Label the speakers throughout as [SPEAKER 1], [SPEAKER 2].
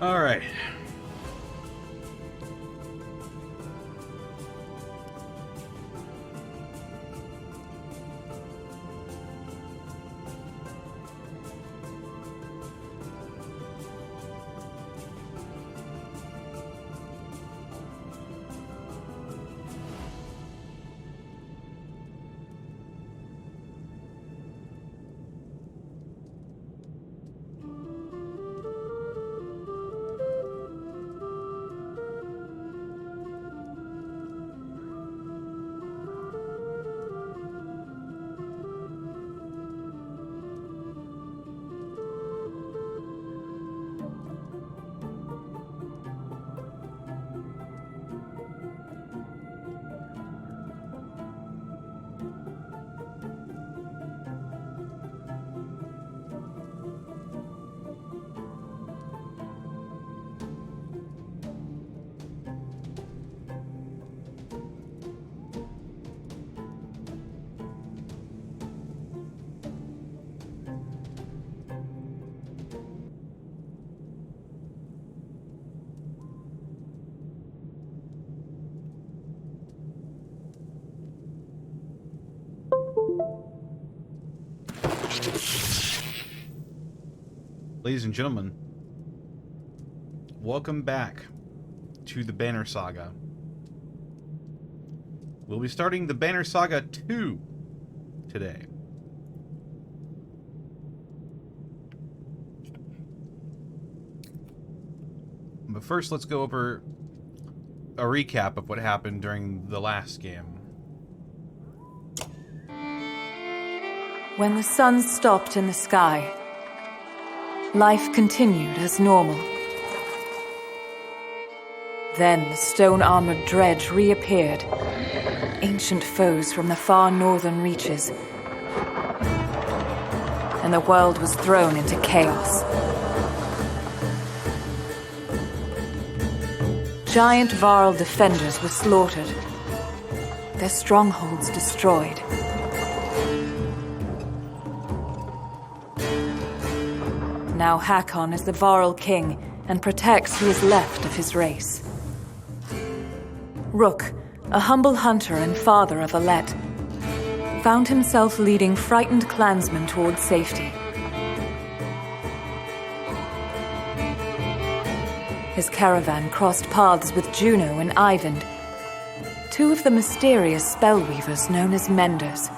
[SPEAKER 1] All right. Ladies and gentlemen, welcome back to the Banner Saga. We'll be starting the Banner Saga 2 today. But first, let's go over a recap of what happened during the last game.
[SPEAKER 2] When the sun stopped in the sky, life continued as normal. Then the stone-armored dredge reappeared, ancient foes from the far northern reaches, and the world was thrown into chaos. Giant Varl defenders were slaughtered, their strongholds destroyed. Now Hakon is the Varl king and protects who is left of his race. Rook, a humble hunter and father of Alet, found himself leading frightened clansmen toward safety. His caravan crossed paths with Juno and Eyvind, two of the mysterious spellweavers known as Menders,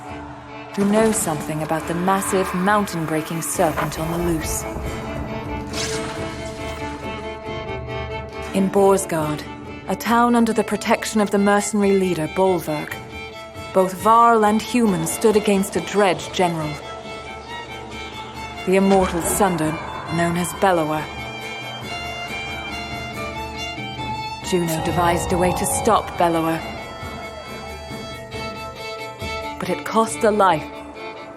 [SPEAKER 2] who know something about the massive, mountain-breaking serpent on the loose. In Borsgard, a town under the protection of the mercenary leader Bolverk, both Varl and human stood against a dredge general, the immortal Sunder, known as Bellower. Juno devised a way to stop Bellower, but it cost the life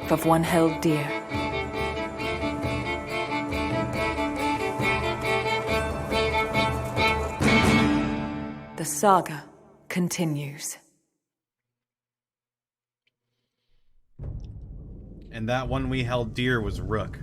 [SPEAKER 2] of one held dear. The saga continues.
[SPEAKER 1] And that one we held dear was Rook.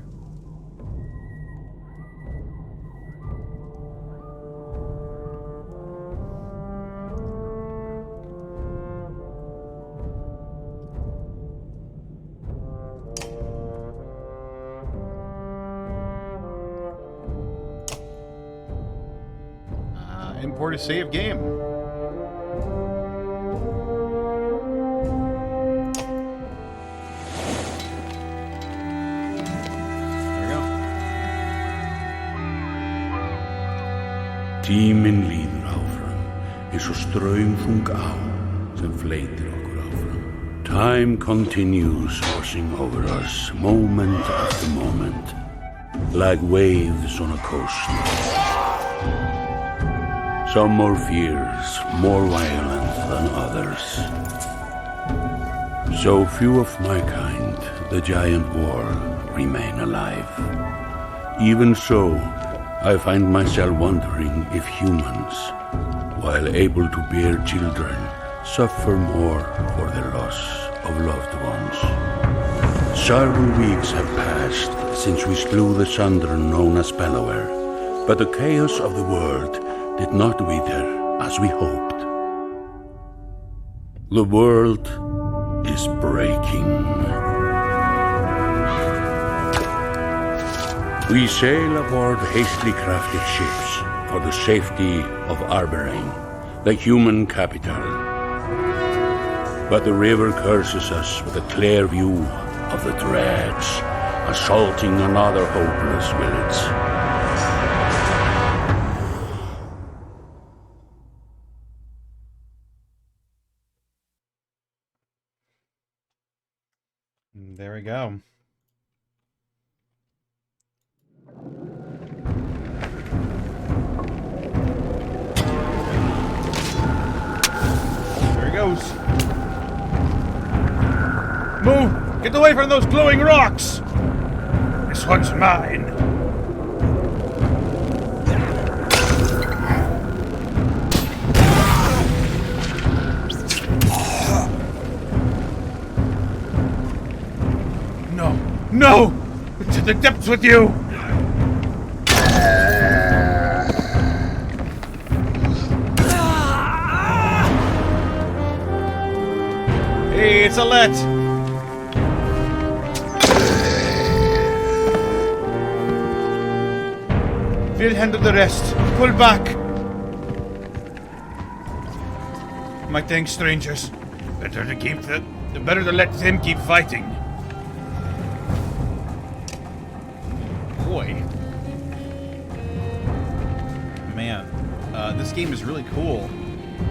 [SPEAKER 1] Import a save game. There we go.
[SPEAKER 3] Tíminn líður áfram, eins og straumþung á sem fleytir okkur áfram. Time continues washing over us, moment after moment, like waves on a coast. Some more fierce, more violent than others. So few of my kind, the giant war, remain alive. Even so, I find myself wondering if humans, while able to bear children, suffer more for the loss of loved ones. Several weeks have passed since we slew the Sunder known as Bellower, But the chaos of the world did not wither as we hoped. The world is breaking. We sail aboard hastily crafted ships for the safety of Arberrain, the human capital. But the river curses us with a clear view of the dreads, assaulting another hopeless village.
[SPEAKER 1] There we go. There he goes. Move! Get away from those glowing rocks! This one's mine. No! To the depths with you! Hey, it's Alette! We'll handle the rest. Pull back! My thanks, strangers. Better to let him keep fighting. Boy. Man, this game is really cool.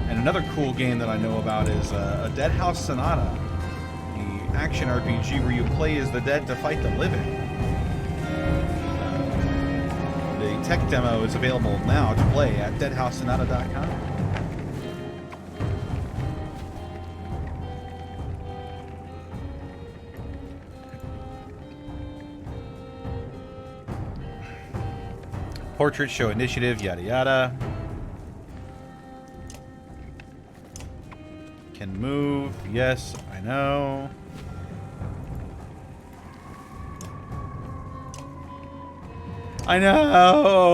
[SPEAKER 1] And another cool game that I know about is a Dead House Sonata, the action RPG where you play as the dead to fight the living. The tech demo is available now to play at deadhousesonata.com. Portrait show initiative, yada yada. Can move, yes, I know. I know.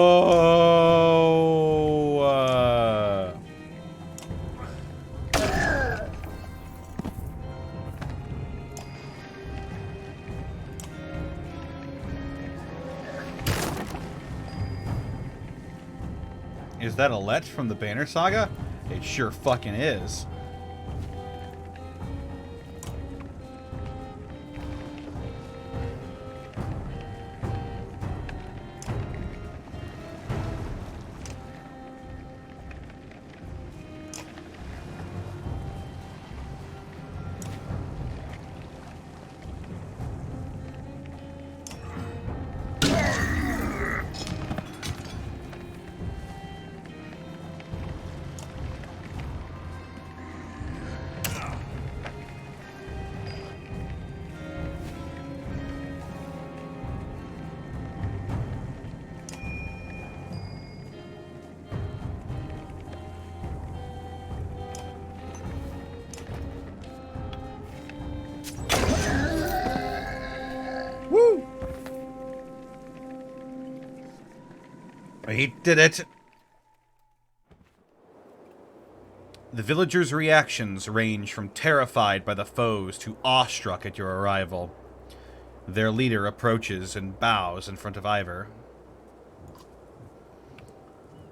[SPEAKER 1] Is that Alette from the Banner Saga? It sure fucking is. He did it! The villagers' reactions range from terrified by the foes to awestruck at your arrival. Their leader approaches and bows in front of Ivor.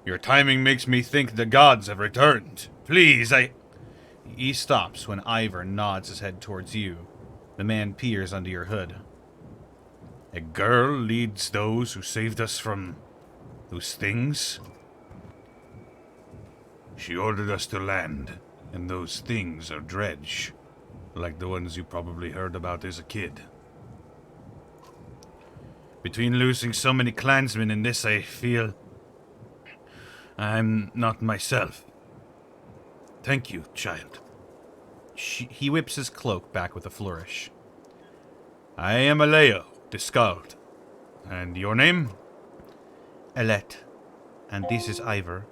[SPEAKER 1] Your timing makes me think the gods have returned. Please, He stops when Ivor nods his head towards you. The man peers under your hood. A girl leads those who saved us from those things? She ordered us to land, and those things are dredge, like the ones you probably heard about as a kid. Between losing so many clansmen in this, I feel I'm not myself. Thank you, child. He whips his cloak back with a flourish. I am Aleo, the Skald. And your name? Alette. And this is Ivor.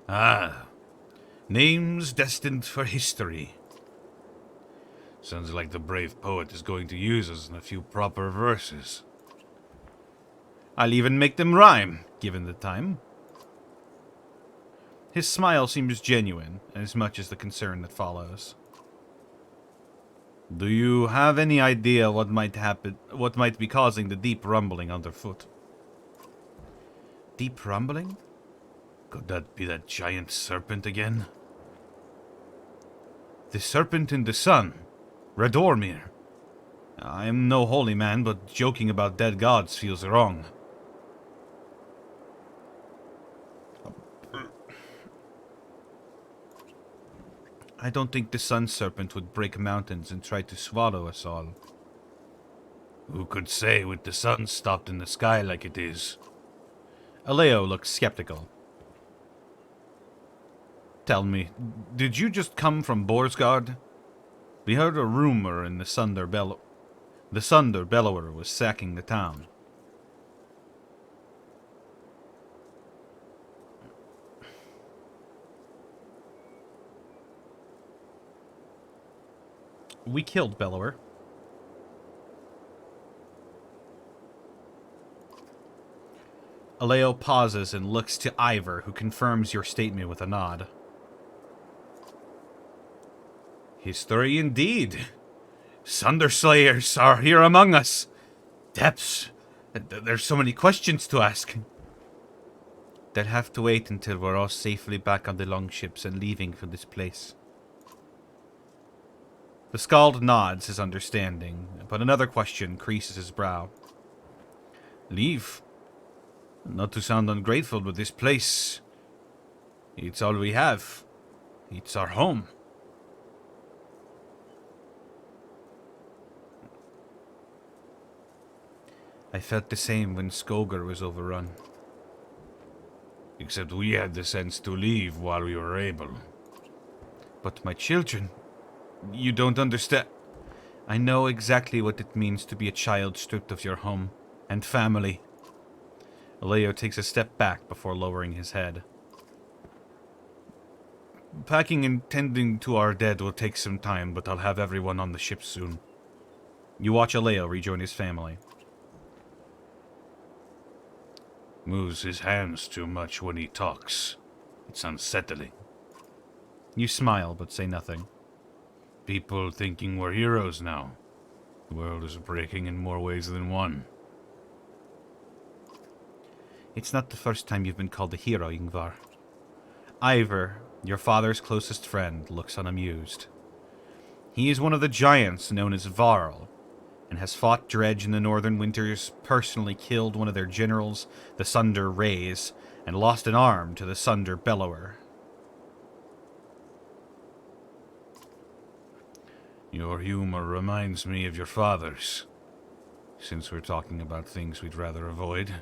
[SPEAKER 1] Ah, names destined for history. Sounds like the brave poet is going to use us in a few proper verses. I'll even make them rhyme, given the time. His smile seems genuine, as much as the concern that follows. Do you have any idea what might happen, what might be causing the deep rumbling underfoot? Deep rumbling? Could that be that giant serpent again? The serpent in the sun, Redormir. I am no holy man, but joking about dead gods feels wrong. I don't think the sun serpent would break mountains and try to swallow us all. Who could say with the sun stopped in the sky like it is? Aleo looks skeptical. Tell me, did you just come from Borsgard? We heard a rumor in the Sunder Bellower was sacking the town. We killed Bellower. Aleo pauses and looks to Ivor, who confirms your statement with a nod. History indeed. Sunderslayers are here among us. Depths. There's so many questions to ask. They'll have to wait until we're all safely back on the longships and leaving for this place. The Skald nods his understanding, but another question creases his brow. Leave? Not to sound ungrateful, but this place... it's all we have. It's our home. I felt the same when Skogar was overrun. Except we had the sense to leave while we were able. But my children... You don't understand. I know exactly what it means to be a child stripped of your home and family. Aleo takes a step back before lowering his head. Packing and tending to our dead will take some time, but I'll have everyone on the ship soon. You watch Aleo rejoin his family. Moves his hands too much when he talks. It's unsettling. You smile, but say nothing. People thinking we're heroes now. The world is breaking in more ways than one. It's not the first time you've been called a hero, Ingvar. Ivor, your father's closest friend, looks unamused. He is one of the giants known as Varl, and has fought Dredge in the Northern Winters, personally killed one of their generals, the Sunder Rays, and lost an arm to the Sunder Bellower. Your humor reminds me of your father's, since we're talking about things we'd rather avoid.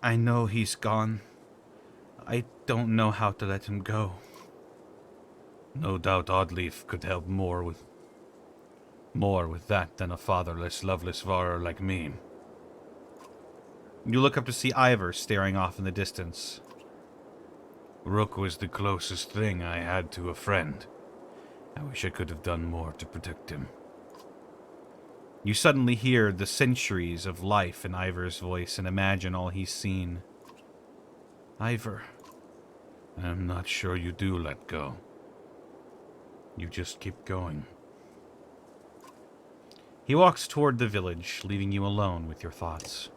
[SPEAKER 1] I know he's gone. I don't know how to let him go. No doubt Oddleaf could help more with that than a fatherless, loveless Varer like me. You look up to see Ivor staring off in the distance. Rook was the closest thing I had to a friend. I wish I could have done more to protect him. You suddenly hear the centuries of life in Ivor's voice and imagine all he's seen. Ivor, I'm not sure you do let go. You just keep going. He walks toward the village, leaving you alone with your thoughts.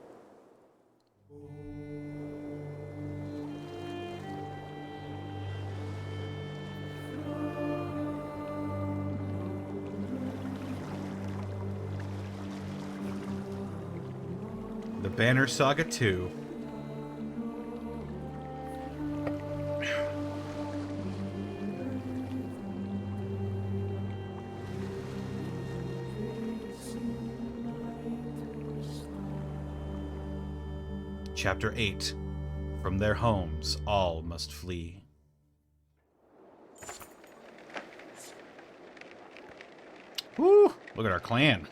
[SPEAKER 1] The Banner Saga 2. Chapter 8. From their homes, all must flee. Woo! Look at our clan.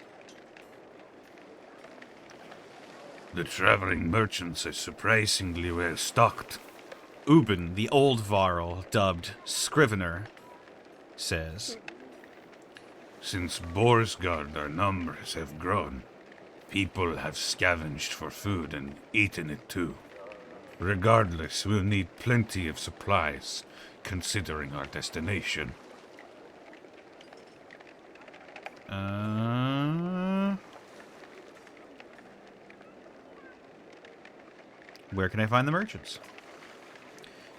[SPEAKER 3] The traveling merchants are surprisingly well stocked.
[SPEAKER 1] Ubin, the old Varl, dubbed Scrivener, says,
[SPEAKER 3] Since Borsgard our numbers have grown, people have scavenged for food and eaten it too. Regardless, we'll need plenty of supplies, considering our destination.
[SPEAKER 1] Where can I find the merchants?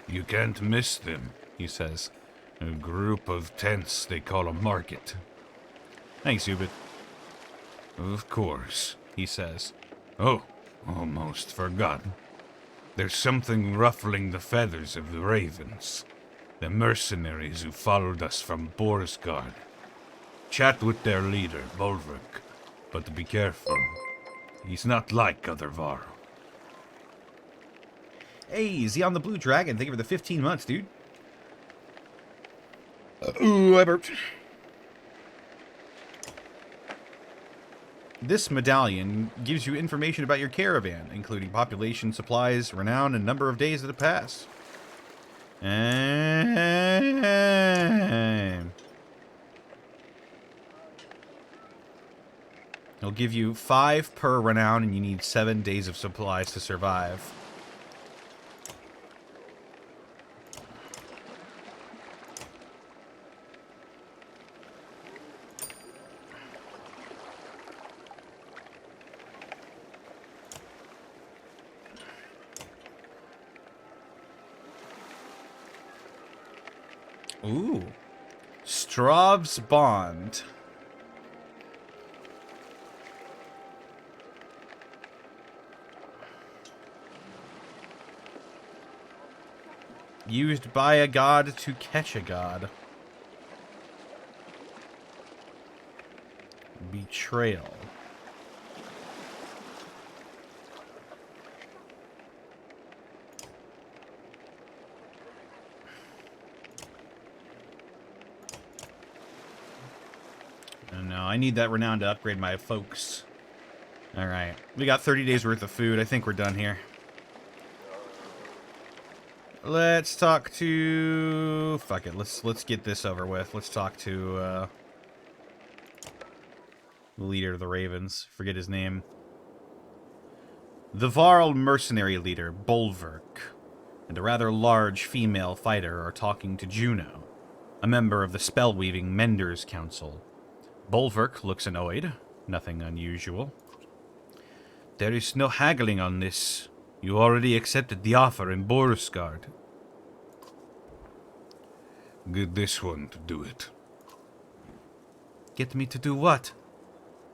[SPEAKER 3] You can't miss them,
[SPEAKER 1] He says.
[SPEAKER 3] a group of tents they call a market.
[SPEAKER 1] Thanks, Ubin.
[SPEAKER 3] Of course.
[SPEAKER 1] He says.
[SPEAKER 3] Oh, almost forgotten. There's something ruffling the feathers of the ravens. The mercenaries who followed us from Borsgard. Chat with their leader, Bolverk, but be careful. He's not like other Varl.
[SPEAKER 1] Hey, Zeon the Blue Dragon, thank you for the 15 months, dude. Ooh, I burped. This medallion gives you information about your caravan, including population, supplies, renown, and number of days that have passed. It'll give you 5 per renown, and you need 7 days of supplies to survive. Ooh. Strav's Bond. Used by a god to catch a god. Betrayal. No, I need that renown to upgrade my folks. Alright. We got 30 days worth of food. I think we're done here. Let's talk to... Fuck it. Let's get this over with. Let's talk to, the leader of the Ravens. Forget his name. The Varl mercenary leader, Bolverk, and a rather large female fighter are talking to Juno, a member of the Spellweaving Menders Council. Bolverk looks annoyed. Nothing unusual. There is no haggling on this. You already accepted the offer in Borsgard.
[SPEAKER 3] Get this one to do it.
[SPEAKER 1] Get me to do what?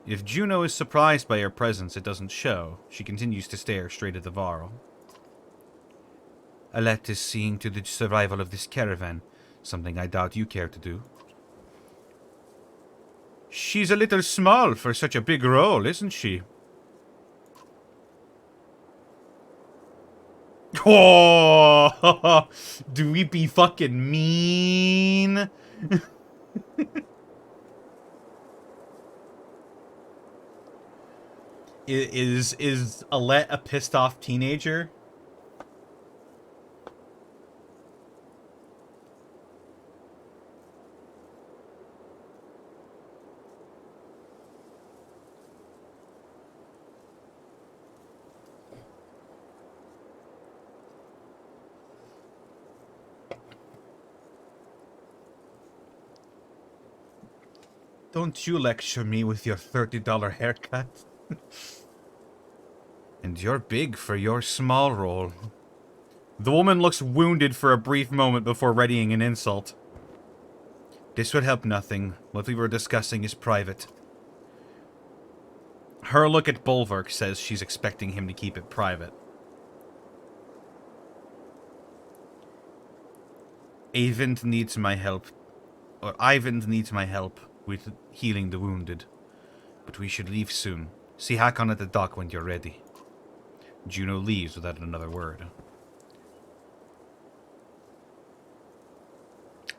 [SPEAKER 1] If Juno is surprised by your presence, it doesn't show. She continues to stare straight at the Varl. Alette is seeing to the survival of this caravan, something I doubt you care to do. She's a little small for such a big role, isn't she? Oh, do we be fucking mean? Is Alette a pissed off teenager? Don't you lecture me with your $30 haircut. And you're big for your small role. The woman looks wounded for a brief moment before readying an insult. This would help nothing. What we were discussing is private. Her look at Bolverk says she's expecting him to keep it private. Ivan needs my help with healing the wounded. But we should leave soon. See Hakon at the dock when you're ready. Juno leaves without another word.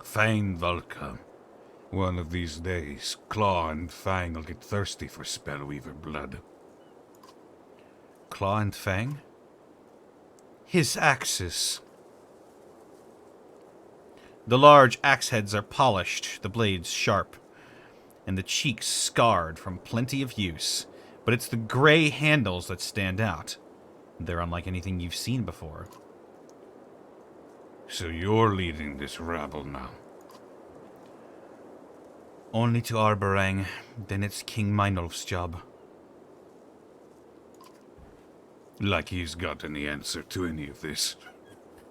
[SPEAKER 3] Fine, Volka. One of these days, Claw and Fang will get thirsty for Spellweaver blood.
[SPEAKER 1] Claw and Fang? His axes. The large axe heads are polished, the blades sharp, and the cheeks scarred from plenty of use. But it's the gray handles that stand out. They're unlike anything you've seen before.
[SPEAKER 3] So you're leading this rabble now?
[SPEAKER 1] Only to Arborang, then it's King Meinolf's job.
[SPEAKER 3] Like he's got any answer to any of this.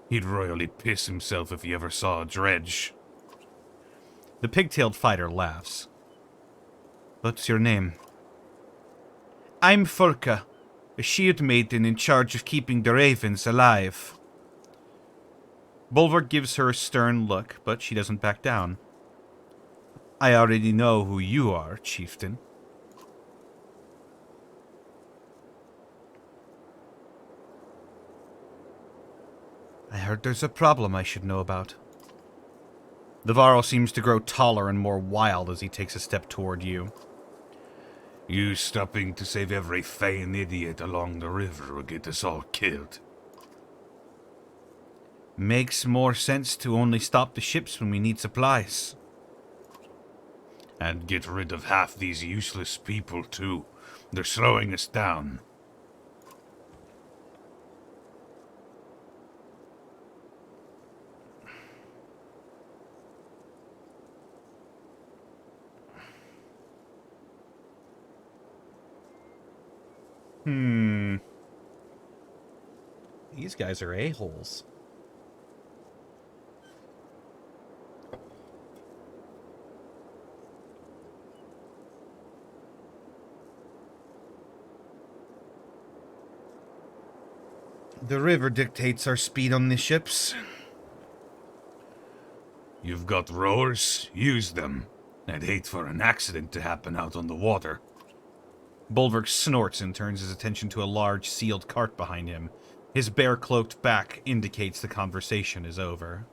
[SPEAKER 3] He'd royally piss himself if he ever saw a dredge.
[SPEAKER 1] The pig-tailed fighter laughs. What's your name? I'm Fulka, a shield maiden in charge of keeping the ravens alive. Bulwark gives her a stern look, but she doesn't back down. I already know who you are, chieftain. I heard there's a problem I should know about. The Varl seems to grow taller and more wild as he takes a step toward you.
[SPEAKER 3] You stopping to save every Fane idiot along the river will get us all killed.
[SPEAKER 1] Makes more sense to only stop the ships when we need supplies.
[SPEAKER 3] And get rid of half these useless people, too. They're slowing us down.
[SPEAKER 1] These guys are a-holes. The river dictates our speed on the ships.
[SPEAKER 3] You've got rowers? Use them. I'd hate for an accident to happen out on the water.
[SPEAKER 1] Bulwark snorts and turns his attention to a large sealed cart behind him. His bear-cloaked back indicates the conversation is over.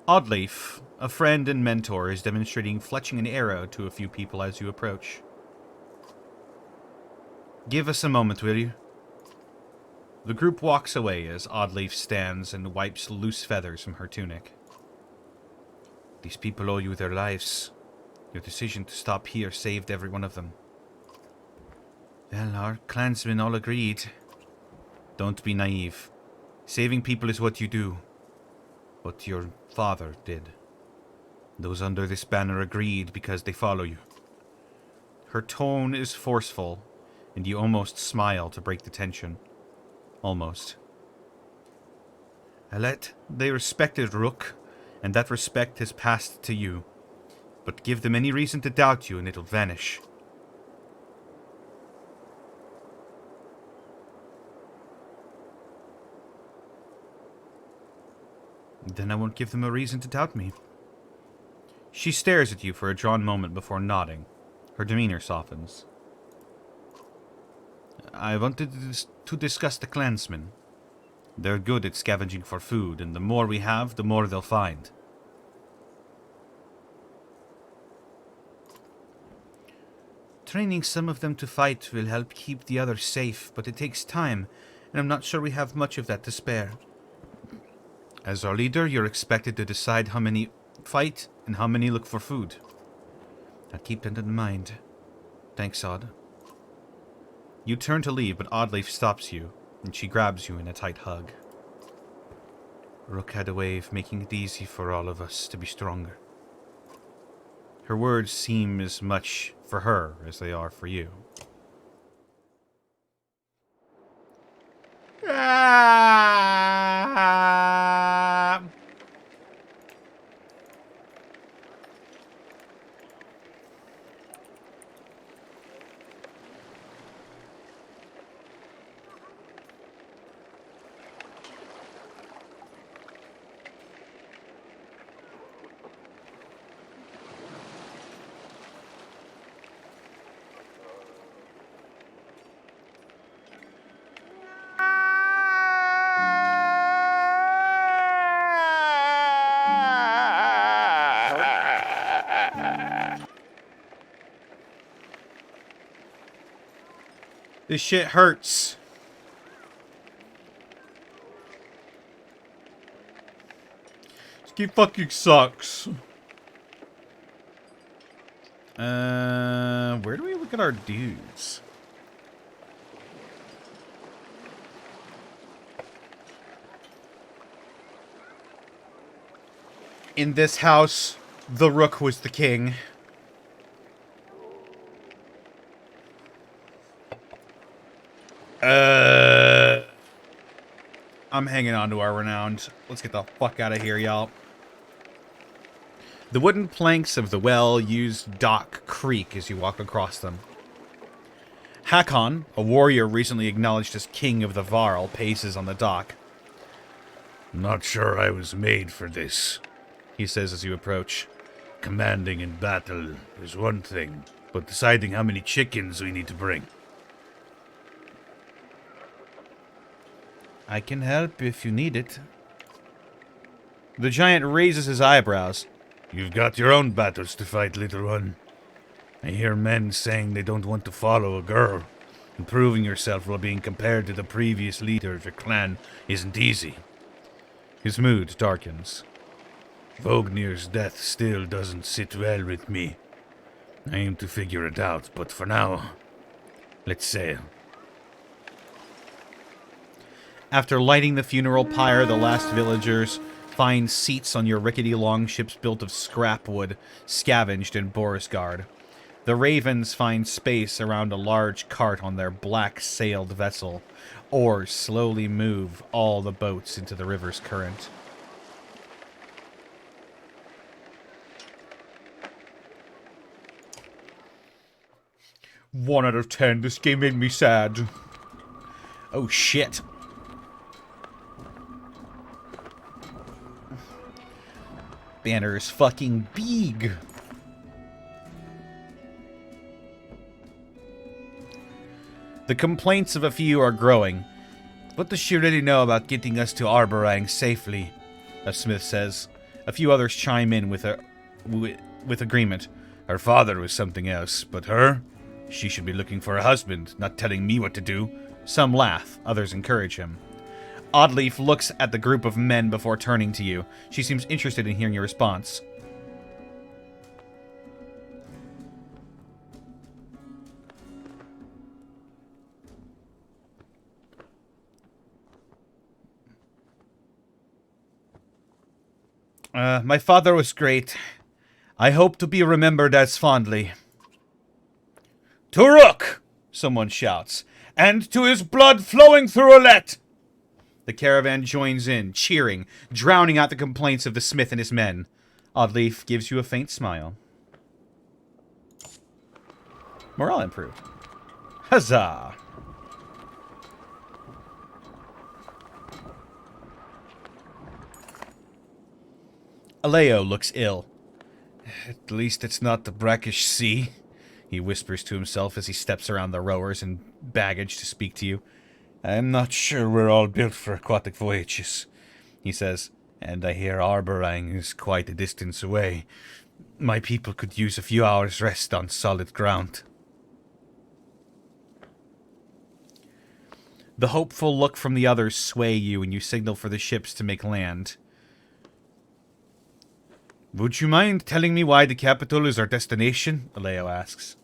[SPEAKER 1] Oddleaf, a friend and mentor, is demonstrating fletching an arrow to a few people as you approach. Give us a moment, will you? The group walks away as Oddleaf stands and wipes loose feathers from her tunic. These people owe you their lives. Your decision to stop here saved every one of them. Well, our clansmen all agreed. Don't be naive. Saving people is what you do. What your father did. Those under this banner agreed because they follow you. Her tone is forceful, and you almost smile to break the tension. Almost. Alet, they respected Rook, and that respect has passed to you. But give them any reason to doubt you and it'll vanish. Then I won't give them a reason to doubt me. She stares at you for a drawn moment before nodding. Her demeanor softens. I wanted to discuss the clansmen. They're good at scavenging for food, and the more we have, the more they'll find. Training some of them to fight will help keep the others safe, but it takes time, and I'm not sure we have much of that to spare. As our leader, you're expected to decide how many fight and how many look for food. I'll keep that in mind. Thanks, Odd. You turn to leave, but Oddleaf stops you, and she grabs you in a tight hug. Rook had a way of making it easy for all of us to be stronger. Her words seem as much for her as they are for you. This shit hurts. This game fucking sucks. Where do we look at our dudes? In this house, the Rook was the king. I'm hanging on to our renowned. Let's get the fuck out of here, y'all. The wooden planks of the well-used dock creak as you walk across them. Hakon, a warrior recently acknowledged as king of the Varl, paces on the dock.
[SPEAKER 3] Not sure I was made for this,
[SPEAKER 1] He says as you approach.
[SPEAKER 3] Commanding in battle is one thing, but deciding how many chickens we need to bring.
[SPEAKER 1] I can help if you need it. The giant raises his eyebrows.
[SPEAKER 3] You've got your own battles to fight, little one. I hear men saying they don't want to follow a girl. Improving yourself while being compared to the previous leader of your clan isn't easy.
[SPEAKER 1] His mood darkens.
[SPEAKER 3] Vognir's death still doesn't sit well with me. I aim to figure it out, but for now, let's sail.
[SPEAKER 1] After lighting the funeral pyre, the last villagers find seats on your rickety longships built of scrap wood, scavenged in Borisgard. The ravens find space around a large cart on their black-sailed vessel. Oars slowly move all the boats into the river's current. One out of 10. This game made me sad. Oh, shit. Banner's fucking big. The complaints of a few are growing. What does she really know about getting us to Arborang safely? A smith says. A few others chime in with agreement.
[SPEAKER 3] Her father was something else, but her? She should be looking for a husband, not telling me what to do.
[SPEAKER 1] Some laugh, others encourage him. Oddleaf looks at the group of men before turning to you. She seems interested in hearing your response. My father was great. I hope to be remembered as fondly.
[SPEAKER 3] To Rook! Someone shouts. And to his blood flowing through Olet!
[SPEAKER 1] The caravan joins in, cheering, drowning out the complaints of the smith and his men. Oddleaf gives you a faint smile. Morale improved. Huzzah! Aleo looks ill.
[SPEAKER 3] At least it's not the brackish sea,
[SPEAKER 1] he whispers to himself as he steps around the rowers and baggage to speak to you.
[SPEAKER 3] I'm not sure we're all built for aquatic voyages, he says, and I hear Arborang is quite a distance away. My people could use a few hours' rest on solid ground.
[SPEAKER 1] The hopeful look from the others sway you, and you signal for the ships to make land.
[SPEAKER 3] Would you mind telling me why the capital is our destination?
[SPEAKER 1] Aleo asks.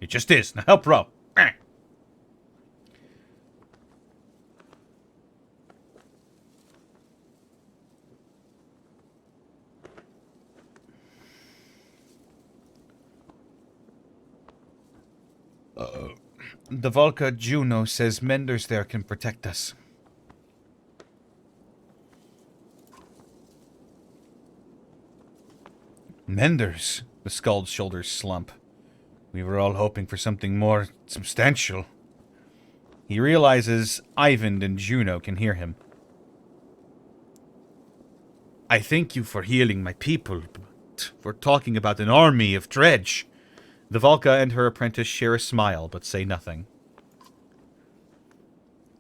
[SPEAKER 3] It just is. Now help row.
[SPEAKER 1] The Volca Juno says menders there can protect us.
[SPEAKER 3] Menders?
[SPEAKER 1] The Skald's shoulders slump.
[SPEAKER 3] We were all hoping for something more substantial.
[SPEAKER 1] He realizes Ivan and Juno can hear him.
[SPEAKER 3] I thank you for healing my people, but we're talking about an army of dredge.
[SPEAKER 1] The Volca and her apprentice share a smile, but say nothing.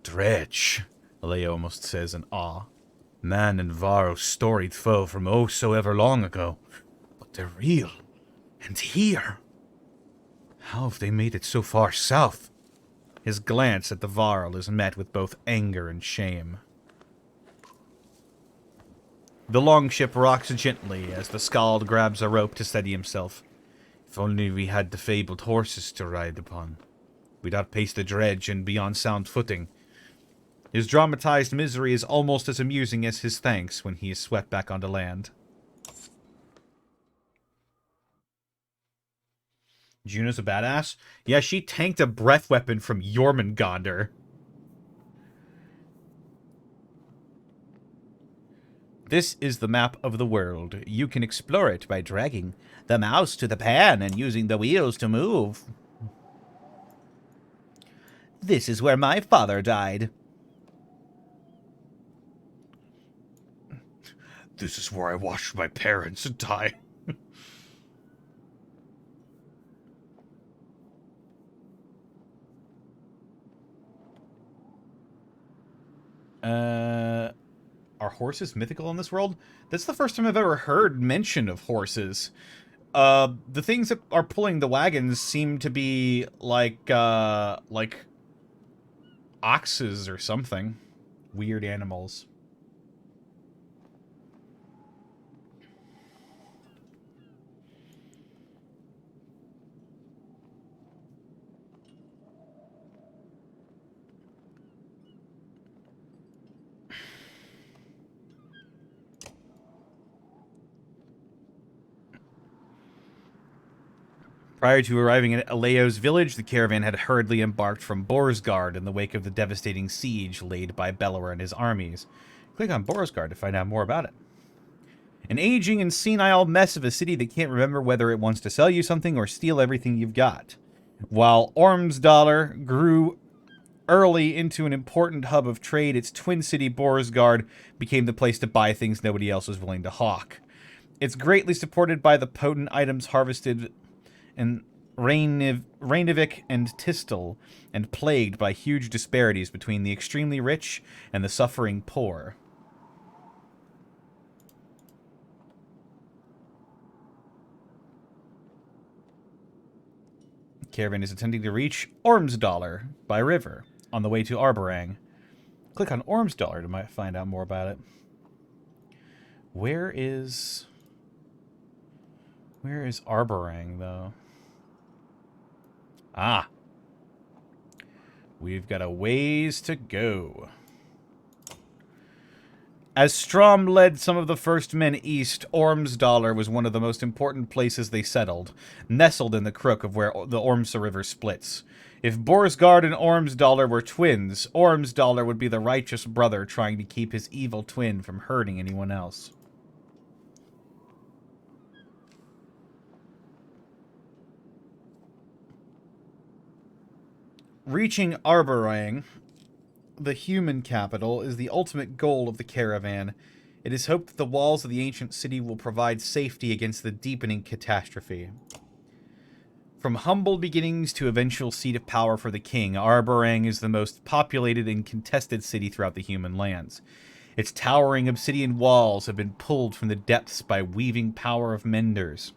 [SPEAKER 3] Dredge,
[SPEAKER 1] Aleo almost says in awe.
[SPEAKER 3] Man and Varl's storied foe from oh so ever long ago. But they're real. And here.
[SPEAKER 1] How have they made it so far south? His glance at the Varl is met with both anger and shame. The longship rocks gently as the Skald grabs a rope to steady himself. If only we had the fabled horses to ride upon. We'd outpace the dredge and be on sound footing. His dramatized misery is almost as amusing as his thanks when he is swept back onto land. Juno's a badass? Yeah, she tanked a breath weapon from Jormungandr. This is the map of the world. You can explore it by dragging the mouse to the pan and using the wheels to move. This is where my father died. This is where I watched my parents die. Are horses mythical in this world? That's the first time I've ever heard mention of horses. The things that are pulling the wagons seem to be like oxes or something. Weird animals. Prior to arriving at Aleo's village, the caravan had hurriedly embarked from Borsgard in the wake of the devastating siege laid by Belor and his armies. Click on Borsgard to find out more about it. An aging and senile mess of a city that can't remember whether it wants to sell you something or steal everything you've got. While Ormsdalr grew early into an important hub of trade, its twin city Borsgard became the place to buy things nobody else was willing to hawk. It's greatly supported by the potent items harvested in Reynivik and Tistel, and plagued by huge disparities between the extremely rich and the suffering poor. The caravan is attempting to reach Ormsdalr by river, on the way to Arborang. Click on Ormsdalr to find out more about it. Where is Arborang, though? Ah. We've got a ways to go. As Strom led some of the first men east, Ormsdalr was one of the most important places they settled, nestled in the crook of where the Ormsa River splits. If Borsgard and Ormsdalr were twins, Ormsdalr would be the righteous brother trying to keep his evil twin from hurting anyone else. Reaching Arborang, the human capital, is the ultimate goal of the caravan. It is hoped that the walls of the ancient city will provide safety against the deepening catastrophe. From humble beginnings to eventual seat of power for the king, Arborang is the most populated and contested city throughout the human lands. Its towering obsidian walls have been pulled from the depths by weaving power of menders.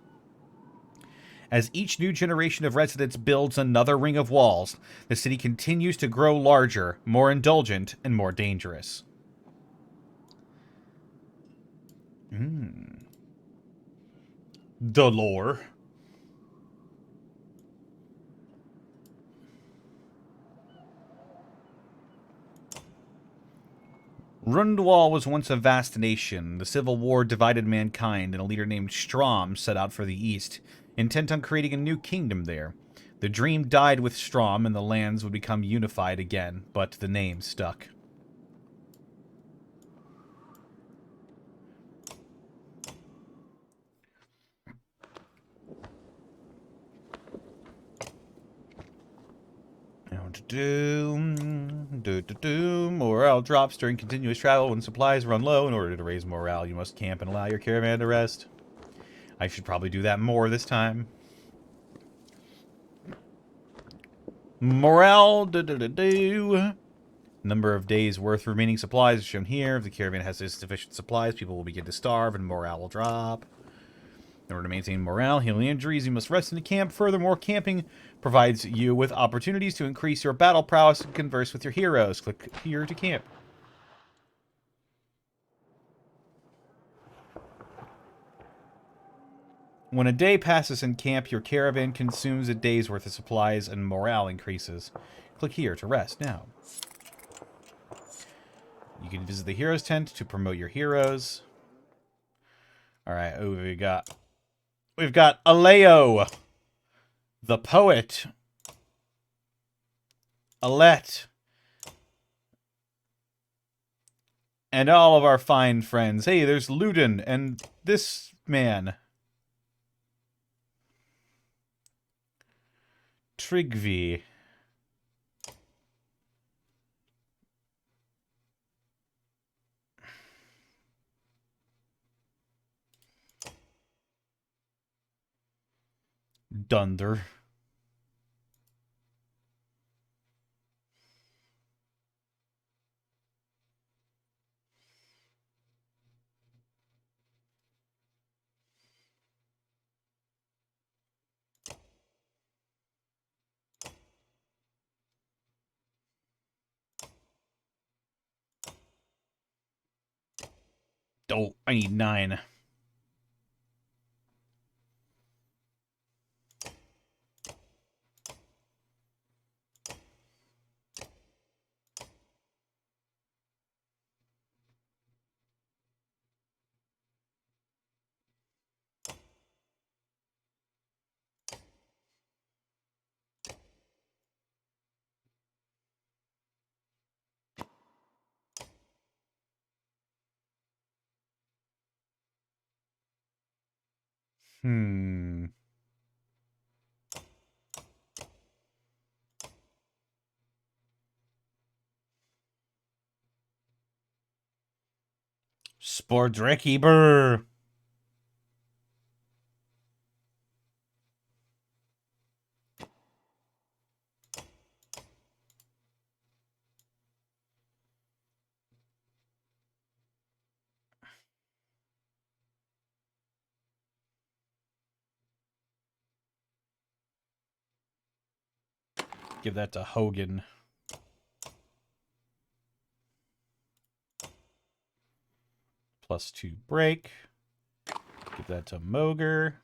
[SPEAKER 1] As each new generation of residents builds another ring of walls, the city continues to grow larger, more indulgent, and more dangerous. The lore. Rundwall was once a vast nation. The Civil War divided mankind, and a leader named Strom set out for the east, intent on creating a new kingdom there. The dream died with Strom, and the lands would become unified again, but the name stuck. Morale drops during continuous travel when supplies run low. In order to raise morale, you must camp and allow your caravan to rest. I should probably do that more this time. Morale. Number of days worth remaining supplies is shown here. If the caravan has insufficient supplies, people will begin to starve and morale will drop. In order to maintain morale, heal injuries, you must rest in a camp. Furthermore, camping provides you with opportunities to increase your battle prowess and converse with your heroes. Click here to camp. When a day passes in camp, your caravan consumes a day's worth of supplies and morale increases. Click here to rest now. You can visit the hero's tent to promote your heroes. Alright, oh, We've got Aleo, the poet, Alette, and all of our fine friends. Hey, there's Ludin and this man. Tryggvi. Dunder. Oh, I need 9. Spordrecki brr. Give that to Hogan. +2 break. Give that to Moger.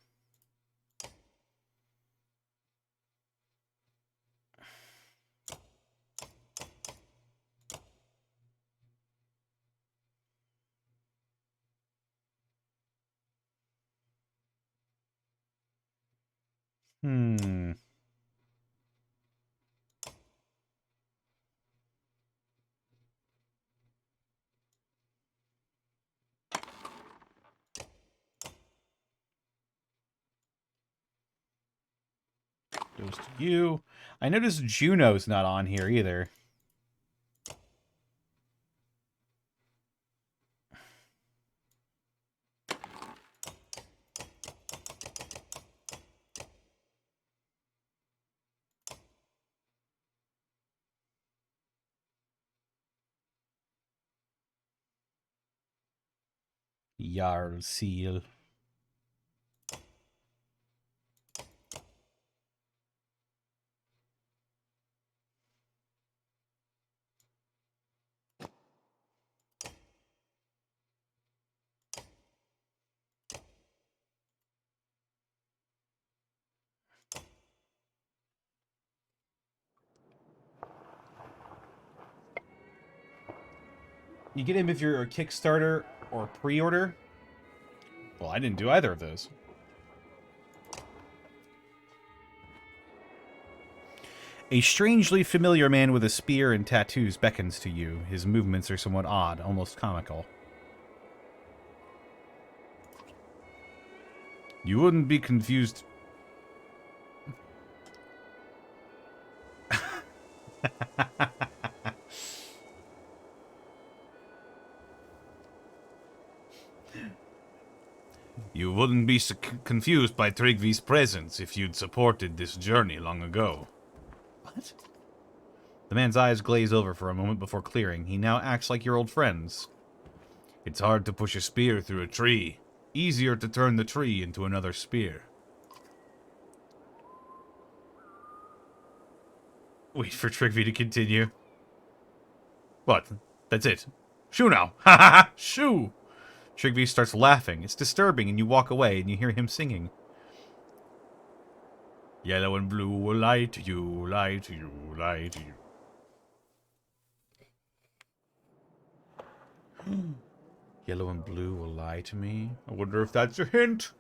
[SPEAKER 1] Goes to you. I noticed Juno's not on here either. Jarl Seal. You get him if you're a Kickstarter or pre-order. Well, I didn't do either of those. A strangely familiar man with a spear and tattoos beckons to you. His movements are somewhat odd, almost comical. You wouldn't be confused. You wouldn't be confused by Tryggvi's presence if you'd supported this journey long ago. What? The man's eyes glaze over for a moment before clearing. He now acts like your old friends. It's hard to push a spear through a tree. Easier to turn the tree into another spear. Wait for Trigby to continue. What? That's it. Shoo now! Ha ha ha! Shoo! Trigby starts laughing. It's disturbing, and you walk away, and you hear him singing. Yellow and blue will lie to you, lie to you, lie to you. Yellow and blue will lie to me. I wonder if that's a hint.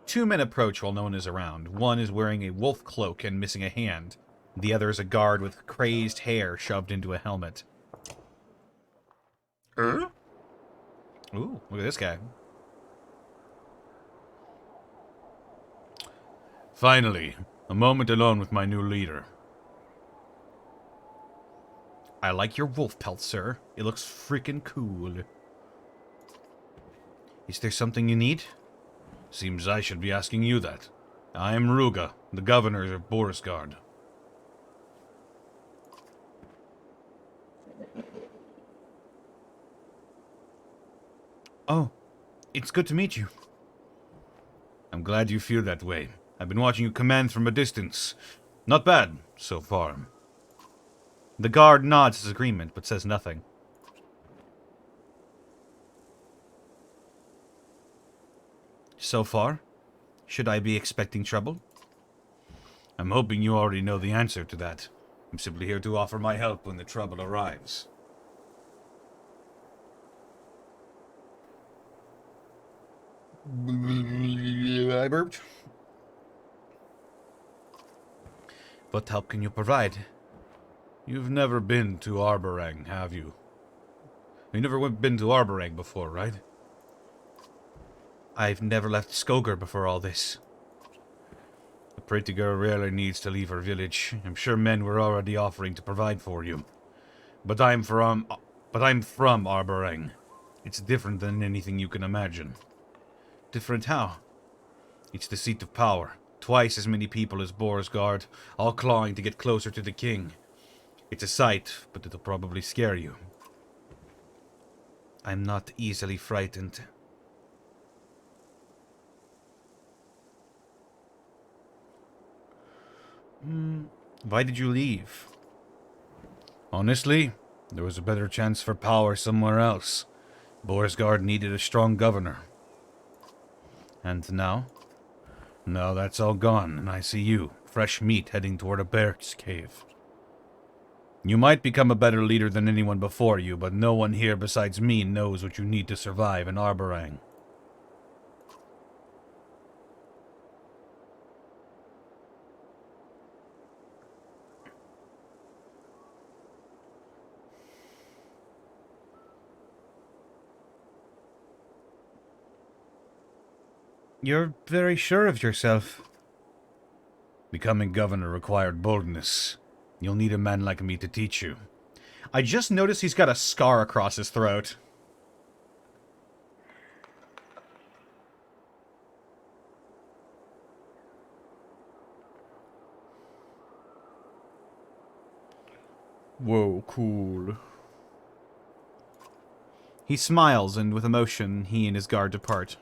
[SPEAKER 1] Two men approach while no one is around. One is wearing a wolf cloak and missing a hand. The other is a guard with crazed hair shoved into a helmet. Ooh, look at this guy. Finally, a moment alone with my new leader. I like your wolf pelt, sir. It looks freaking cool. Is there something you need? Seems I should be asking you that. I am Ruga, the governor of Borisgard. Oh, it's good to meet you. I'm glad you feel that way. I've been watching you command from a distance. Not bad, so far. The guard nods his agreement, but says nothing. So far? Should I be expecting trouble? I'm hoping you already know the answer to that. I'm simply here to offer my help when the trouble arrives. I burped. What help can you provide? You've never been to Arborang, have you? You never been to Arborang before, right? I've never left Skogar before all this. A pretty girl rarely needs to leave her village. I'm sure men were already offering to provide for you. But I'm from Arborang. It's different than anything you can imagine. Different how? It's the seat of power. Twice as many people as Borisgard, all clawing to get closer to the king. It's a sight, but it'll probably scare you. I'm not easily frightened. Why did you leave? Honestly, there was a better chance for power somewhere else. Borisgard needed a strong governor. And now? Now that's all gone, and I see you, fresh meat heading toward a bear's cave. You might become a better leader than anyone before you, but no one here besides me knows what you need to survive in Arborang. You're very sure of yourself. Becoming governor required boldness. You'll need a man like me to teach you. I just noticed he's got a scar across his throat. Whoa, cool. He smiles, and with emotion, he and his guard depart.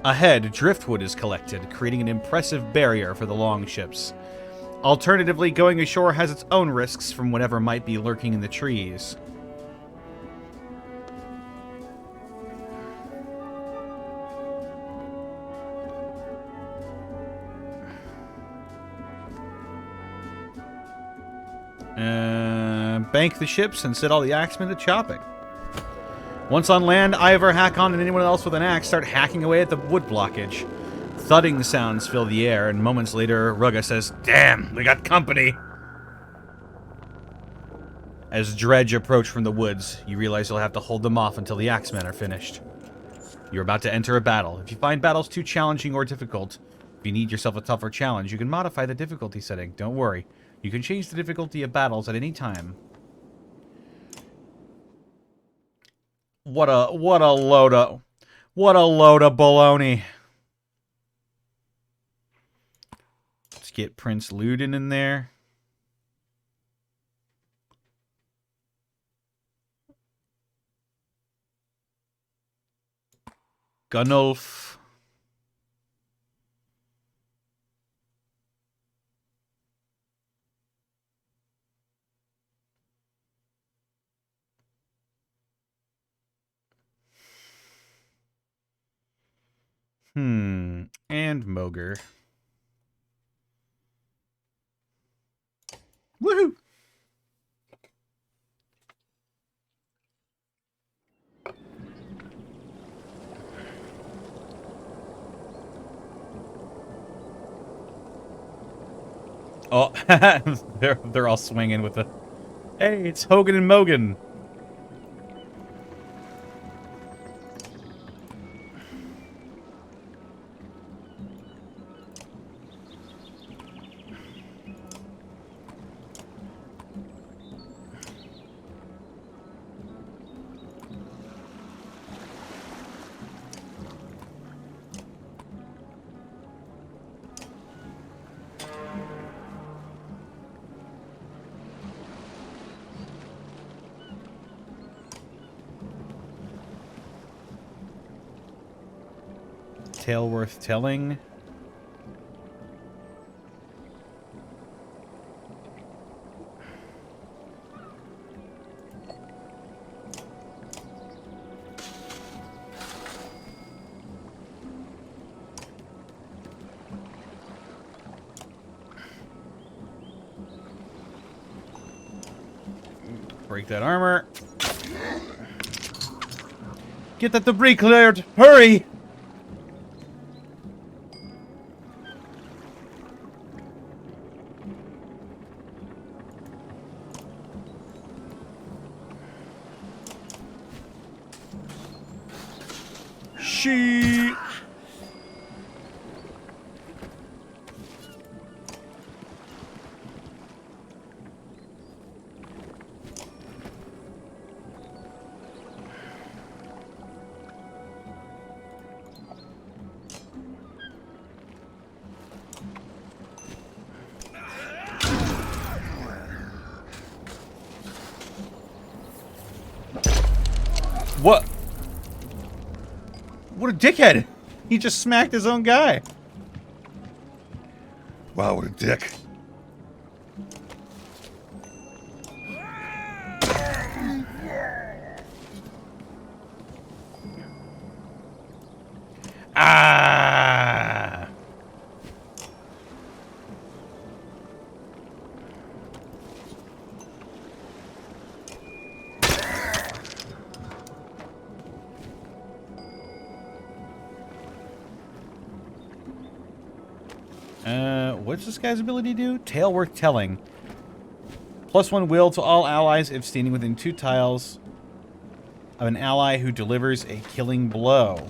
[SPEAKER 1] Ahead, driftwood is collected, creating an impressive barrier for the longships. Alternatively, going ashore has its own risks from whatever might be lurking in the trees. Bank the ships and set all the axemen to chopping. Once on land, Ivor, Hakon, and anyone else with an axe start hacking away at the wood blockage. Thudding sounds fill the air, and moments later, Rugga says, "Damn, we got company!" As Dredge approach from the woods, you realize you'll have to hold them off until the Axemen are finished. You're about to enter a battle. If you find battles too challenging or difficult, if you need yourself a tougher challenge, you can modify the difficulty setting. Don't worry. You can change the difficulty of battles at any time. What a load of baloney. Let's get Prince Luden in there. Gunnulf. And Moger. Woohoo! Oh, they're all swinging with the. Hey, it's Hogan and Mogan. Tale worth telling. Break that armor. Get that debris cleared. Hurry! What? What a dickhead! He just smacked his own guy.
[SPEAKER 4] Wow, what a dick.
[SPEAKER 1] Ah! What's this guy's ability do? Tale worth telling. +1 will to all allies if standing within 2 tiles of an ally who delivers a killing blow.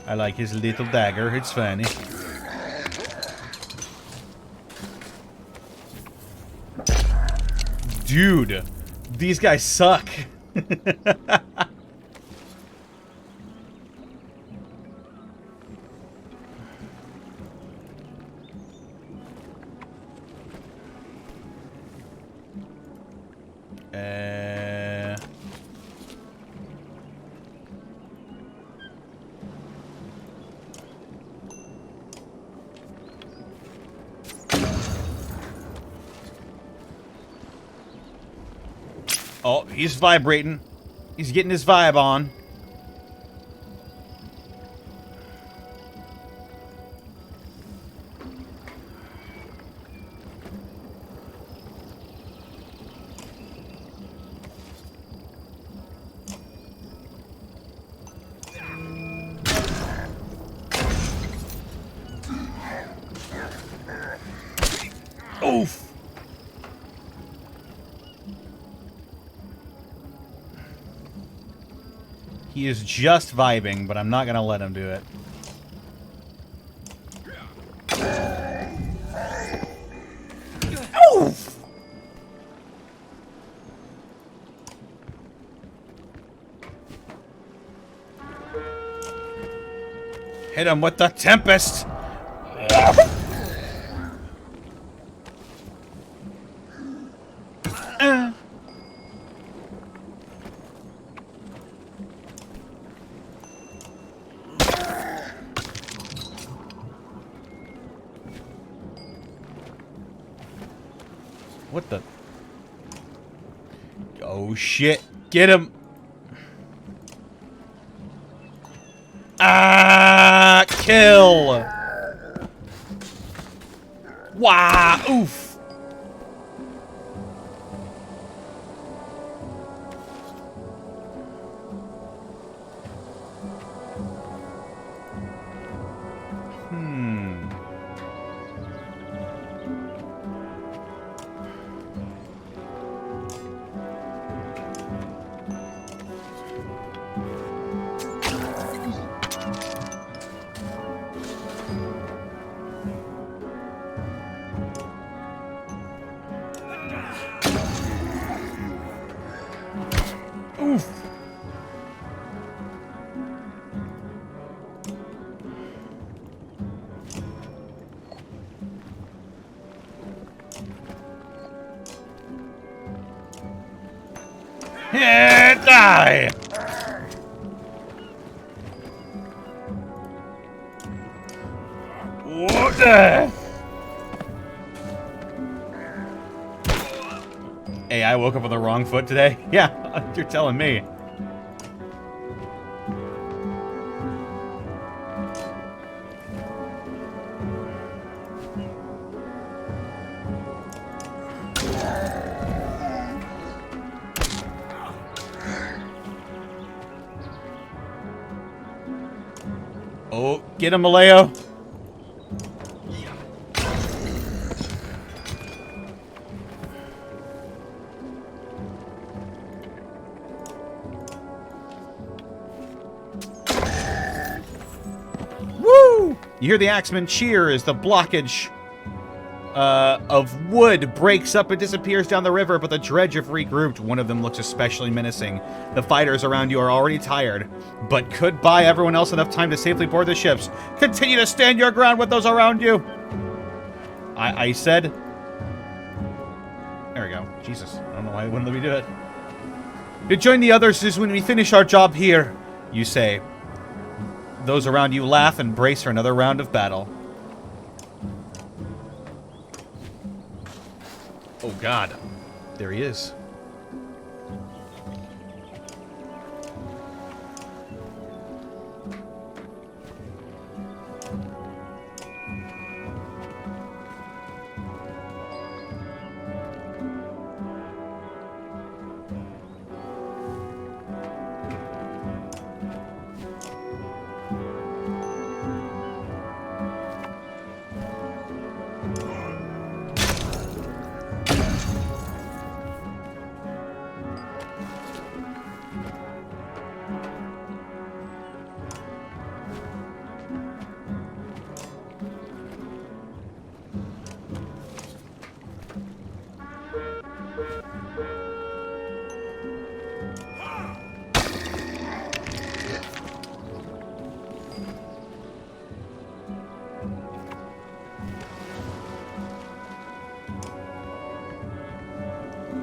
[SPEAKER 1] I like his little dagger, it's funny. Dude, these guys suck. Oh, he's vibrating. He's getting his vibe on. Oof. He is just vibing, but I'm not gonna let him do it. Oof. Hit him with the Tempest. What the? Oh shit. Get him. Ah, kill. Wow, oof. Oof. Yeah, die. What the? Hey, I woke up on the wrong foot today? Yeah, you're telling me. Oh, get him, Maleo. Woo! You hear the axemen cheer as the blockage of wood breaks up and disappears down the river, but the dredge have regrouped. One of them looks especially menacing. The fighters around you are already tired, but could buy everyone else enough time to safely board the ships. Continue to stand your ground with those around you. I said... There we go. Jesus. I don't know why I wouldn't let me do it. To join the others is when we finish our job here, you say. Those around you laugh and brace for another round of battle. Oh god. There he is.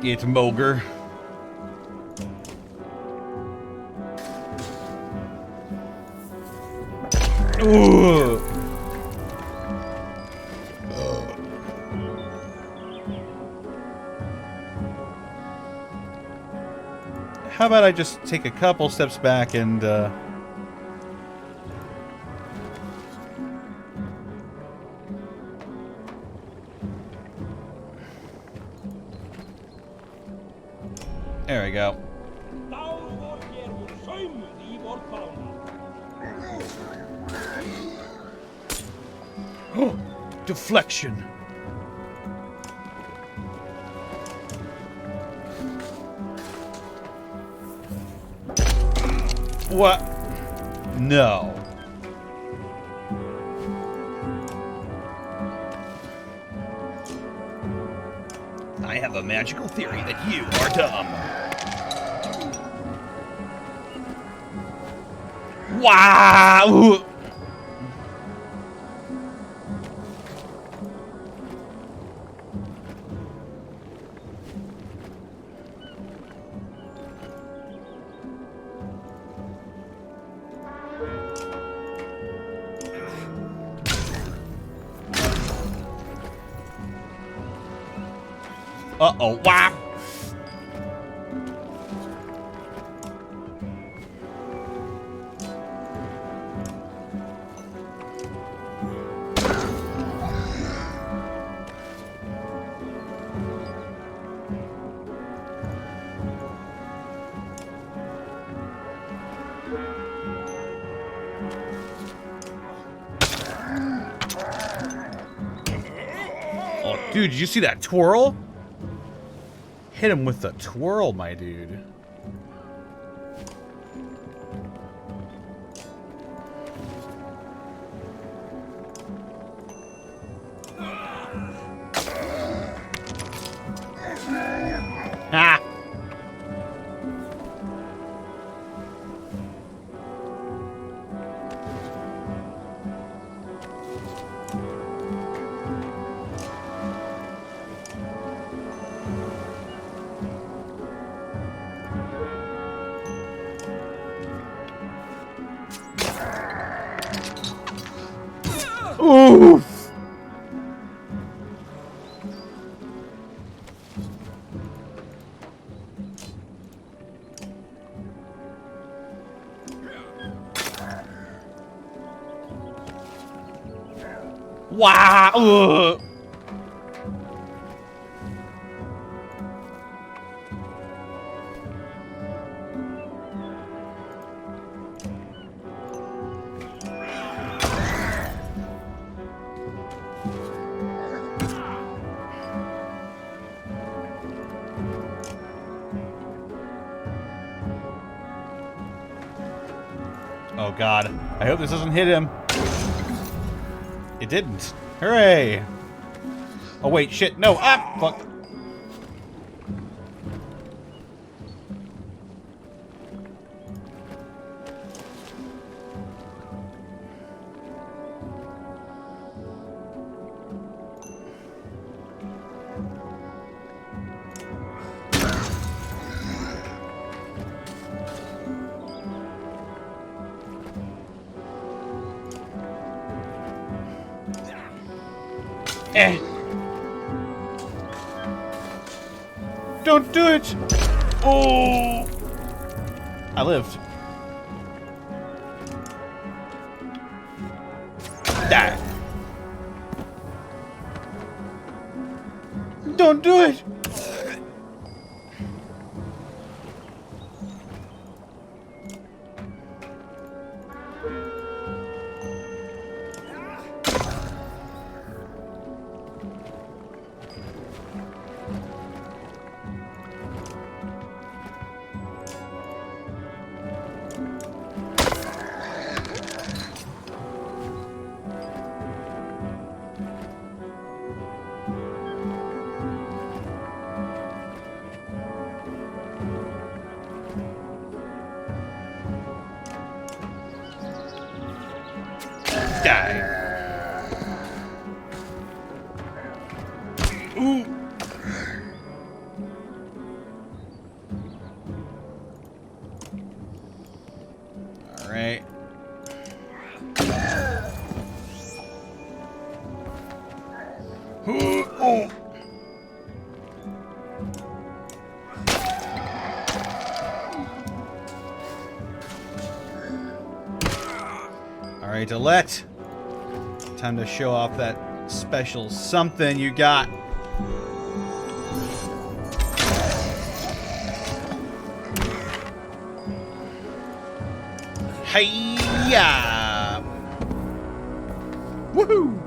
[SPEAKER 1] It's Moger. Ooh. How about I just take a couple steps back and, there we go. Deflection. What? No. I have a magical theory that you are dumb. Wow! Uh-oh, wow! Oh, dude, did you see that twirl? Hit him with the twirl, my dude. Ah! Oof! Wow! Ugh. Oh god. I hope this doesn't hit him. It didn't. Hooray! Oh wait, shit, no, ah, fuck. Eh. Don't do it! Oh! I lived. Die. Don't do it! Alright, Alette. Time to show off that special something you got. Hey-ya! Woohoo!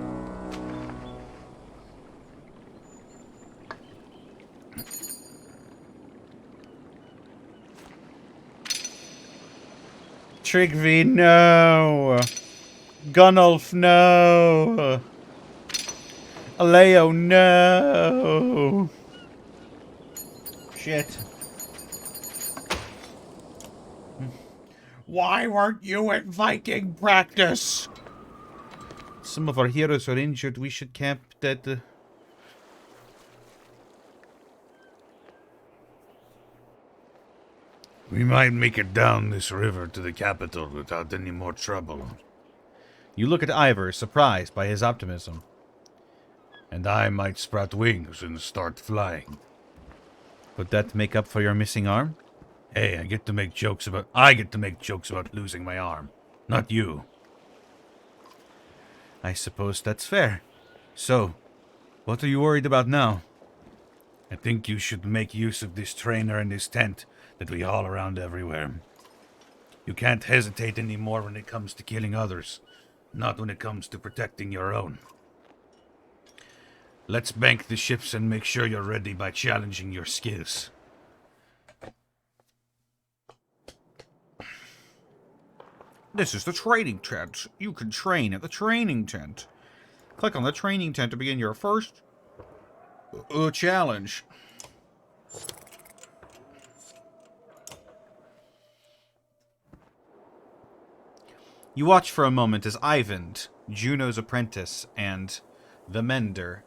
[SPEAKER 1] Trigvi, no! Gunnulf, no! Aleo, no! Shit. Why weren't you at Viking practice? Some of our heroes are injured. We should camp at the...
[SPEAKER 3] We might make it down this river to the capital without any more trouble.
[SPEAKER 1] You look at Ivor, surprised by his optimism.
[SPEAKER 3] And I might sprout wings and start flying.
[SPEAKER 1] Would that make up for your missing arm?
[SPEAKER 3] Hey, I get to make jokes about losing my arm. Not you.
[SPEAKER 1] I suppose that's fair. So, what are you worried about now?
[SPEAKER 3] I think you should make use of this trainer and this tent that we haul around everywhere. You can't hesitate anymore when it comes to killing others. Not when it comes to protecting your own. Let's bank the ships and make sure you're ready by challenging your skills.
[SPEAKER 1] This is the training tent. You can train at the training tent. Click on the training tent to begin your first challenge. You watch for a moment as Ivan, Juno's apprentice, and the mender,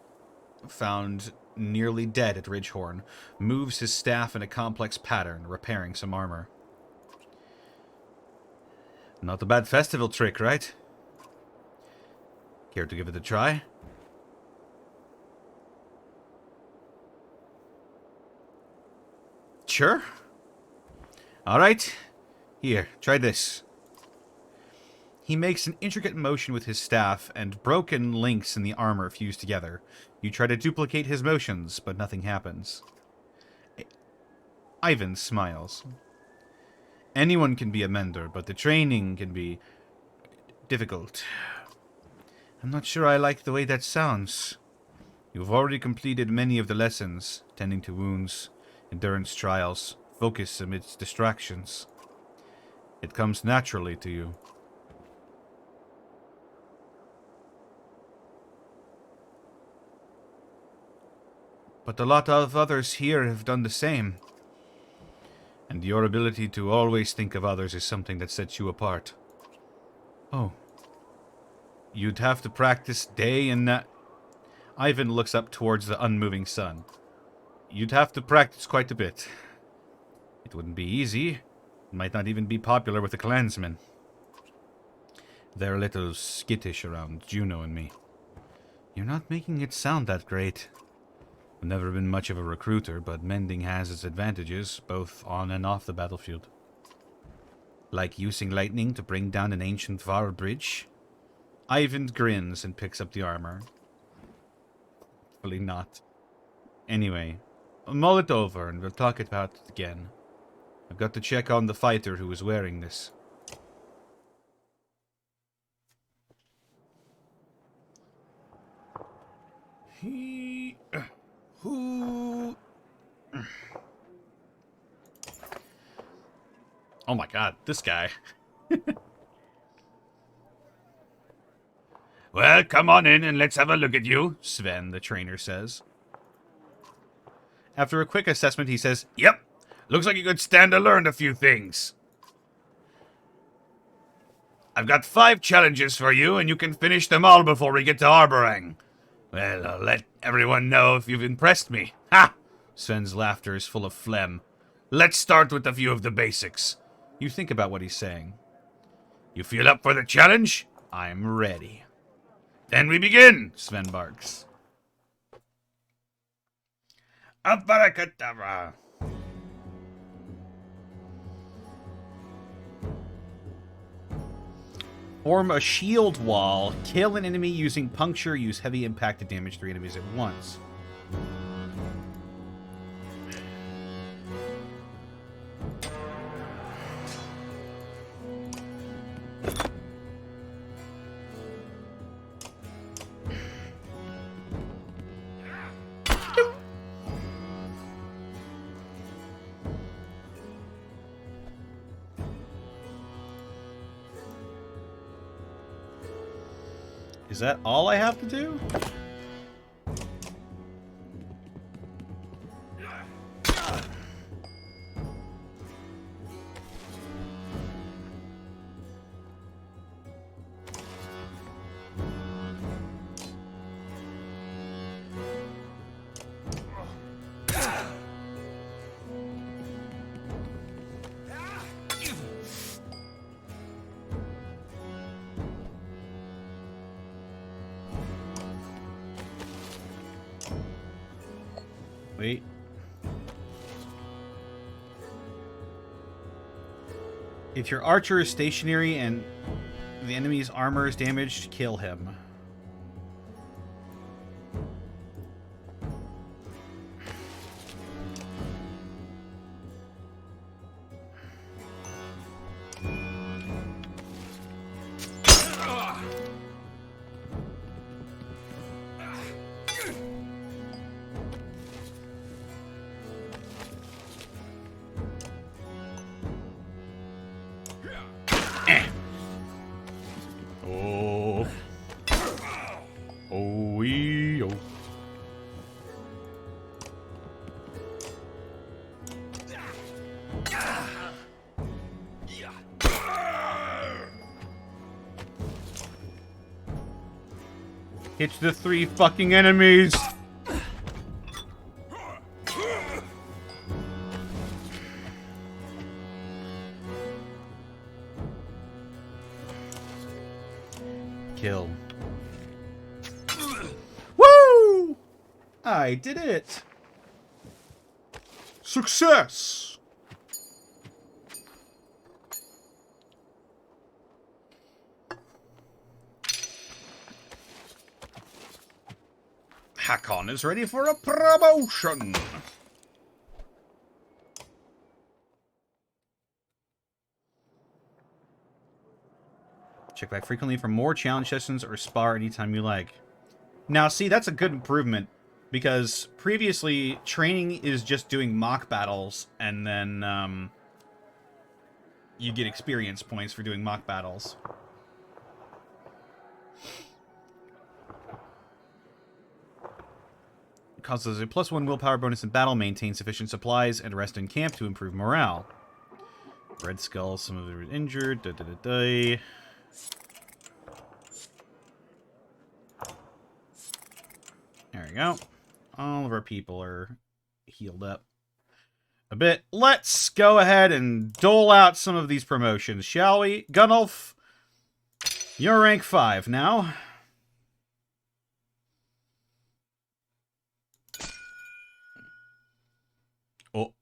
[SPEAKER 1] found nearly dead at Ridgehorn, moves his staff in a complex pattern, repairing some armor. Not a bad festival trick, right? Care to give it a try? Sure. Alright. Here, try this. He makes an intricate motion with his staff, and broken links in the armor fuse together. You try to duplicate his motions, but nothing happens. Ivan smiles. Anyone can be a mender, but the training can be difficult. I'm not sure I like the way that sounds. You've already completed many of the lessons, tending to wounds, endurance trials, focus amidst distractions. It comes naturally to you. But a lot of others here have done the same. And your ability to always think of others is something that sets you apart. Oh. You'd have to practice day and night. Ivan looks up towards the unmoving sun. You'd have to practice quite a bit. It wouldn't be easy. It might not even be popular with the clansmen. They're a little skittish around Juno and me. You're not making it sound that great. I've never been much of a recruiter, but mending has its advantages, both on and off the battlefield. Like using lightning to bring down an ancient Var bridge? Ivan grins and picks up the armor. Hopefully not. Anyway, mull it over and we'll talk about it again. I've got to check on the fighter who was wearing this. Who... Oh my god, this guy.
[SPEAKER 3] Well, come on in and let's have a look at you,
[SPEAKER 1] Sven, the trainer, says. After a quick assessment, he says,
[SPEAKER 3] Yep, looks like you could stand to learn a few things. I've got 5 challenges for you, and you can finish them all before we get to Arborang. Well, I'll let everyone know if you've impressed me. Ha!
[SPEAKER 1] Sven's laughter is full of phlegm.
[SPEAKER 3] Let's start with a few of the basics.
[SPEAKER 1] You think about what he's saying.
[SPEAKER 3] You feel up for the challenge?
[SPEAKER 1] I'm ready.
[SPEAKER 3] Then we begin,
[SPEAKER 1] Sven barks.
[SPEAKER 3] Abarakadabra.
[SPEAKER 1] Form a shield wall. Kill an enemy using puncture. Use heavy impact to damage 3 enemies at once. Is that all I have to do? Wait. If your archer is stationary and the enemy's armor is damaged, kill him. It's the 3 fucking enemies! Kill. Woo! I did it! Success! Hakon is ready for a promotion! Check back frequently for more challenge sessions or spar anytime you like. Now, see, that's a good improvement, because previously, training is just doing mock battles, and then, you get experience points for doing mock battles. Causes a +1 willpower bonus in battle, maintain sufficient supplies, and rest in camp to improve morale. Red Skull, some of them are injured. There we go. All of our people are healed up a bit. Let's go ahead and dole out some of these promotions, shall we? Gunnulf, you're rank 5 now. Oh.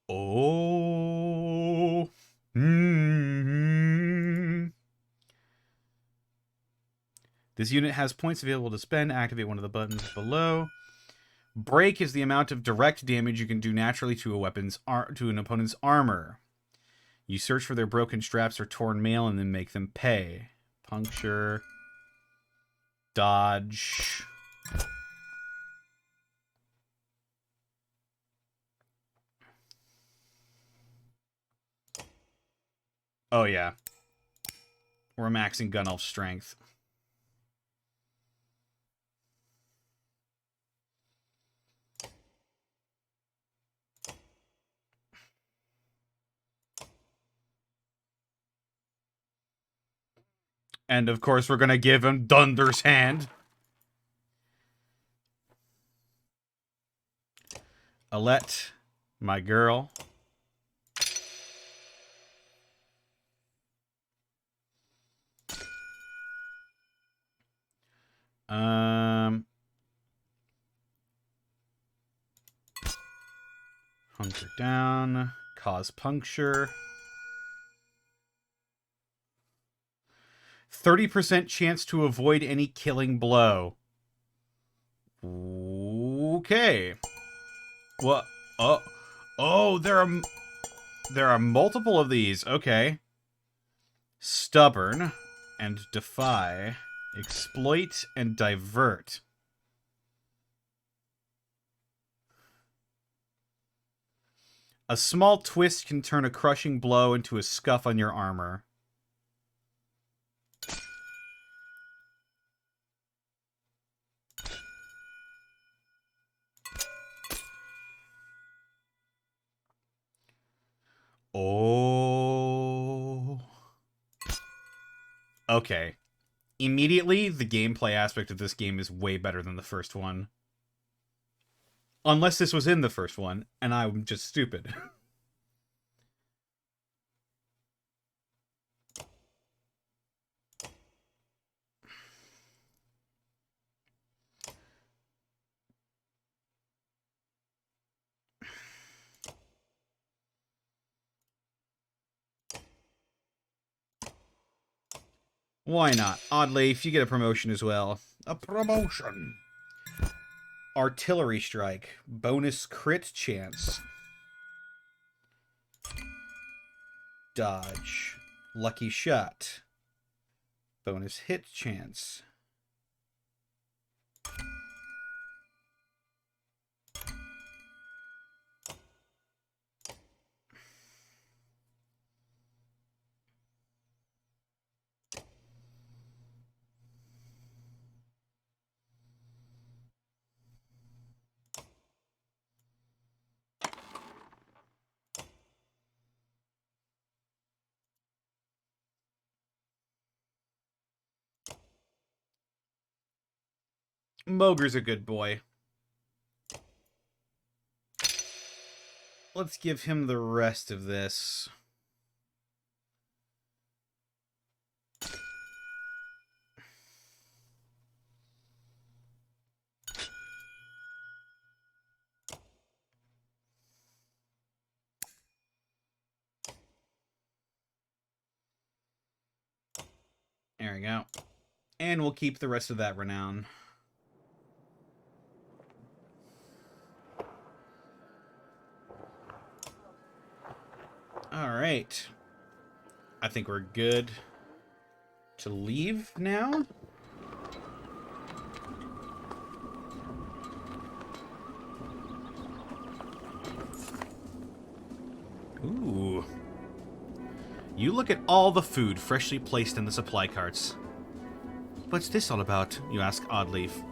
[SPEAKER 1] Oh. This unit has points available to spend. Activate one of the buttons below. Break is the amount of direct damage you can do naturally to a weapon's to an opponent's armor. You search for their broken straps or torn mail and then make them pay. Puncture. Dodge. Oh, yeah. We're maxing Gunnulf's strength. And, of course, we're going to give him Dunder's Hand. Alette, my girl. Hunker down. Cause puncture. 30% chance to avoid any killing blow. Okay. Well, oh, there are multiple of these. Okay. Stubborn and defy, exploit and divert. A small twist can turn a crushing blow into a scuff on your armor. Oh. Okay. Immediately, the gameplay aspect of this game is way better than the first one. Unless this was in the first one, and I'm just stupid. Why not? Oddly, if you get a promotion as well. A promotion! Artillery strike. Bonus crit chance. Dodge. Lucky shot. Bonus hit chance. Mogre's a good boy. Let's give him the rest of this. There we go. And we'll keep the rest of that renown. Alright. I think we're good to leave now. Ooh. You look at all the food freshly placed in the supply carts. What's this all about? You ask Oddleaf.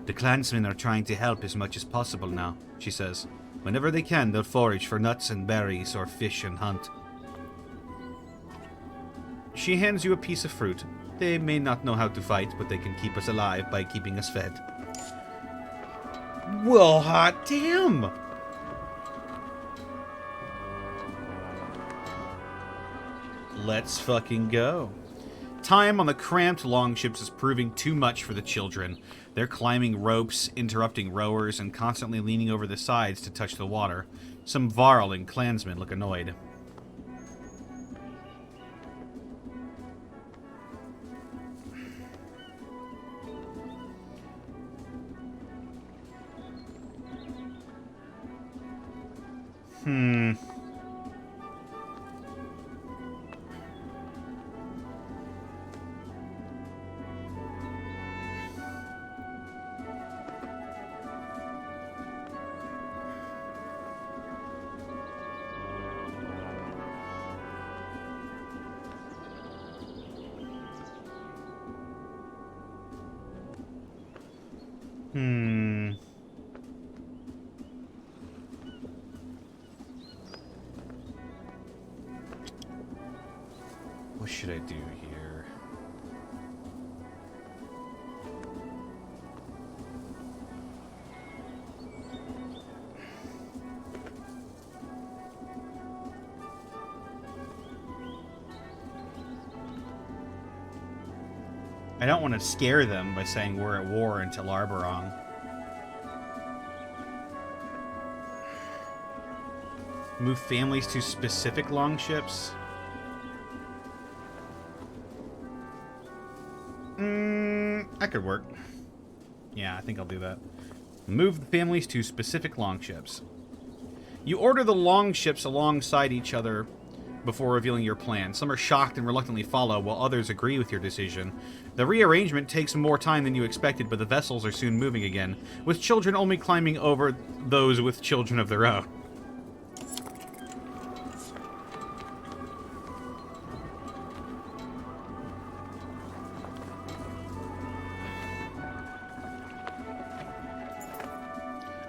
[SPEAKER 1] The clansmen are trying to help as much as possible now, she says. Whenever they can, they'll forage for nuts and berries or fish and hunt. She hands you a piece of fruit. They may not know how to fight, but they can keep us alive by keeping us fed. Well, hot damn! Let's fucking go. Time on the cramped longships is proving too much for the children. They're climbing ropes, interrupting rowers, and constantly leaning over the sides to touch the water. Some Varl and clansmen look annoyed. What should I do here? I don't want to scare them by saying we're at war until Arborong. Move families to specific longships. That could work. Yeah, I think I'll do that. Move the families to specific longships. You order the longships alongside each other before revealing your plan. Some are shocked and reluctantly follow, while others agree with your decision. The rearrangement takes more time than you expected, but the vessels are soon moving again, with children only climbing over those with children of their own.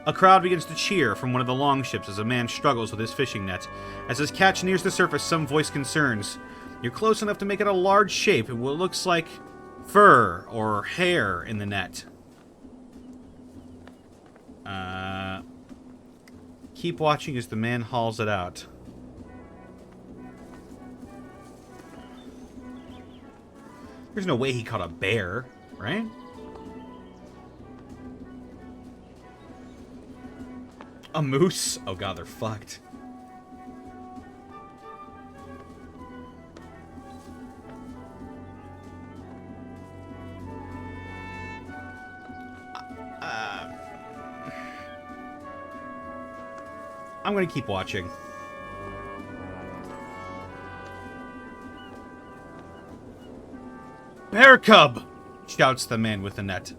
[SPEAKER 1] A crowd begins to cheer from one of the longships as a man struggles with his fishing net. As his catch nears the surface, some voice concerns. You're close enough to make it a large shape in what looks like fur or hair in the net. Keep watching as the man hauls it out. There's no way he caught a bear, right? A moose? Oh god, they're fucked. I'm gonna keep watching. Bear cub! Shouts the man with the net.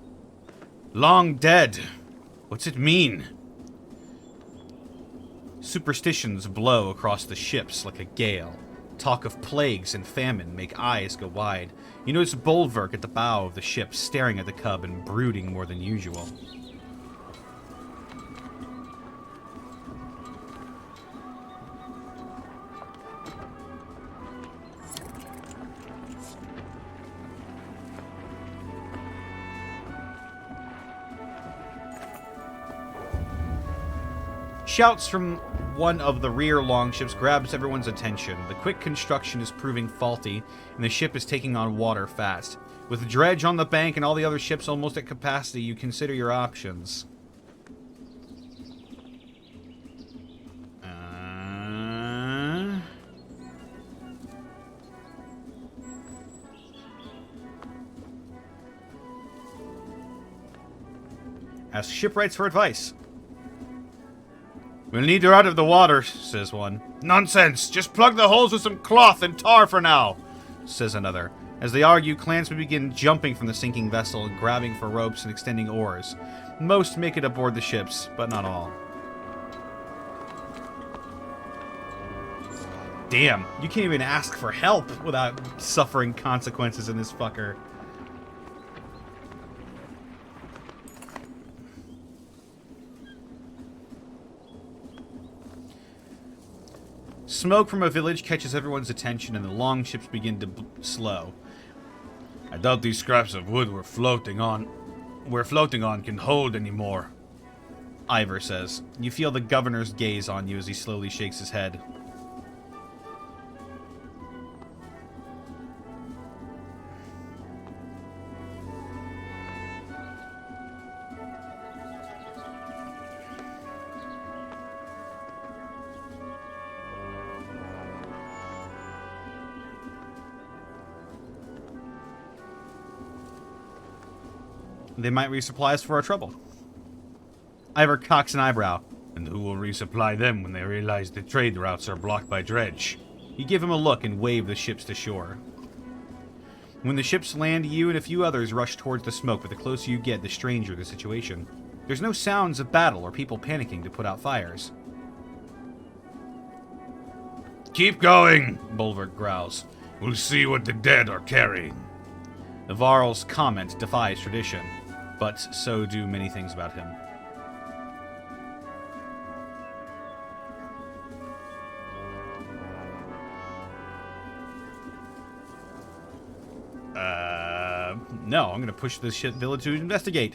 [SPEAKER 1] Long dead. What's it mean? Superstitions blow across the ships like a gale. Talk of plagues and famine make eyes go wide. You notice Bolverk at the bow of the ship, staring at the cub and brooding more than usual. Shouts from one of the rear longships grabs everyone's attention. The quick construction is proving faulty, and the ship is taking on water fast. With dredge on the bank and all the other ships almost at capacity, you consider your options. Ask shipwrights for advice. We'll need her out of the water, says one. Nonsense! Just plug the holes with some cloth and tar for now, says another. As they argue, clansmen begin jumping from the sinking vessel and grabbing for ropes and extending oars. Most make it aboard the ships, but not all. Damn, you can't even ask for help without suffering consequences in this fucker. Smoke from a village catches everyone's attention and the longships begin to slow. I doubt these scraps of wood we're floating on can hold anymore, Ivor says. You feel the governor's gaze on you as he slowly shakes his head. They might resupply us for our trouble. Ivor cocks an eyebrow. And who will resupply them when they realize the trade routes are blocked by dredge? You give him a look and wave the ships to shore. When the ships land, you and a few others rush towards the smoke, but the closer you get, the stranger the situation. There's no sounds of battle or people panicking to put out fires. Keep going, Bolverk growls. We'll see what the dead are carrying. The Varl's comment defies tradition, but so do many things about him. No, I'm going to push this shit village to investigate.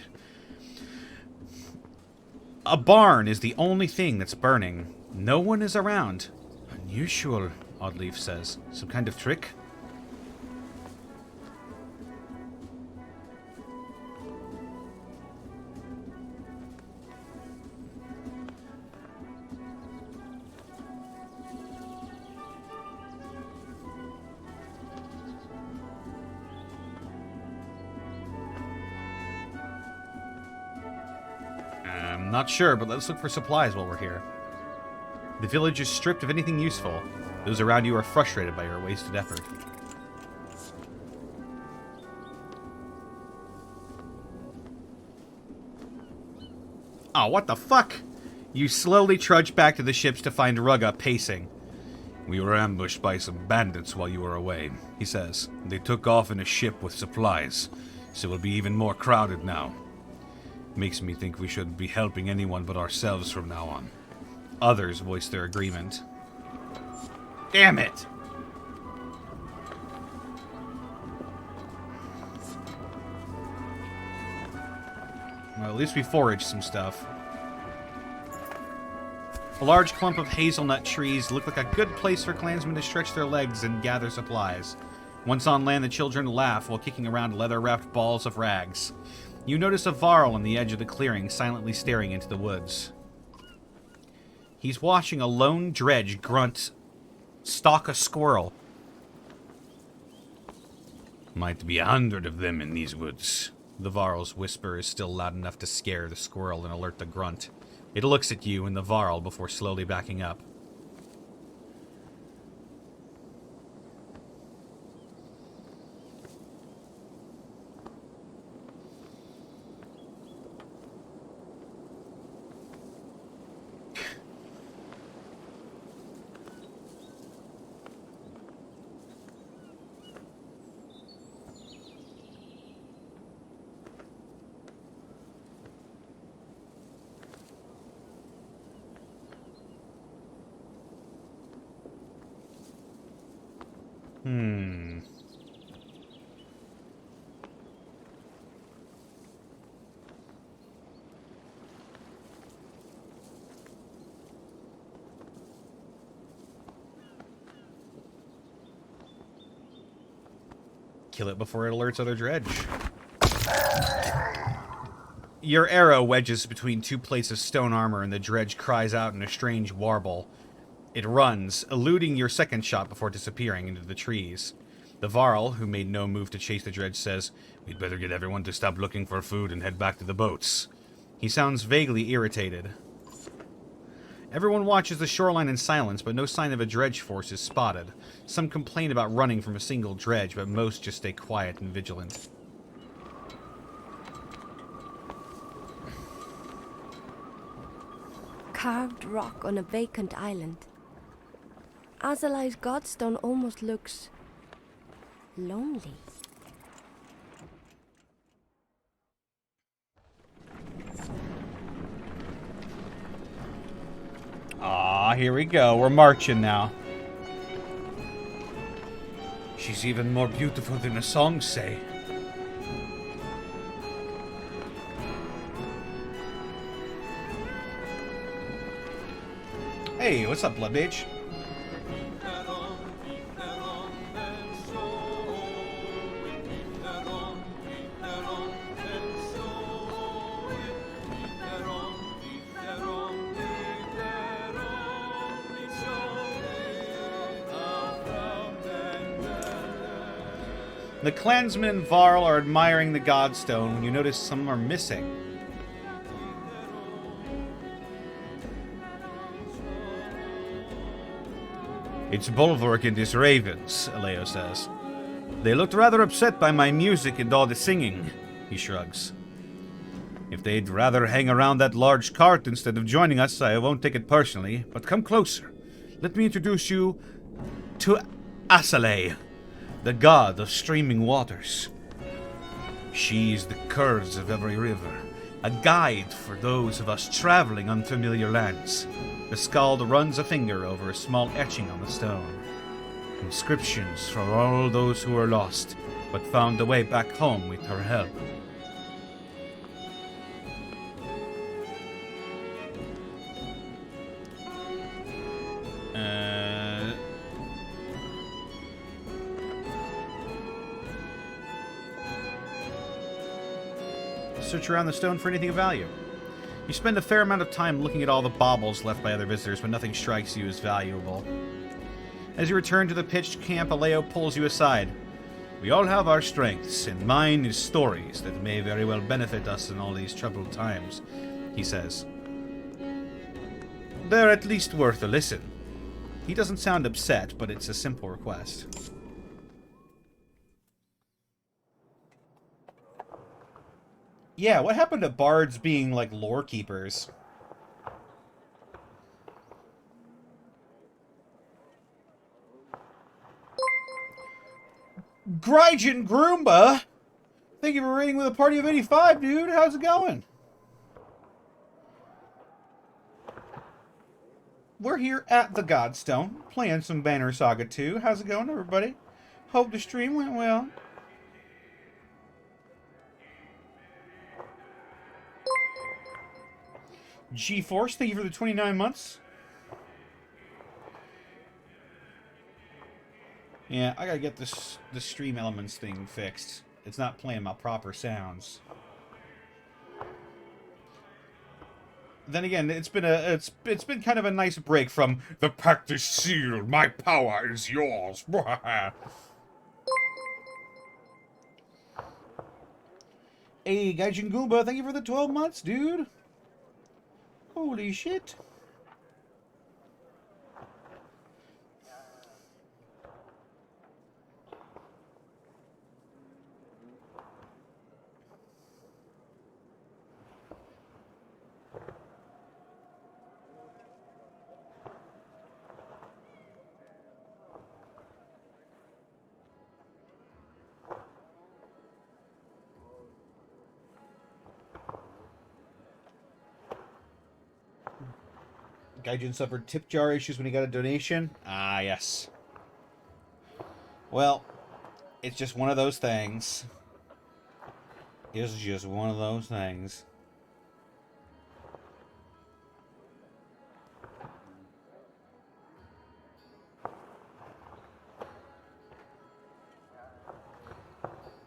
[SPEAKER 1] A barn is the only thing that's burning. No one is around. Unusual, Oddleaf says. Some kind of trick? Not sure, but let's look for supplies while we're here. The village is stripped of anything useful. Those around you are frustrated by your wasted effort. Oh, what the fuck? You slowly trudge back to the ships to find Rugga pacing.
[SPEAKER 4] We were ambushed by some bandits while you were away, he says. They took off in a ship with supplies, so it'll be even more crowded now. Makes me think we shouldn't be helping anyone but ourselves from now on.
[SPEAKER 1] Others voice their agreement. Damn it! Well, at least we foraged some stuff. A large clump of hazelnut trees look like a good place for clansmen to stretch their legs and gather supplies. Once on land, the children laugh while kicking around leather-wrapped balls of rags. You notice a Varl on the edge of the clearing, silently staring into the woods. He's watching a lone dredge grunt stalk a squirrel.
[SPEAKER 4] Might be 100 of them in these woods.
[SPEAKER 1] The Varl's whisper is still loud enough to scare the squirrel and alert the grunt. It looks at you and the Varl before slowly backing up. Kill it before it alerts other dredge. Your arrow wedges between two plates of stone armor and the dredge cries out in a strange warble. It runs, eluding your second shot before disappearing into the trees. The Varl, who made no move to chase the dredge, says,
[SPEAKER 4] We'd better get everyone to stop looking for food and head back to the boats.
[SPEAKER 1] He sounds vaguely irritated. Everyone watches the shoreline in silence, but no sign of a dredge force is spotted. Some complain about running from a single dredge, but most just stay quiet and vigilant.
[SPEAKER 5] Carved rock on a vacant island. Azalai's godstone almost looks lonely.
[SPEAKER 1] Ah, here we go. We're marching now.
[SPEAKER 4] She's even more beautiful than the songs say.
[SPEAKER 1] Hey, what's up, Blood Mage? The clansmen and Varl are admiring the godstone when you notice some are missing.
[SPEAKER 4] It's Bulwark and his ravens, Aleo says. They looked rather upset by my music and all the singing, he shrugs. If they'd rather hang around that large cart instead of joining us, I won't take it personally, but come closer. Let me introduce you to Asalay, the god of streaming waters. She's the curves of every river, a guide for those of us traveling unfamiliar lands.
[SPEAKER 1] The Skald runs a finger over a small etching on the stone.
[SPEAKER 4] Inscriptions for all those who were lost, but found a way back home with her help.
[SPEAKER 1] Search around the stone for anything of value. You spend a fair amount of time looking at all the baubles left by other visitors, but nothing strikes you as valuable. As you return to the pitched camp, Aleo pulls you aside.
[SPEAKER 4] We all have our strengths, and mine is stories that may very well benefit us in all these troubled times, he says.
[SPEAKER 1] they're at least worth a listen. He doesn't sound upset, but it's a simple request. Yeah, what happened to bards being, like, lore keepers? Grygen Groomba! Thank you for raiding with a party of 85, dude. How's it going? We're here at the Godstone, playing some Banner Saga 2. How's it going, everybody? Hope the stream went well. GeForce, thank you for the 29 months. Yeah, I gotta get this stream elements thing fixed. It's not playing my proper sounds. Then again, it's been kind of a nice break from the pact is sealed, my power is yours. Hey, Gaijin Goomba, thank you for the 12 months, dude. Holy shit. Gaijin suffered tip jar issues when he got a donation. Ah, yes. Well, it's just one of those things. It's just one of those things.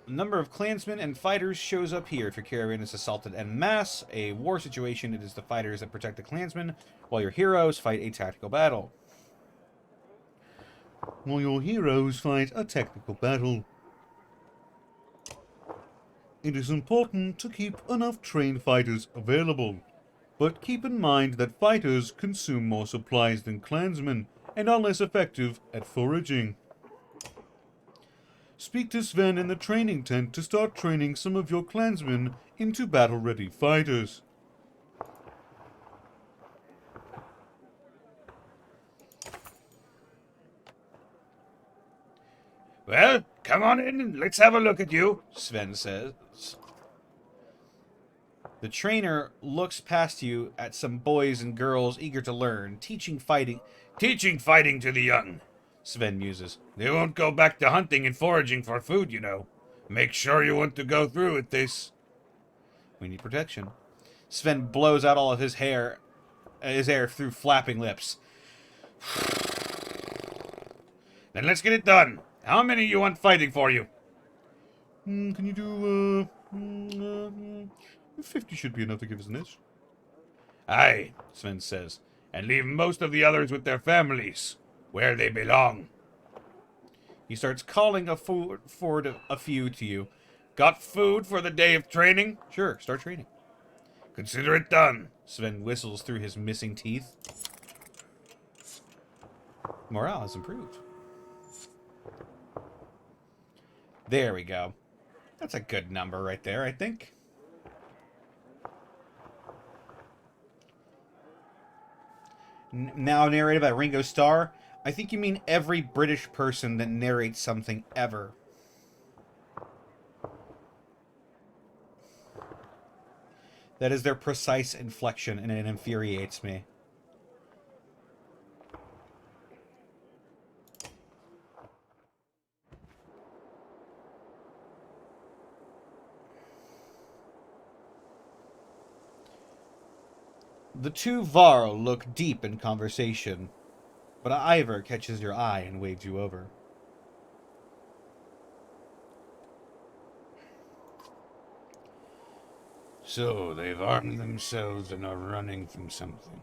[SPEAKER 1] A number of clansmen and fighters shows up here. If your caravan is assaulted en masse, a war situation, it is the fighters that protect the clansmen, while your heroes fight a tactical battle. While your heroes fight a tactical battle. It is important to keep enough trained fighters available, but keep in mind that fighters consume more supplies than clansmen, and are less effective at foraging. Speak to Sven in the training tent to start training some of your clansmen into battle-ready fighters. Well, come on in and let's have a look at you, Sven says. The trainer looks past you at some boys and girls eager to learn, teaching fighting to the young. Sven muses. They won't go back to hunting and foraging for food, you know. Make sure you want to go through with this. We need protection. Sven blows out all of his air through flapping lips. Then let's get it done. How many you want fighting for you? Can you do, 50 should be enough to give us an itch. Aye, Sven says, and leave most of the others with their families, where they belong. He starts calling forward a few to you. Got food for the day of training? Sure, start training. Consider it done. Sven whistles through his missing teeth. Morale has improved. There we go. That's a good number right there, I think. Now narrated by Ringo Starr. I think you mean every British person that narrates something ever. That is their precise inflection, and it infuriates me. The two Varl look deep in conversation, but Ivor catches your eye and waves you over. So, they've armed themselves and are running from something.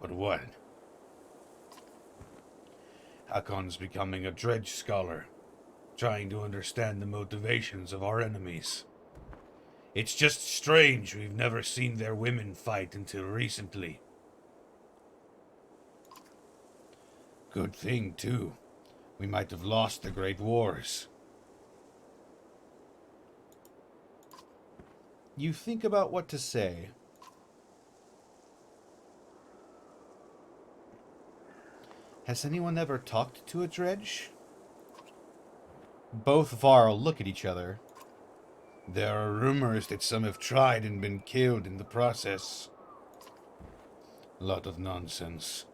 [SPEAKER 1] But what? Hakon's becoming a dredge scholar, trying to understand the motivations of our enemies. It's just strange we've never seen their women fight until recently. Good thing, too. We might have lost the Great Wars.
[SPEAKER 4] You think about what to say. Has anyone ever talked to a dredge? Both Varl look at each other.
[SPEAKER 1] There are rumors that some have tried and been killed in the process. A lot of nonsense.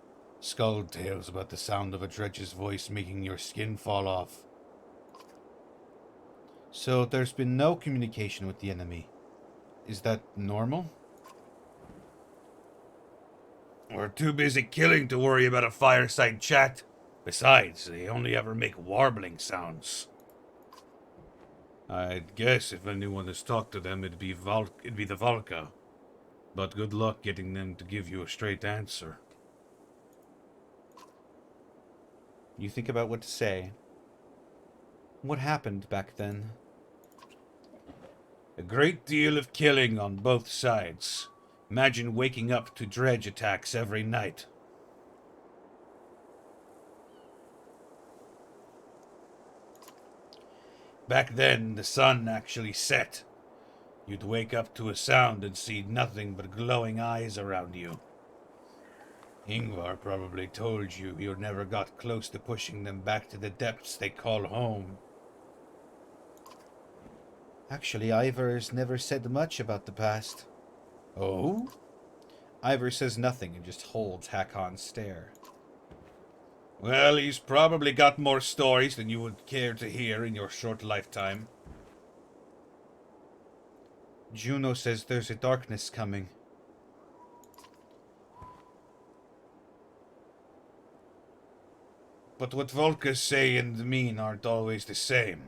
[SPEAKER 1] Skull tales about the sound of a dredge's voice making your skin fall off.
[SPEAKER 4] So there's been no communication with the enemy. Is that normal?
[SPEAKER 1] We're too busy killing to worry about a fireside chat. Besides, they only ever make warbling sounds. I'd guess if anyone has talked to them, it'd be the Valka. But good luck getting them to give you a straight answer.
[SPEAKER 4] You think about what to say. What happened back then?
[SPEAKER 1] A great deal of killing on both sides. Imagine waking up to dredge attacks every night. Back then, the sun actually set. You'd wake up to a sound and see nothing but glowing eyes around you. Ingvar probably told you never got close to pushing them back to the depths they call home.
[SPEAKER 4] Actually, Ivar's never said much about the past.
[SPEAKER 1] Oh?
[SPEAKER 4] Ivar says nothing and just holds Hakon's stare.
[SPEAKER 1] Well, he's probably got more stories than you would care to hear in your short lifetime.
[SPEAKER 4] Juno says there's a darkness coming.
[SPEAKER 1] But what Volkas say and mean aren't always the same.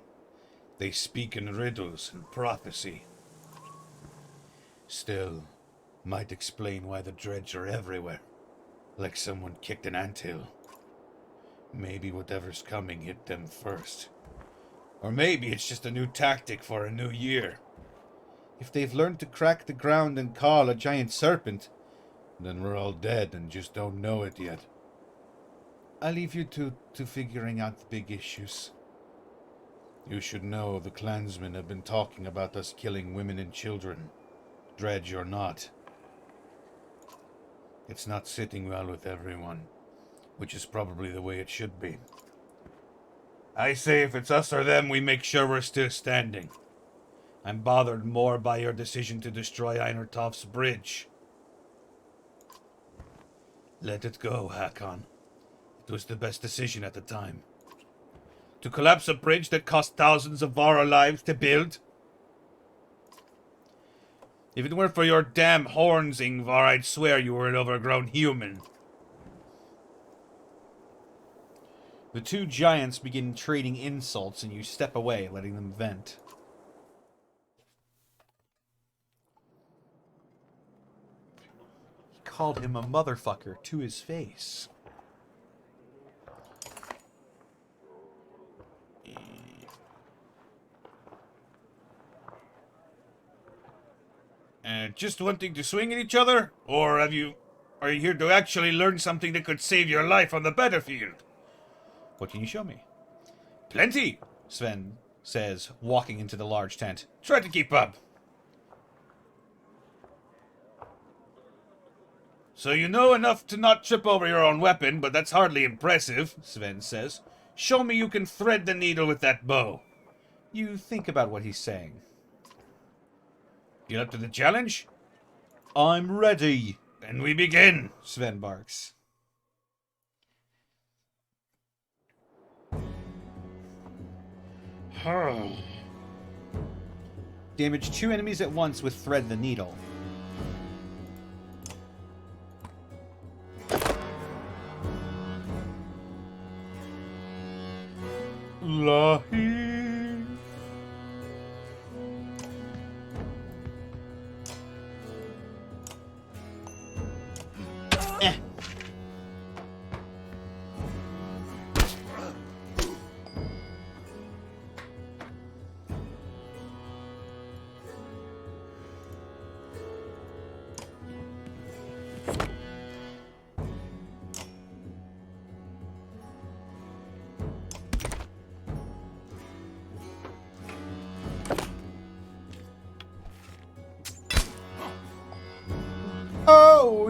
[SPEAKER 1] They speak in riddles and prophecy. Still, might explain why the dredge are everywhere. Like someone kicked an anthill. Maybe whatever's coming hit them first. Or maybe it's just a new tactic for a new year.
[SPEAKER 4] If they've learned to crack the ground and call a giant serpent,
[SPEAKER 1] then we're all dead and just don't know it yet.
[SPEAKER 4] I'll leave you to figuring out the big issues.
[SPEAKER 1] You should know the clansmen have been talking about us killing women and children, dredge or not. It's not sitting well with everyone, which is probably the way it should be. I say if it's us or them, we make sure we're still standing. I'm bothered more by your decision to destroy Einartoft's bridge. Let it go, Hakon. It was the best decision at the time. To collapse a bridge that cost thousands of our lives to build? If it weren't for your damn horns, Ingvar, I'd swear you were an overgrown human.
[SPEAKER 4] The two giants begin trading insults and you step away, letting them vent. He called him a motherfucker to his face.
[SPEAKER 1] Just wanting to swing at each other? Or are you here to actually learn something that could save your life on the battlefield?
[SPEAKER 4] What can you show me?
[SPEAKER 1] Plenty,
[SPEAKER 4] Sven says, walking into the large tent.
[SPEAKER 1] Try to keep up. So you know enough to not trip over your own weapon, but that's hardly impressive, Sven says. Show me you can thread the needle with that bow.
[SPEAKER 4] You think about what he's saying.
[SPEAKER 1] You up to the challenge?
[SPEAKER 4] I'm ready.
[SPEAKER 1] Then we begin,
[SPEAKER 4] Sven barks. Damage 2 enemies at once with thread the needle.
[SPEAKER 1] Lahi.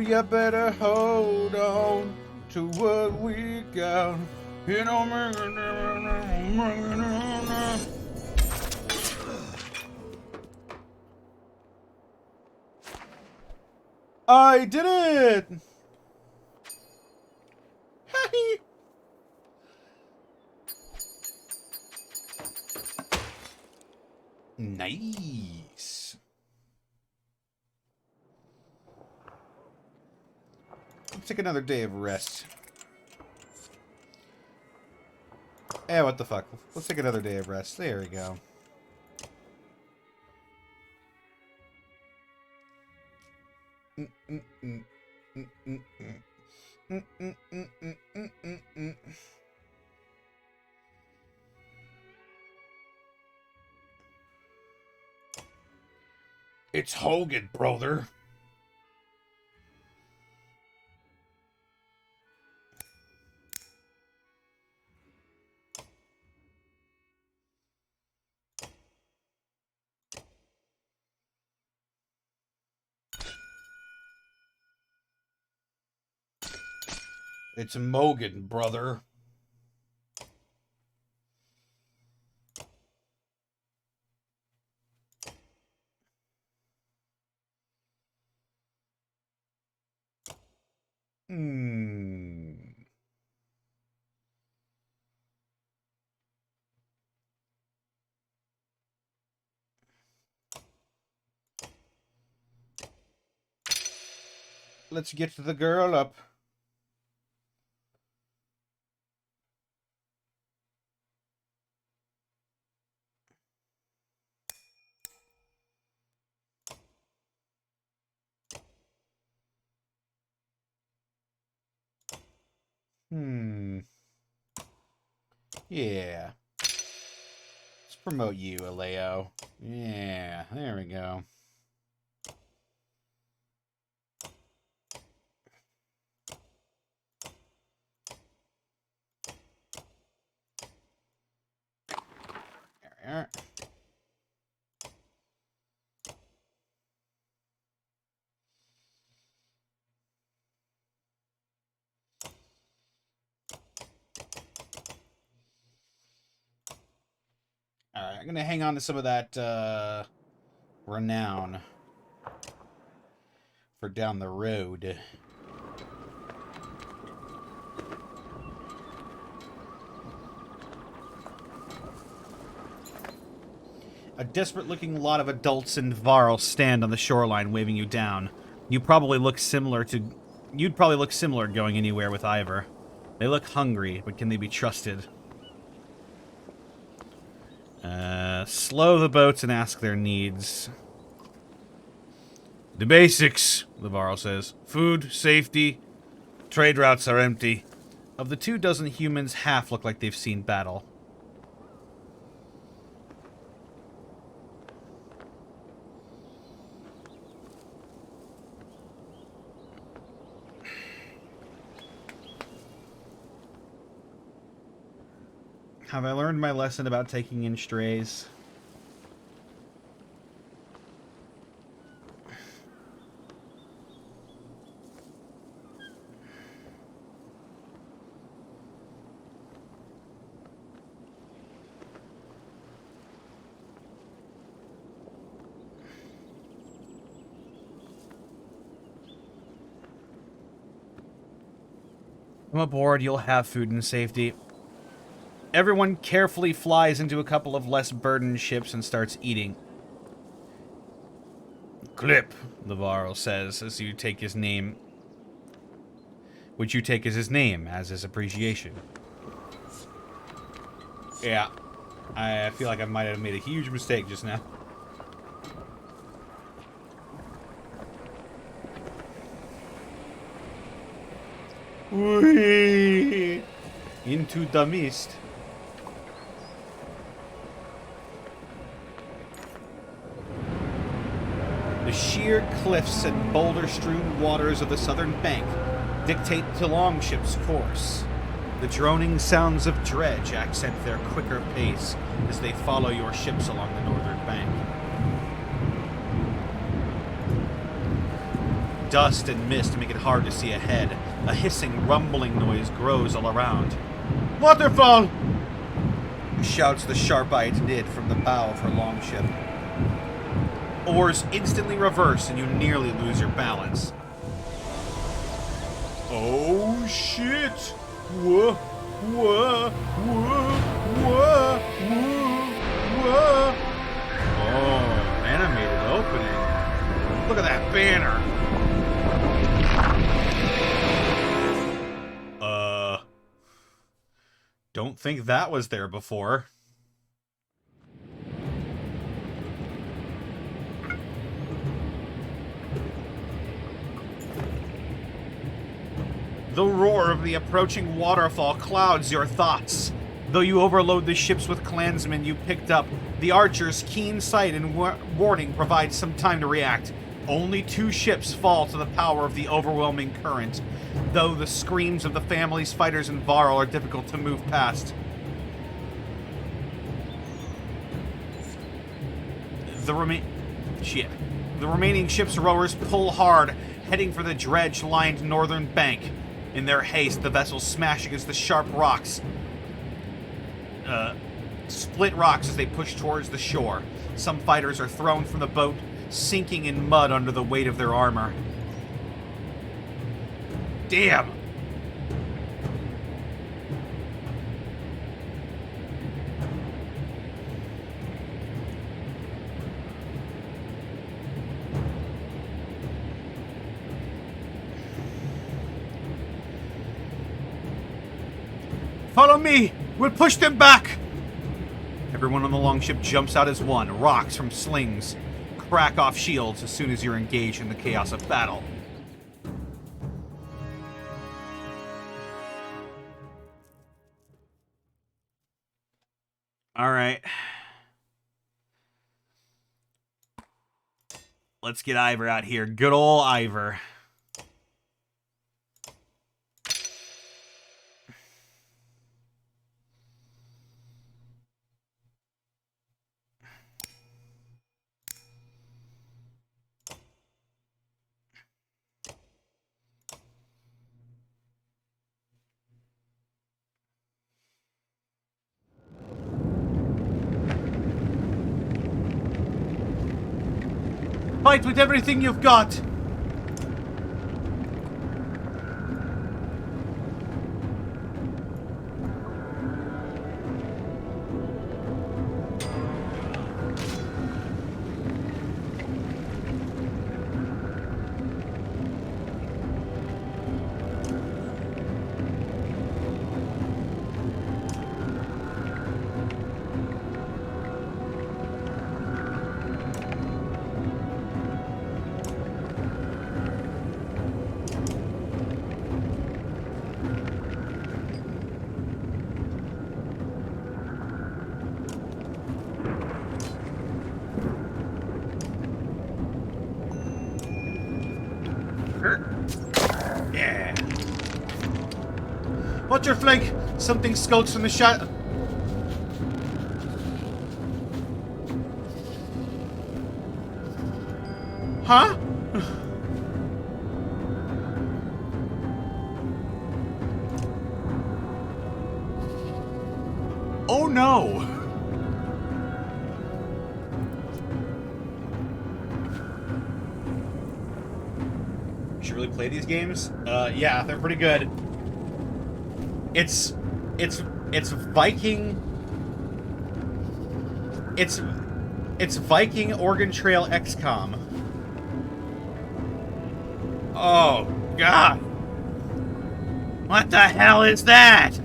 [SPEAKER 1] you better hold on to what we got. You know, I did it! Nice. Let's take another day of rest. Eh, what the fuck? Let's take another day of rest. There we go. It's Hogan, brother. It's Mogan, brother. Let's get the girl up. Yeah. Let's promote you, Aleo. Yeah, there we go. There we are. Alright, I'm gonna hang on to some of that renown for down the road. A desperate-looking lot of adults in Varl stand on the shoreline, waving you down. You'd probably look similar going anywhere with Ivor. They look hungry, but can they be trusted? Slow the boats and ask their needs. The basics, the Varl says. Food, safety, trade routes are empty. Of the 24 humans, half look like they've seen battle. Have I learned my lesson about taking in strays? Come aboard, you'll have food and safety. Everyone carefully flies into a couple of less burdened ships and starts eating. Clip, the Varl says, as you take his name. Which you take as his name, as his appreciation. Yeah. I feel like I might have made a huge mistake just now. Whee! Into the mist. The sheer cliffs and boulder-strewn waters of the southern bank dictate the longship's course. The droning sounds of dredge accent their quicker pace as they follow your ships along the northern bank.
[SPEAKER 4] dust and mist make it hard to see ahead. A hissing, rumbling noise grows all around.
[SPEAKER 1] Waterfall!
[SPEAKER 4] Shouts the sharp-eyed Nid from the bow of her longship. Oars instantly reverse and you nearly lose your balance.
[SPEAKER 1] Oh shit! Whoa, whoa, whoa, whoa, whoa, whoa. Oh, animated opening. Look at that banner.
[SPEAKER 4] Don't think that was there before. The roar of the approaching waterfall clouds your thoughts. Though you overload the ships with clansmen you picked up, the archers' keen sight and warning provides some time to react. Only 2 ships fall to the power of the overwhelming current, though the screams of the family's fighters in Varl are difficult to move past. The remaining ship's rowers pull hard, heading for the dredge-lined northern bank. In their haste, the vessels smash against the sharp rocks. Split rocks as they push towards the shore. Some fighters are thrown from the boat, sinking in mud under the weight of their armor. Damn! Follow me! We'll push them back! Everyone on the longship jumps out as one. Rocks from slings crack off shields as soon as you're engaged in the chaos of battle. Alright. Let's get Ivor out here. Good ol' Ivor. Fight with everything you've got! Yeah. Watch your flank! Something skulks from the shadow. Huh? Oh no! Should really play these games? Yeah, they're pretty good. It's Viking. It's Viking Oregon Trail XCOM. Oh God! What the hell is that?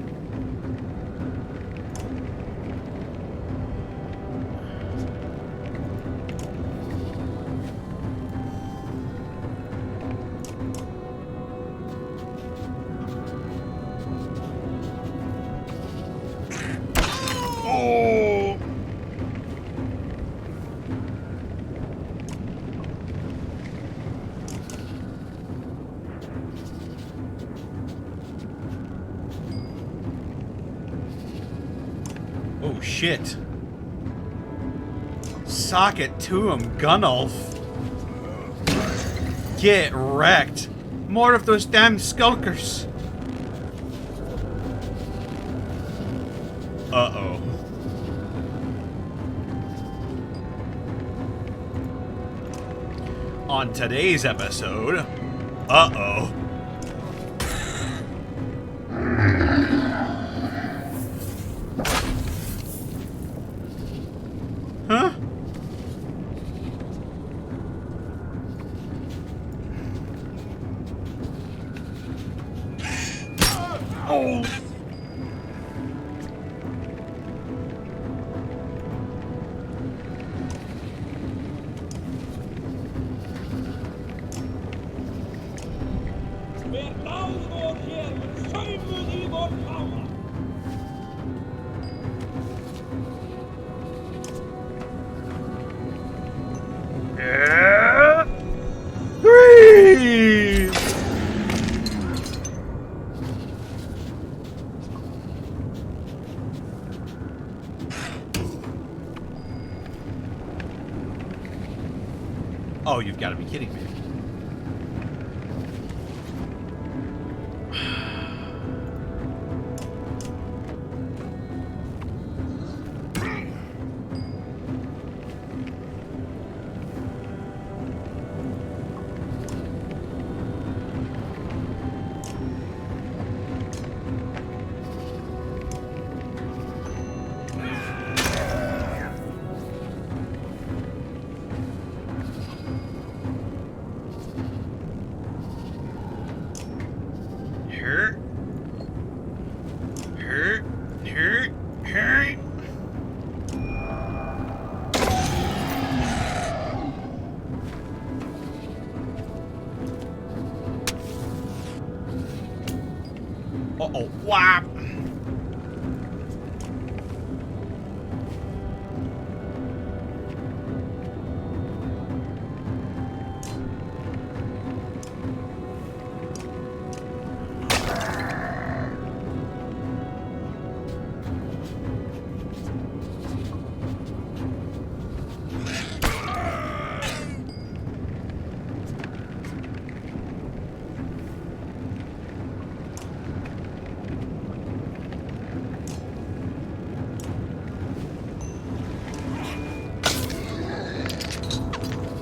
[SPEAKER 4] Oh! Oh shit. Sock it to him, Gunnulf.
[SPEAKER 1] Get wrecked. More of those damn skulkers. Uh-oh. On today's episode, uh-oh. Huh? Oh. Three. Oh, you've got to be kidding me. Uh-oh, whap!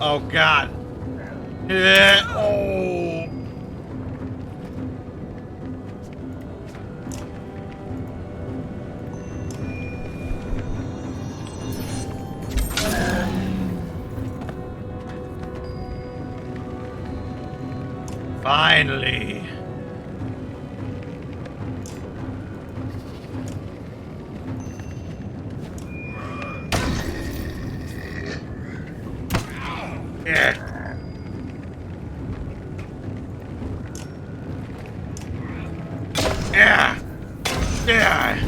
[SPEAKER 1] Oh, God. Yeah. Oh. Finally. Yeah. Yeah. Yeah.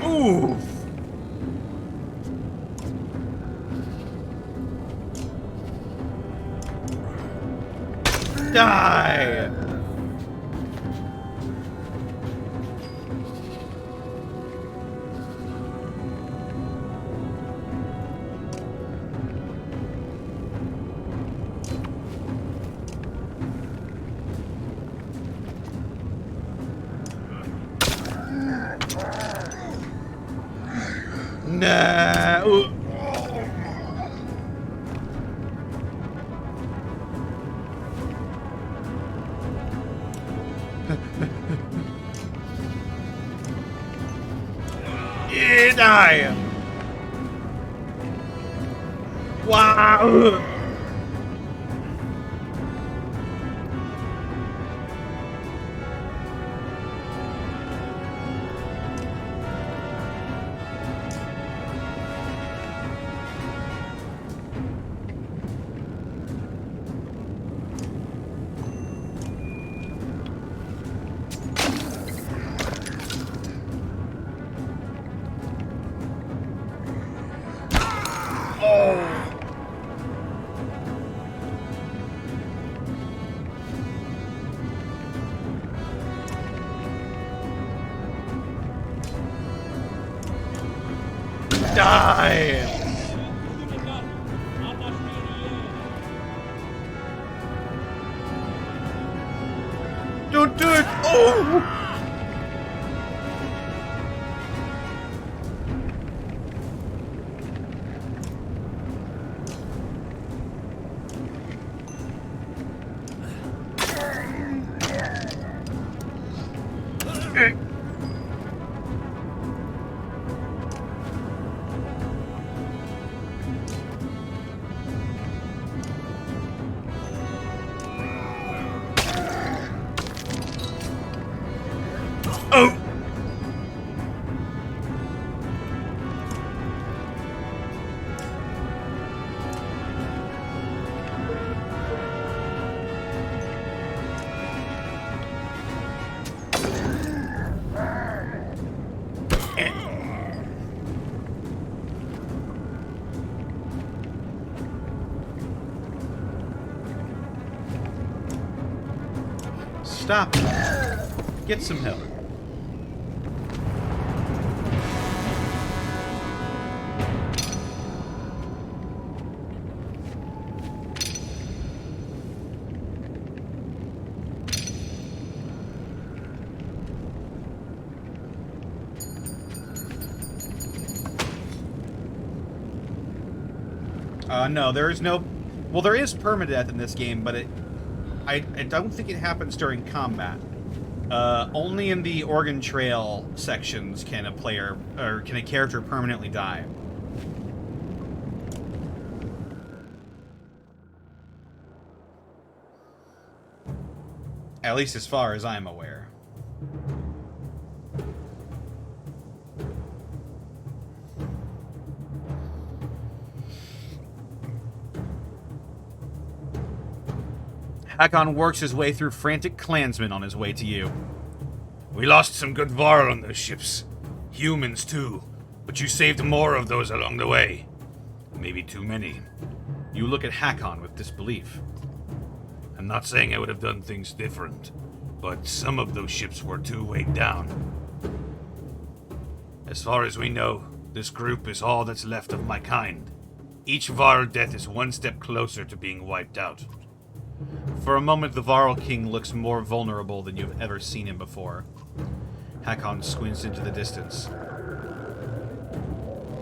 [SPEAKER 1] Ooh. Die. Nah. Ooh. Yeah, die. Wow. Die. Don't do it! Oh! Oh! Stop. Get some help. No, there is no... Well, there is permadeath in this game, but I don't think it happens during combat. Only in the Oregon Trail sections can a player, or can a character permanently die. At least as far as I'm aware. Hakon works his way through frantic clansmen on his way to you.
[SPEAKER 6] We lost some good Varl on those ships. Humans, too. But you saved more of those along the way. Maybe too many.
[SPEAKER 1] You look at Hakon with disbelief.
[SPEAKER 6] I'm not saying I would have done things different, but some of those ships were too weighed down. As far as we know, this group is all that's left of my kind. Each Varl death is one step closer to being wiped out.
[SPEAKER 1] For a moment, the Varl King looks more vulnerable than you've ever seen him before. Hakon squints into the distance.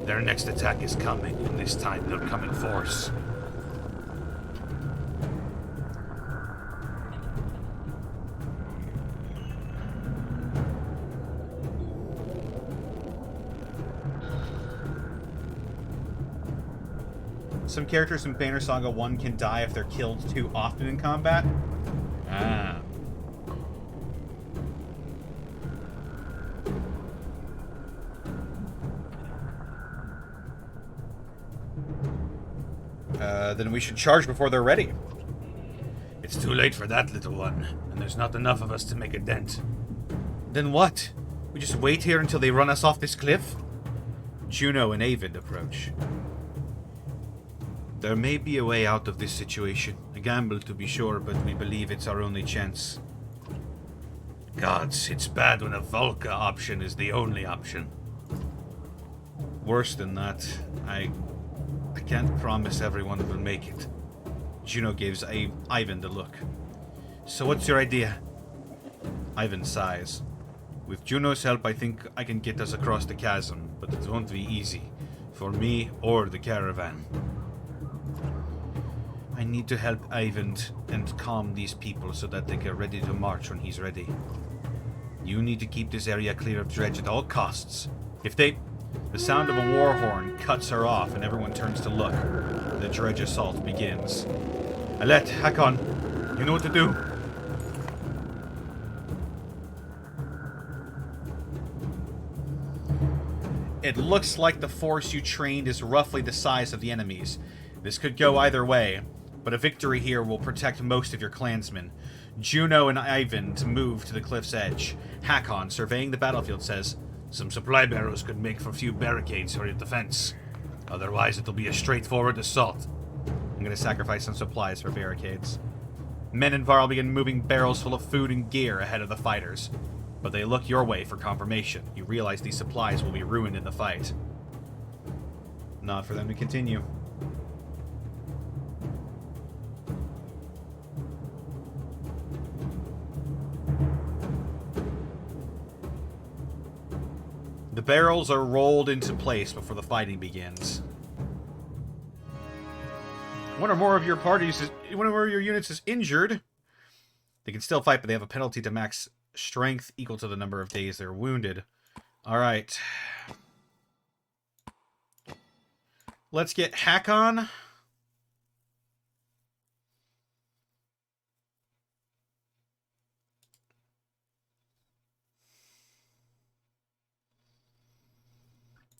[SPEAKER 6] Their next attack is coming, and this time they'll come in force.
[SPEAKER 1] Some characters in Banner Saga 1 can die if they're killed too often in combat. Ah. Then we should charge before they're ready.
[SPEAKER 6] It's too late for that, little one, and there's not enough of us to make a dent.
[SPEAKER 1] Then what? We just wait here until they run us off this cliff? Juno and Avid approach. There may be a way out of this situation. A gamble to be sure, but we believe it's our only chance.
[SPEAKER 6] Gods, it's bad when a Volca option is the only option.
[SPEAKER 1] Worse than that, I can't promise everyone will make it. Juno gives Ivan the look. So what's your idea? Ivan sighs. With Juno's help, I think I can get us across the chasm, but it won't be easy. For me or the caravan. I need to help Ivan and calm these people so that they get ready to march when he's ready. You need to keep this area clear of Dredge at all costs. The sound of a war horn cuts her off and everyone turns to look. The Dredge assault begins. Alette, Hakon, you know what to do. It looks like the force you trained is roughly the size of the enemies. This could go either way, but a victory here will protect most of your clansmen. Juno and Ivan move to the cliff's edge. Hakon, surveying the battlefield, says,
[SPEAKER 6] Some supply barrows could make for a few barricades for your defense. Otherwise, it'll be a straightforward assault.
[SPEAKER 1] I'm going to sacrifice some supplies for barricades. Men and Varl begin moving barrels full of food and gear ahead of the fighters. But they look your way for confirmation. You realize these supplies will be ruined in the fight. Not for them to continue.
[SPEAKER 4] barrels are rolled into place before the fighting begins. One or more of your units is injured. They can still fight, but they have a penalty to max strength equal to the number of days they're wounded. Alright. Let's get Hakon.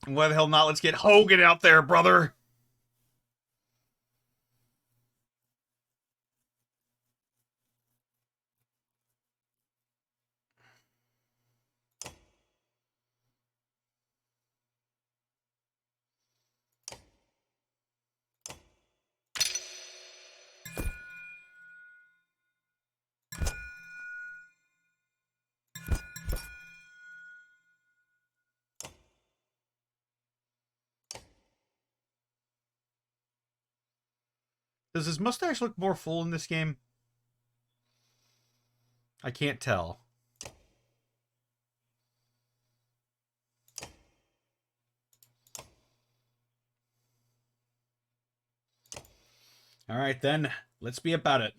[SPEAKER 4] Why the hell not? Let's get Hogan out there, brother. Does his mustache look more full in this game? I can't tell. All right, then. Let's be about it.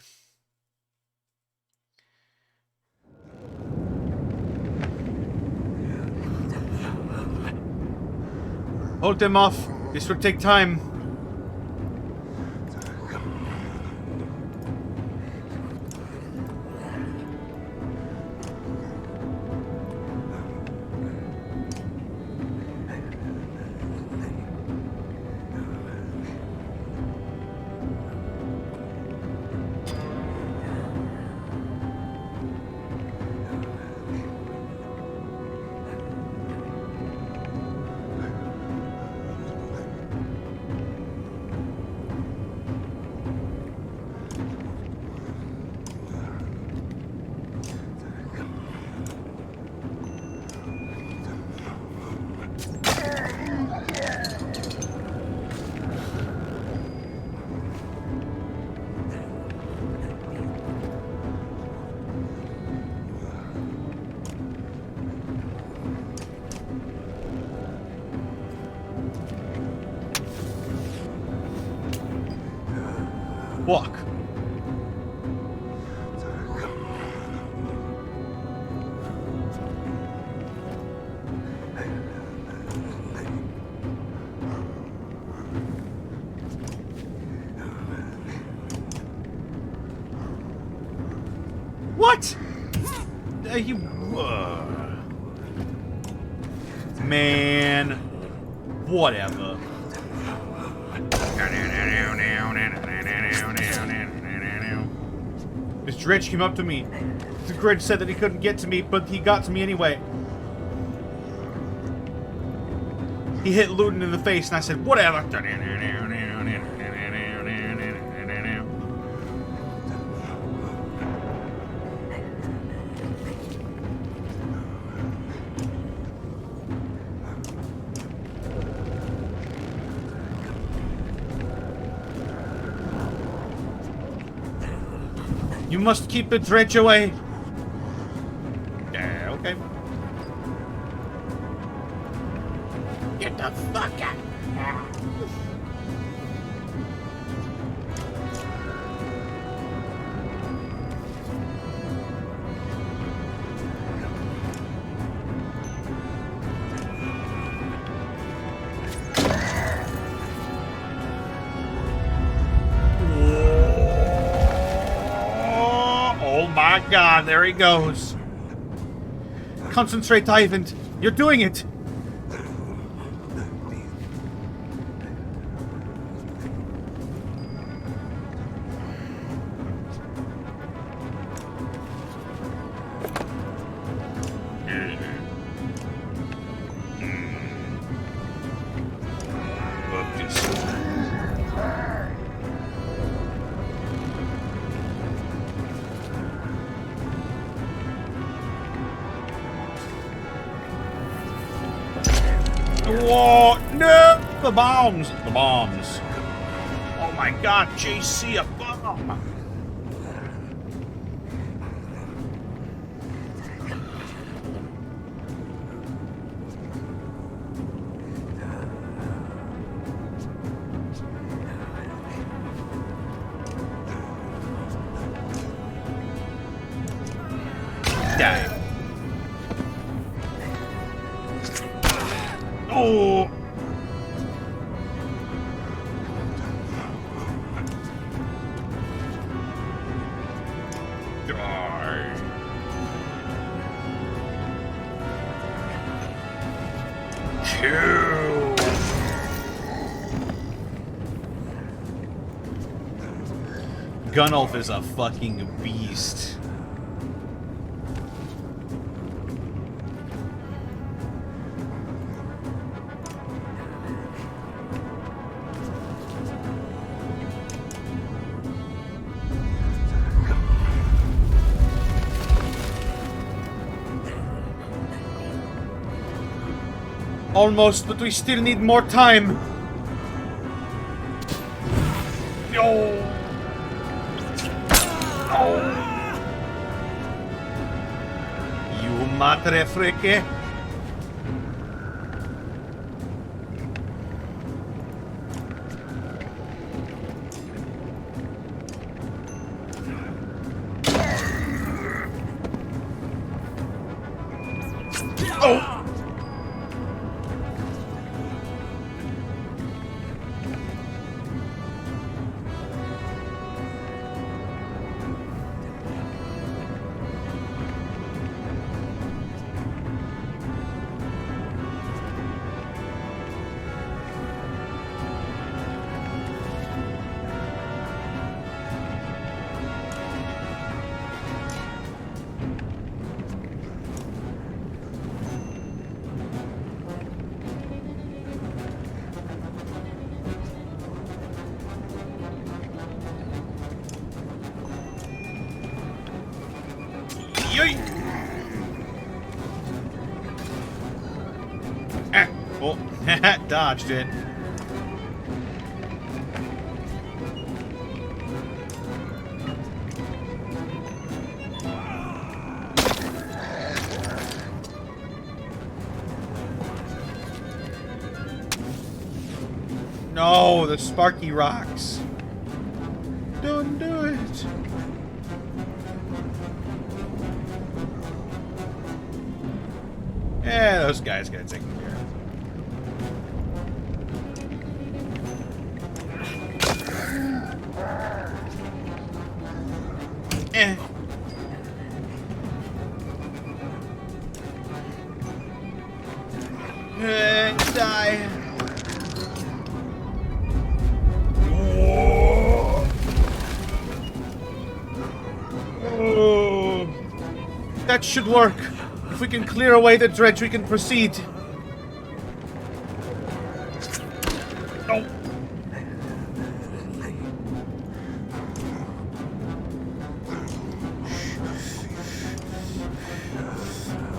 [SPEAKER 4] Hold them off. This will take time. Walk. What? Man. Whatever. This dredge came up to me. The dredge said that he couldn't get to me, but he got to me anyway. He hit Luton in the face, and I said, whatever. You must keep the dredge away. Yeah, okay. Get the fuck out. Oh my god, there he goes. Concentrate, Ivan. You're doing it. Whoa, no! The bombs! The bombs. Oh my god, JC, a bomb!
[SPEAKER 1] Die. Oh!
[SPEAKER 6] Kill.
[SPEAKER 1] Gunnulf is a fucking beast.
[SPEAKER 4] Almost, but we still need more time.
[SPEAKER 6] No.
[SPEAKER 4] You madre fricke.
[SPEAKER 1] Oh, dodged it. No, the sparky rocks. Don't do it. Yeah, those guys got taken care of. Die. Oh, that should work. If we can clear away the dredge, we can proceed. Oh.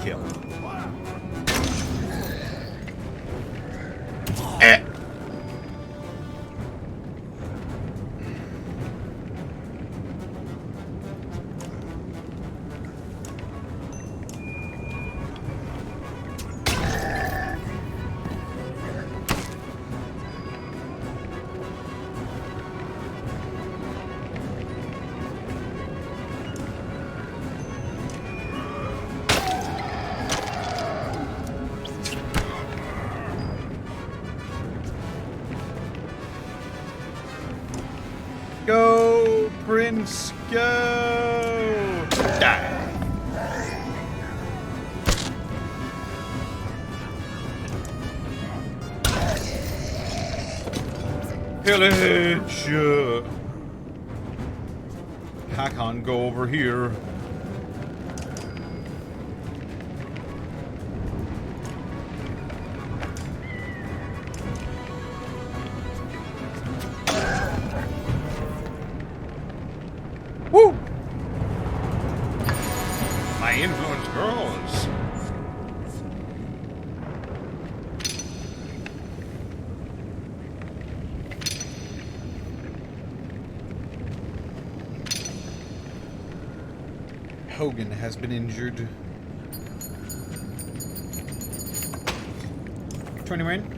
[SPEAKER 1] Kill. Go, Prince, go! Die! Pillage! Hakon, go over here. Woo! My influence grows. Hogan has been injured. Turning around.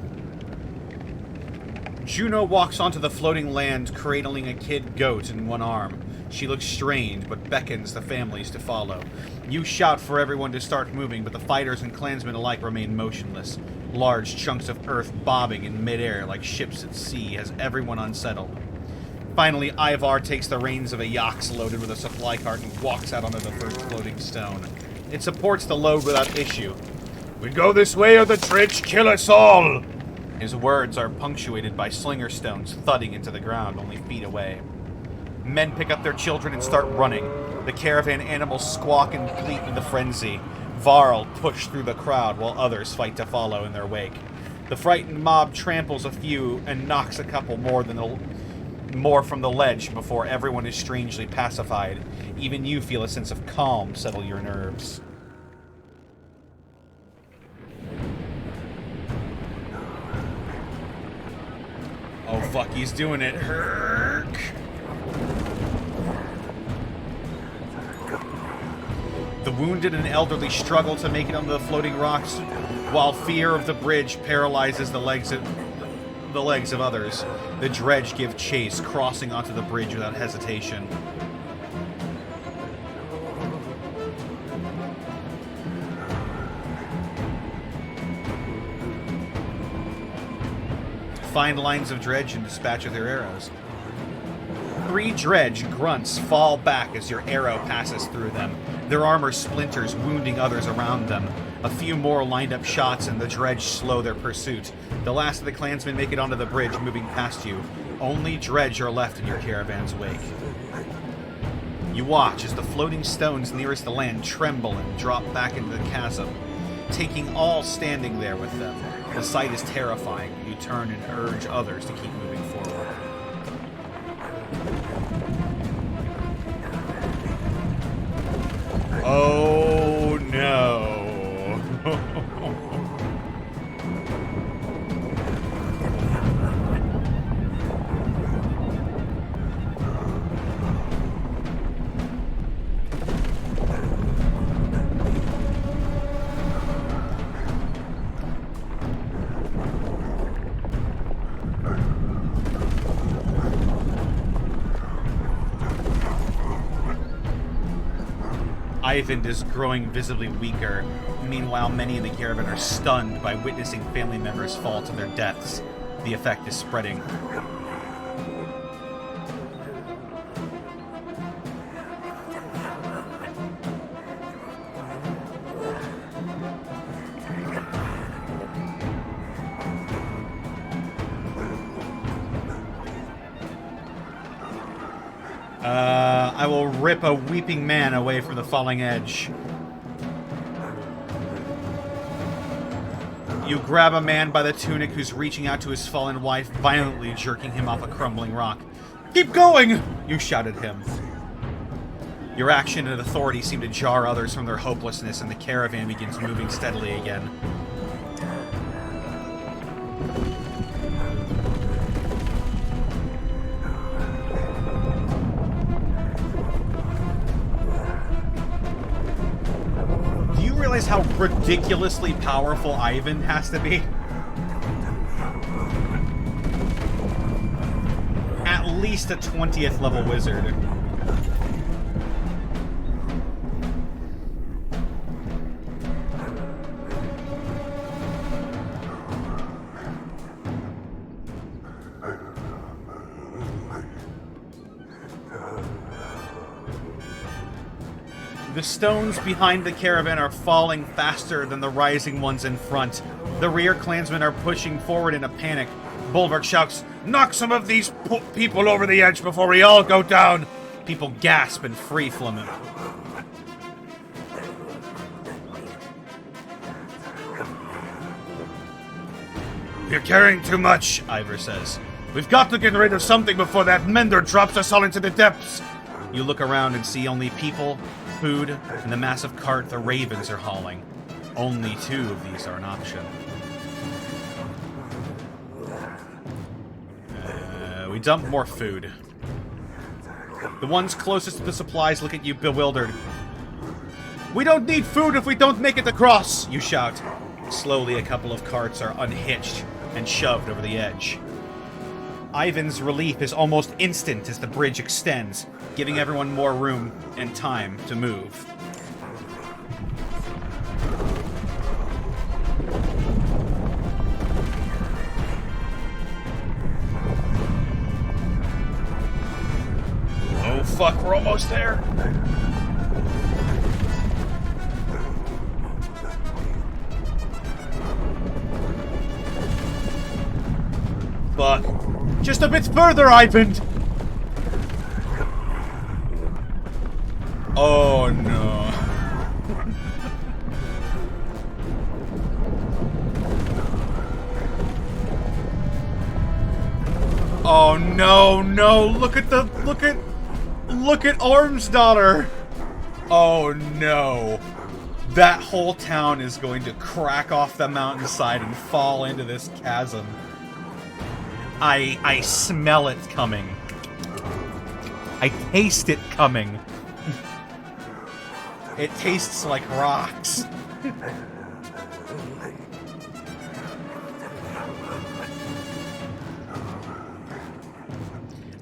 [SPEAKER 1] Juno walks onto the floating land, cradling a kid goat in one arm.
[SPEAKER 4] She looks strained, but beckons the families to follow. You shout for everyone to start moving, but the fighters and clansmen alike remain motionless. Large chunks of earth bobbing in midair like ships at sea has everyone unsettled. Finally, Ivar takes the reins of a yacht loaded with a supply cart and walks out onto the first floating stone. It supports the load without issue.
[SPEAKER 6] We go this way or the dredge kill us all!
[SPEAKER 4] His words are punctuated by slinger stones thudding into the ground only feet away. Men pick up their children and start running. The caravan animals squawk and bleat in the frenzy. Varl push through the crowd while others fight to follow in their wake. The frightened mob tramples a few and knocks a couple more from the ledge before everyone is strangely pacified. Even you feel a sense of calm settle your nerves. Oh fuck, he's doing it. Herk. The wounded and elderly struggle to make it onto the floating rocks, while fear of the bridge paralyzes the legs of others. The dredge give chase, crossing onto the bridge without hesitation. Find lines of dredge and dispatch with their arrows. 3 dredge grunts fall back as your arrow passes through them. Their armor splinters, wounding others around them. A few more lined up shots and the dredge slow their pursuit. The last of the clansmen make it onto the bridge, moving past you. Only dredge are left in your caravan's wake. You watch as the floating stones nearest the land tremble and drop back into the chasm, taking all standing there with them. The sight is terrifying. You turn and urge others to keep moving forward.
[SPEAKER 1] Oh no.
[SPEAKER 4] Ivan is growing visibly weaker. Meanwhile, many in the caravan are stunned by witnessing family members fall to their deaths. The effect is spreading. I will rip a weeping man away from the falling edge. You grab a man by the tunic who's reaching out to his fallen wife, violently jerking him off a crumbling rock. "Keep going!" you shout at him. Your action and authority seem to jar others from their hopelessness, and the caravan begins moving steadily again. How ridiculously powerful Ivan has to be? At least a 20th level wizard. The stones behind the caravan are falling faster than the rising ones in front. The rear clansmen are pushing forward in a panic. Bulwark shouts, "Knock some of these people over the edge before we all go down!" People gasp and flee from him.
[SPEAKER 6] You're carrying too much,
[SPEAKER 4] Ivor says.
[SPEAKER 6] We've got to get rid of something before that mender drops us all into the depths.
[SPEAKER 4] You look around and see only people, food, and the massive cart the ravens are hauling. Only 2 of these are an option. We dump more food. The ones closest to the supplies look at you bewildered. "We don't need food if we don't make it across!" you shout. Slowly, a couple of carts are unhitched and shoved over the edge. Ivan's relief is almost instant as the bridge extends, giving everyone more room and time to move.
[SPEAKER 6] Oh fuck, we're almost there.
[SPEAKER 4] Fuck. Just a bit further, Ivan! Oh no. Oh no, no, look at Ormsdollar! Oh no. That whole town is going to crack off the mountainside and fall into this chasm. I smell it coming. I taste it coming. It tastes like rocks.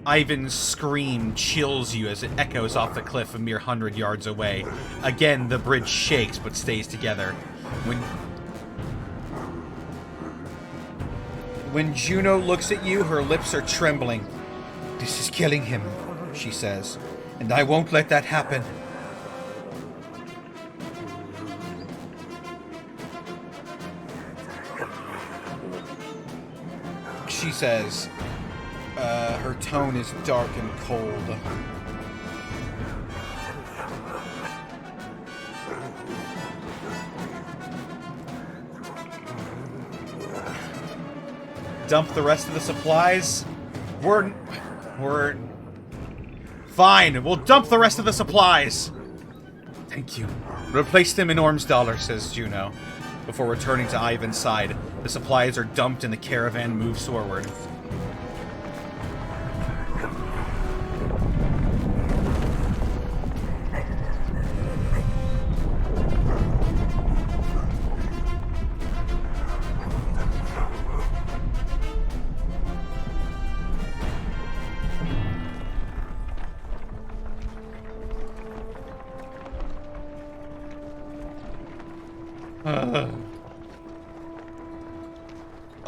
[SPEAKER 4] Ivan's scream chills you as it echoes off the cliff a mere 100 yards away. Again, the bridge shakes but stays together. When Juno looks at you, her lips are trembling. "This is killing him," she says, "and I won't let that happen." She says, her tone is dark and cold. Dump the rest of the supplies? We're fine, we'll dump the rest of the supplies! Thank you. Replace them in Ormsdollar, says Juno. Before returning to Ivan's side, the supplies are dumped and the caravan moves forward.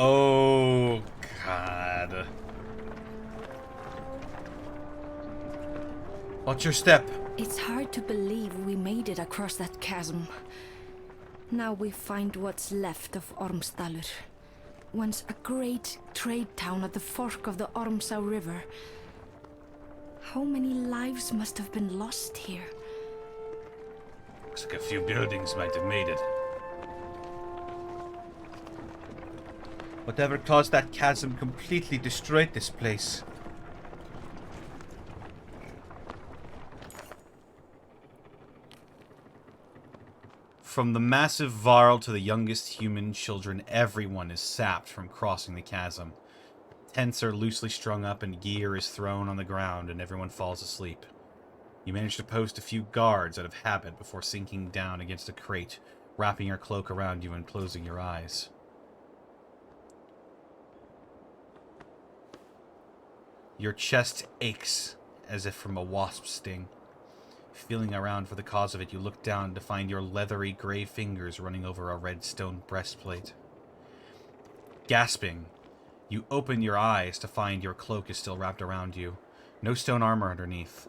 [SPEAKER 4] Oh, God. Watch your step.
[SPEAKER 7] It's hard to believe we made it across that chasm. Now we find what's left of Ormsdalr. Once a great trade town at the fork of the Ormsau River. How many lives must have been lost here?
[SPEAKER 6] Looks like a few buildings might have made it.
[SPEAKER 4] Whatever caused that chasm completely destroyed this place. From the massive Varl to the youngest human children, everyone is sapped from crossing the chasm. Tents are loosely strung up and gear is thrown on the ground and everyone falls asleep. You manage to post a few guards out of habit before sinking down against a crate, wrapping your cloak around you and closing your eyes. Your chest aches as if from a wasp sting. Feeling around for the cause of it, you look down to find your leathery gray fingers running over a red stone breastplate. Gasping, you open your eyes to find your cloak is still wrapped around you. No stone armor underneath.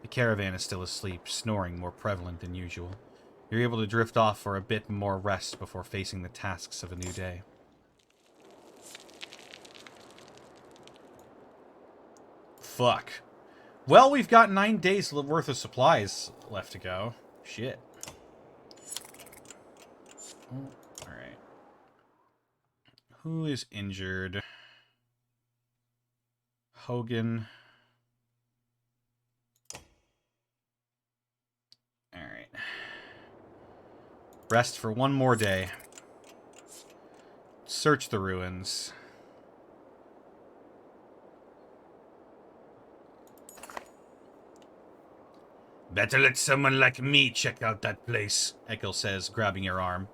[SPEAKER 4] The caravan is still asleep, snoring more prevalent than usual. You're able to drift off for a bit more rest before facing the tasks of a new day. Fuck. Well, we've got 9 days worth of supplies left to go. Shit. Alright. Who is injured? Hogan. Alright. Rest for one more day. Search the ruins.
[SPEAKER 6] Better let someone like me check out that place, Ekel says, grabbing your arm.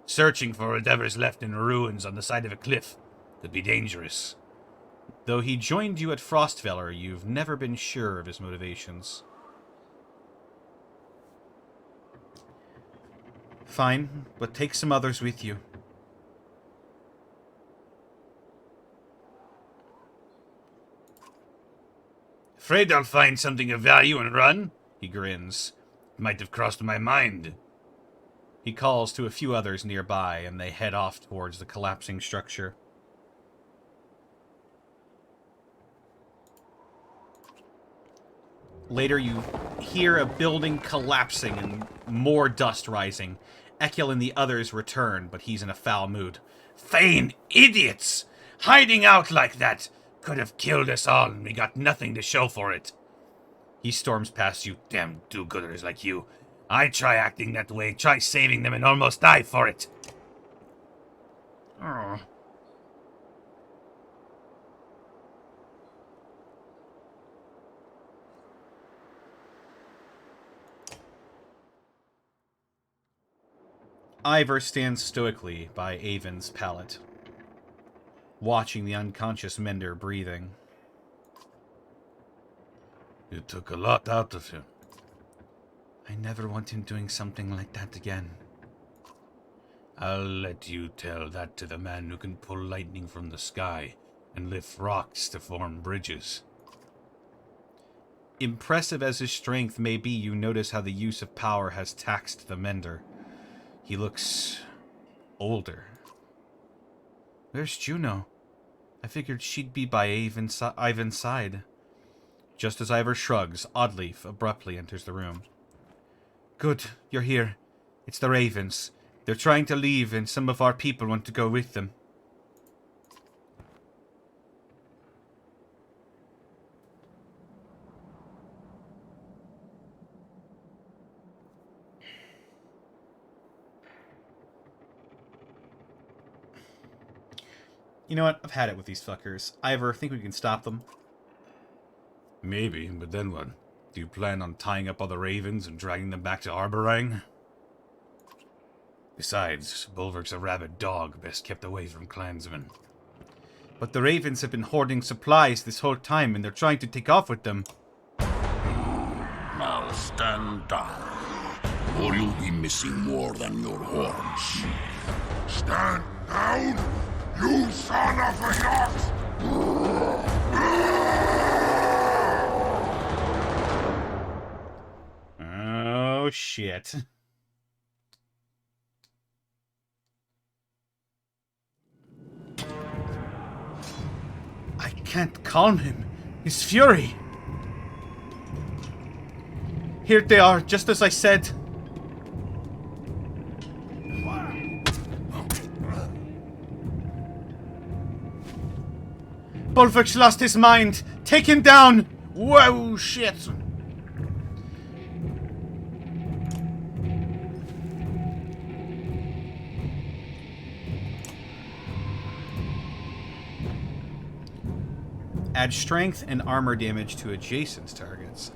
[SPEAKER 6] Searching for whatever's left in ruins on the side of a cliff could be dangerous.
[SPEAKER 1] Though he joined you at Frostfeller, you've never been sure of his motivations. Fine, but take some others with you.
[SPEAKER 6] Afraid I'll find something of value and run? He grins. Might have crossed my mind.
[SPEAKER 1] He calls to a few others nearby, and they head off towards the collapsing structure. Later, you hear a building collapsing and more dust rising. Ekil and the others return, but he's in a foul mood.
[SPEAKER 6] Fine idiots! Hiding out like that could have killed us all, and we got nothing to show for it. He storms past you, damn do-gooders like you. I try acting that way, try saving them, and almost die for it. Oh.
[SPEAKER 1] Ivor stands stoically by Avon's pallet, watching the unconscious Mender breathing.
[SPEAKER 6] You took a lot out of him.
[SPEAKER 1] I never want him doing something like that again.
[SPEAKER 6] I'll let you tell that to the man who can pull lightning from the sky and lift rocks to form bridges.
[SPEAKER 1] Impressive as his strength may be, you notice how the use of power has taxed the Mender. He looks older. Where's Juno? I figured she'd be by Ivan's side. Just as Ivor shrugs, Oddleaf abruptly enters the room. Good, you're here. It's the Ravens. They're trying to leave, and some of our people want to go with them. You know what? I've had it with these fuckers. Ivor, think we can stop them?
[SPEAKER 6] Maybe, but then what? Do you plan on tying up all the Ravens and dragging them back to Arborang? Besides, Bulwark's a rabid dog, best kept away from clansmen.
[SPEAKER 1] But the Ravens have been hoarding supplies this whole time, and they're trying to take off with them.
[SPEAKER 3] Now stand down, or you'll be missing more than your horns.
[SPEAKER 8] Stand down, you son of a yacht!
[SPEAKER 1] Oh, shit. I can't calm him. His fury. Here they are, just as I said. Bulwark's lost his mind. Take him down. Whoa, shit. Add strength and armor damage to adjacent targets.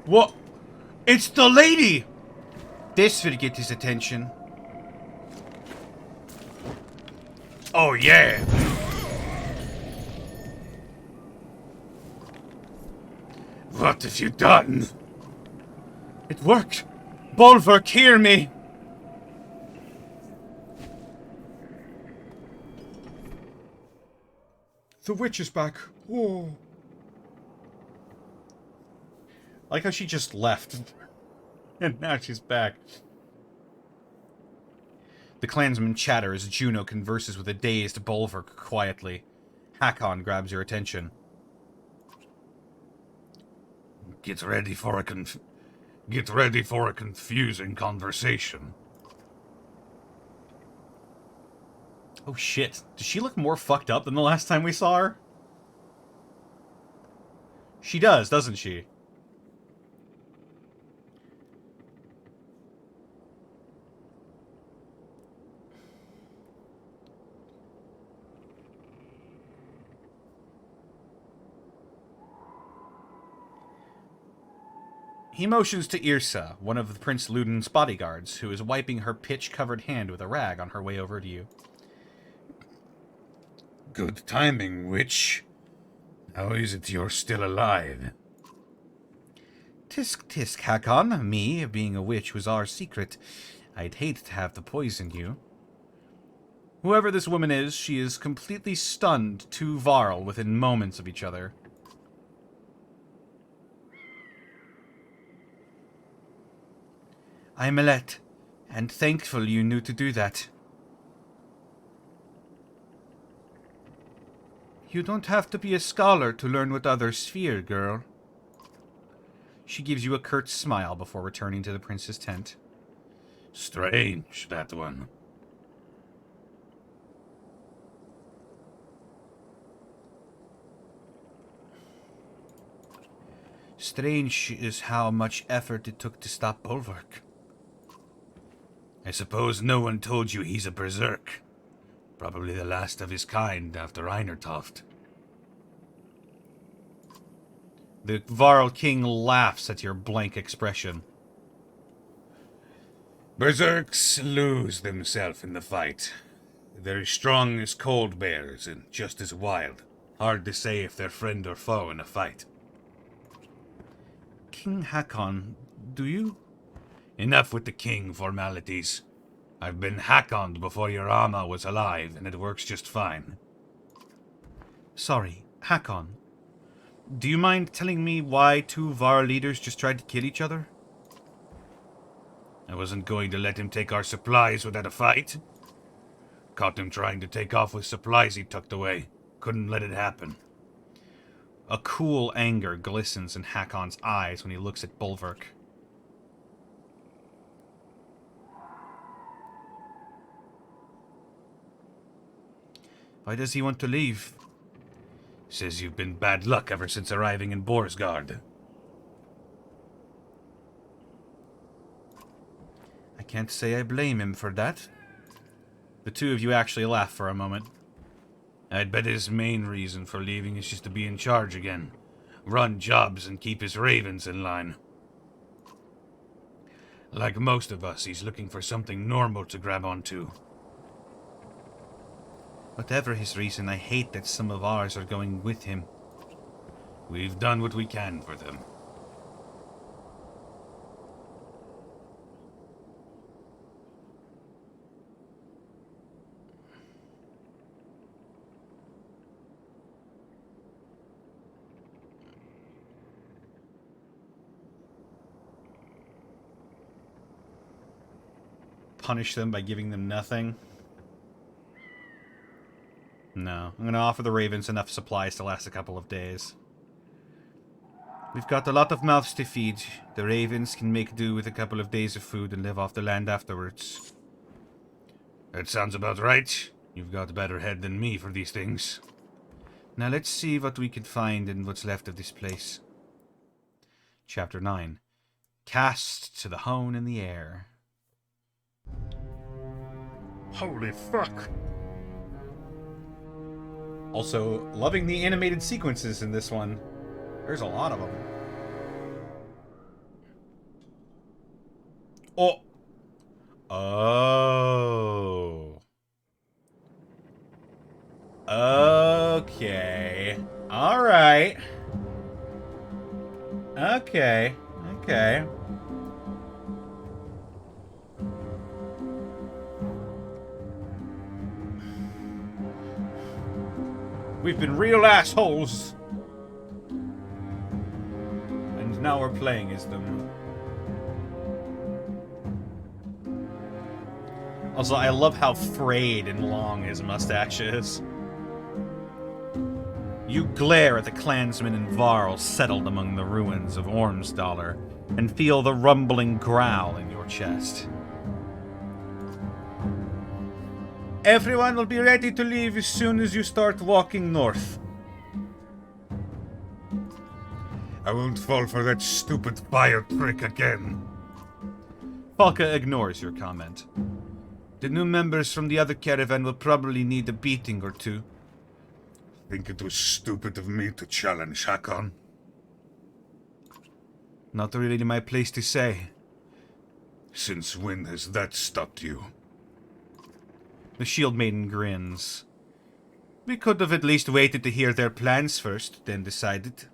[SPEAKER 1] What? It's the lady! This will get his attention.
[SPEAKER 6] Oh, yeah! What have you done?
[SPEAKER 1] It worked! Bulwark, hear me! The witch is back. Oh. I like how she just left. And now she's back. The clansmen chatter as Juno converses with a dazed Bulwark quietly. Hakon grabs your attention.
[SPEAKER 6] Get ready for a confusing conversation.
[SPEAKER 1] Oh shit. Does she look more fucked up than the last time we saw her? She does, doesn't she? He motions to Yrsa, one of Prince Ludin's bodyguards, who is wiping her pitch-covered hand with a rag on her way over to you.
[SPEAKER 6] Good timing, witch. How is it you're still alive?
[SPEAKER 1] Tisk tisk, Hakon. Me, being a witch, was our secret. I'd hate to have to poison you. Whoever this woman is, she is completely stunned to Varl within moments of each other. I'm Millet, and thankful you knew to do that. You don't have to be a scholar to learn what others fear, girl. She gives you a curt smile before returning to the prince's tent.
[SPEAKER 6] Strange, that one.
[SPEAKER 1] Strange is how much effort it took to stop Bulwark.
[SPEAKER 6] I suppose no one told you he's a berserk. Probably the last of his kind after Einertoft.
[SPEAKER 1] The Varl King laughs at your blank expression.
[SPEAKER 6] Berserks lose themselves in the fight. They're as strong as cold bears and just as wild. Hard to say if they're friend or foe in a fight.
[SPEAKER 1] King Hakon, do you?
[SPEAKER 6] Enough with the king formalities. I've been Hakoned before your Ama was alive, and it works just fine.
[SPEAKER 1] Sorry, Hakon. Do you mind telling me why two Varl leaders just tried to kill each other?
[SPEAKER 6] I wasn't going to let him take our supplies without a fight. Caught him trying to take off with supplies he tucked away. Couldn't let it happen.
[SPEAKER 1] A cool anger glistens in Hakon's eyes when he looks at Bulwark. Why does he want to leave?
[SPEAKER 6] Says you've been bad luck ever since arriving in Borsgard.
[SPEAKER 1] I can't say I blame him for that. The two of you actually laugh for a moment.
[SPEAKER 6] I'd bet his main reason for leaving is just to be in charge again. Run jobs and keep his ravens in line. Like most of us, he's looking for something normal to grab onto.
[SPEAKER 1] Whatever his reason, I hate that some of ours are going with him.
[SPEAKER 6] We've done what we can for them.
[SPEAKER 1] Punish them by giving them nothing? No. I'm going to offer the ravens enough supplies to last a couple of days. We've got a lot of mouths to feed. The ravens can make do with a couple of days of food and live off the land afterwards.
[SPEAKER 6] That sounds about right. You've got a better head than me for these things.
[SPEAKER 1] Now let's see what we can find in what's left of this place. Chapter 9. Cast to the hone in the air.
[SPEAKER 6] Holy fuck!
[SPEAKER 1] Also, loving the animated sequences in this one. There's a lot of them. Oh! Oh. Okay. Alright. Okay. Okay. We've been real assholes. And now we're playing as them. Also, I love how frayed and long his mustache is. You glare at the clansmen and Varl settled among the ruins of Ormsdalr and feel the rumbling growl in your chest. Everyone will be ready to leave as soon as you start walking north.
[SPEAKER 6] I won't fall for that stupid fire trick again.
[SPEAKER 1] Falka ignores your comment. The new members from the other caravan will probably need a beating or two.
[SPEAKER 6] Think it was stupid of me to challenge Hakon?
[SPEAKER 1] Not really my place to say.
[SPEAKER 8] Since when has that stopped you?
[SPEAKER 1] The Shield Maiden grins. We could have at least waited to hear their plans first, then decided.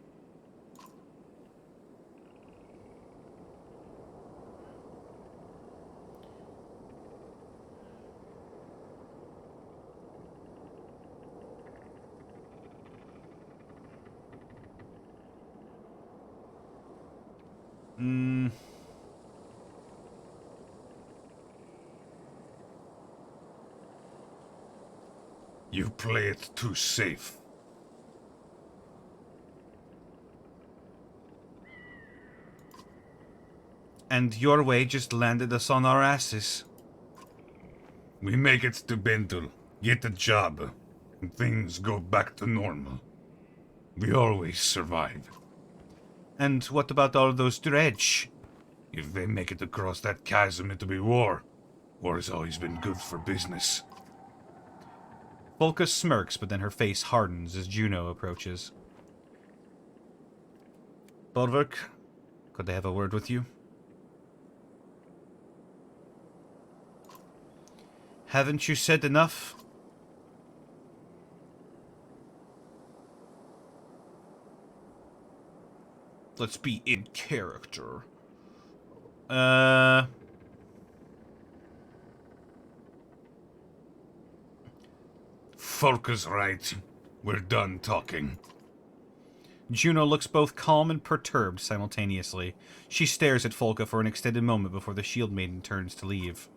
[SPEAKER 8] You play it too safe.
[SPEAKER 1] And your way just landed us on our asses.
[SPEAKER 8] We make it to Bentul, get a job, and things go back to normal. We always survive.
[SPEAKER 1] And what about all those dredge?
[SPEAKER 8] If they make it across that chasm, it'll be war. War has always been good for business.
[SPEAKER 1] Volka smirks, but then her face hardens as Juno approaches. Bolverk, could I have a word with you? Haven't you said enough? Let's be in character.
[SPEAKER 8] Folka's right. We're done talking.
[SPEAKER 1] Juno looks both calm and perturbed simultaneously. She stares at Folka for an extended moment before the Shield Maiden turns to leave.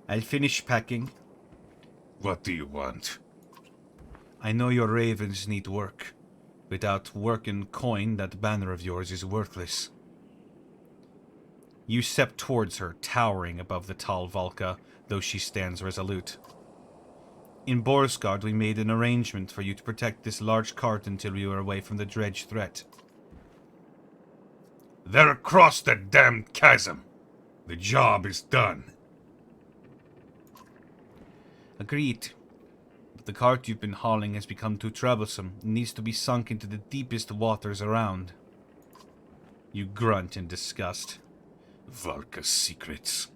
[SPEAKER 1] I'll finish packing.
[SPEAKER 8] What do you want?
[SPEAKER 1] I know your ravens need work. Without work and coin, that banner of yours is worthless. You step towards her, towering above the tall Volka, though she stands resolute. In Borsgard, we made an arrangement for you to protect this large cart until we were away from the dredge threat.
[SPEAKER 8] They're across that damned chasm. The job is done.
[SPEAKER 1] Agreed. But the cart you've been hauling has become too troublesome. It needs to be sunk into the deepest waters around. You grunt in disgust.
[SPEAKER 8] Valka's secrets.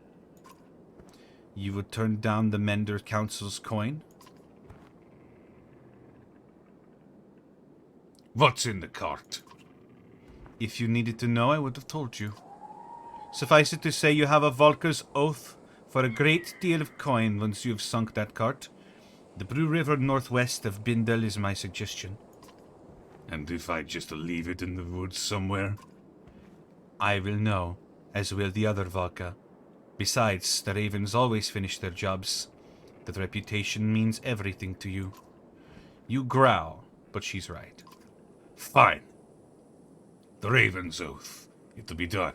[SPEAKER 1] You would turn down the Mender Council's coin?
[SPEAKER 8] What's in the cart?
[SPEAKER 1] If you needed to know, I would have told you. Suffice it to say, you have a Volka's oath for a great deal of coin once you have sunk that cart. The Brew River northwest of Bindel is my suggestion.
[SPEAKER 8] And if I just leave it in the woods somewhere?
[SPEAKER 1] I will know, as will the other Volka. Besides, the ravens always finish their jobs. That reputation means everything to you. You growl, but she's right.
[SPEAKER 8] Fine. The Raven's oath. It'll be done.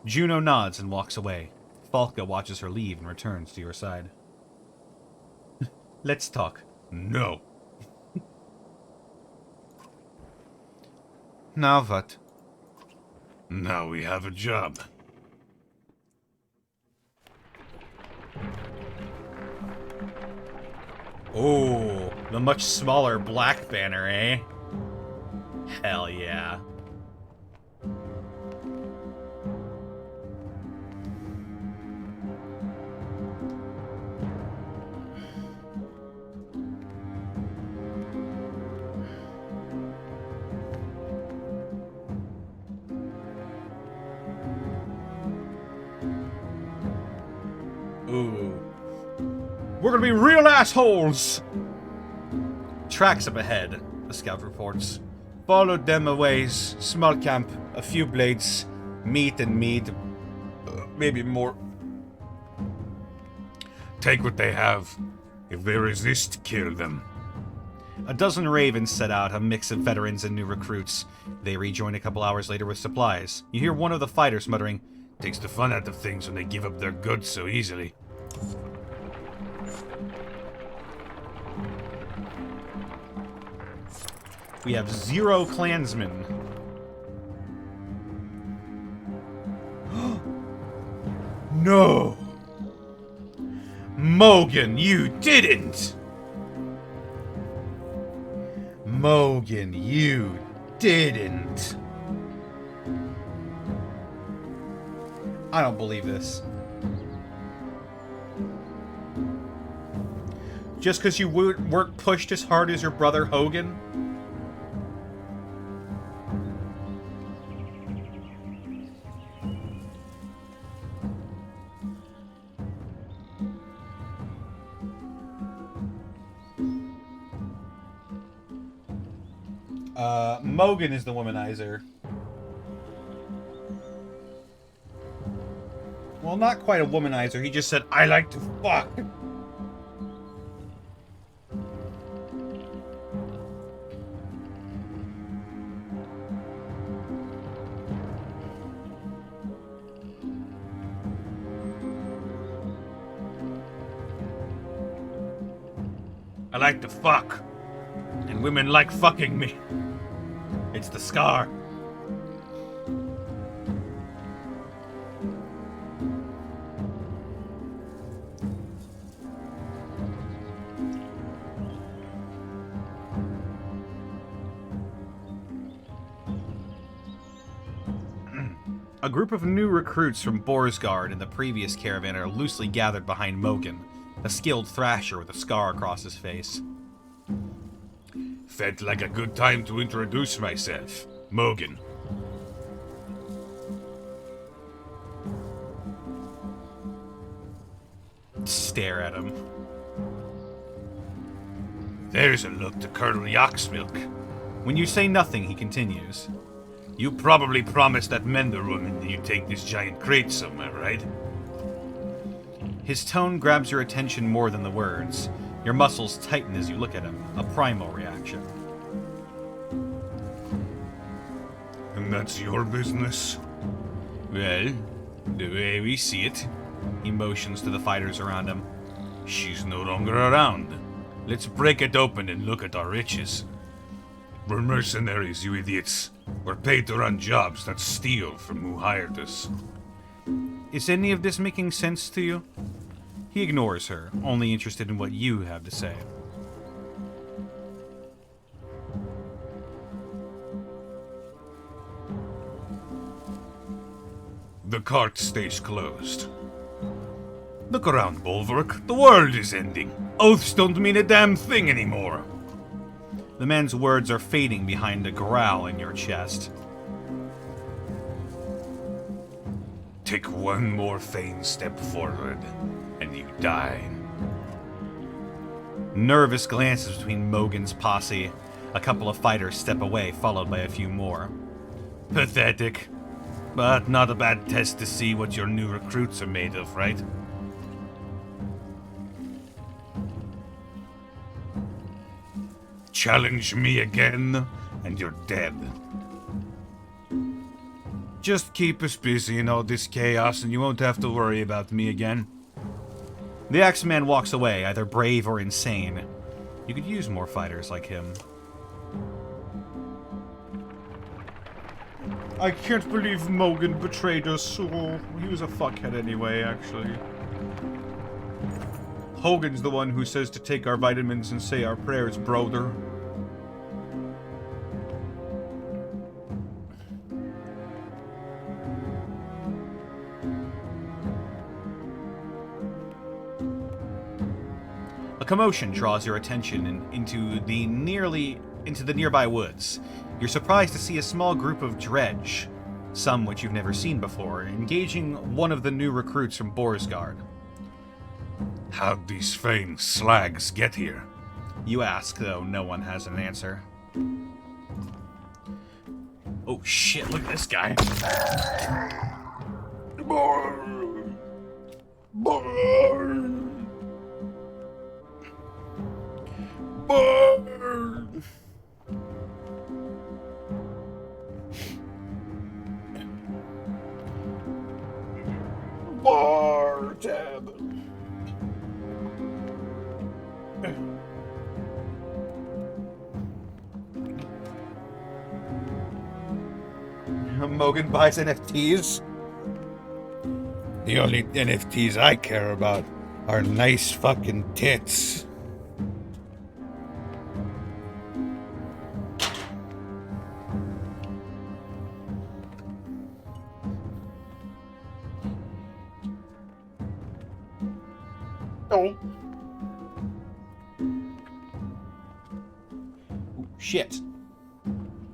[SPEAKER 1] Juno nods and walks away. Falca watches her leave and returns to your side. Let's talk.
[SPEAKER 8] No.
[SPEAKER 1] Now what?
[SPEAKER 8] Now we have a job.
[SPEAKER 1] Oh, the much smaller black banner, eh? Hell yeah. Ooh. We're gonna be real assholes! Tracks up ahead, the scout reports. Followed them a ways, small camp, a few blades, meat and mead, maybe more.
[SPEAKER 8] Take what they have. If they resist, kill them.
[SPEAKER 1] A dozen ravens set out, a mix of veterans and new recruits. They rejoin a couple hours later with supplies. You hear one of the fighters muttering,
[SPEAKER 8] "Takes the fun out of things when they give up their goods so easily."
[SPEAKER 1] We have 0 clansmen. No! Mogan, you didn't! Mogan, you didn't! I don't believe this. Just because you weren't pushed as hard as your brother Hogan? Mogan is the womanizer. Well, not quite a womanizer. He just said, I like to fuck.
[SPEAKER 6] I like to fuck. And women like fucking me. It's the scar.
[SPEAKER 1] A group of new recruits from Borsgard and the previous caravan are loosely gathered behind Mogan, a skilled thrasher with a scar across his face.
[SPEAKER 6] Felt like a good time to introduce myself. Mogan.
[SPEAKER 1] Stare at him.
[SPEAKER 6] There's a look to Colonel Yaxmilk.
[SPEAKER 1] When you say nothing, he continues.
[SPEAKER 6] You probably promised that Mender woman that you'd take this giant crate somewhere, right?
[SPEAKER 1] His tone grabs your attention more than the words. Your muscles tighten as you look at him, a primal reaction.
[SPEAKER 8] And that's your business?
[SPEAKER 6] Well, the way we see it,
[SPEAKER 1] He motions to the fighters around him.
[SPEAKER 6] she's no longer around. Let's break it open and look at our riches.
[SPEAKER 8] We're mercenaries, you idiots. We're paid to run jobs, not steal from who hired us.
[SPEAKER 1] Is any of this making sense to you? He ignores her, only interested in what you have to say.
[SPEAKER 8] The cart stays closed. Look around, Bulwark. The world is ending. Oaths don't mean a damn thing anymore.
[SPEAKER 1] The man's words are fading behind a growl in your chest.
[SPEAKER 8] Take one more feigned step forward, and you die.
[SPEAKER 1] Nervous glances between Mogan's posse. A couple of fighters step away, followed by a few more.
[SPEAKER 6] Pathetic. But not a bad test to see what your new recruits are made of, right?
[SPEAKER 8] Challenge me again, and you're dead.
[SPEAKER 6] Just keep us busy in all this chaos and you won't have to worry about me again.
[SPEAKER 1] The Axeman walks away, either brave or insane. You could use more fighters like him. I can't believe Mogan betrayed us. Oh, he was a fuckhead anyway, actually. Hogan's the one who says to take our vitamins and say our prayers, brother. A commotion draws your attention into the nearby woods. You're surprised to see a small group of dredge, some which you've never seen before, engaging one of the new recruits from Borsgard.
[SPEAKER 8] How'd these feigned slags get here?
[SPEAKER 1] You ask, though no one has an answer.
[SPEAKER 6] Oh shit, look at this guy.
[SPEAKER 1] Mogan buys NFTs?
[SPEAKER 8] The only NFTs I care about are nice fucking tits.
[SPEAKER 1] Oh. Shit.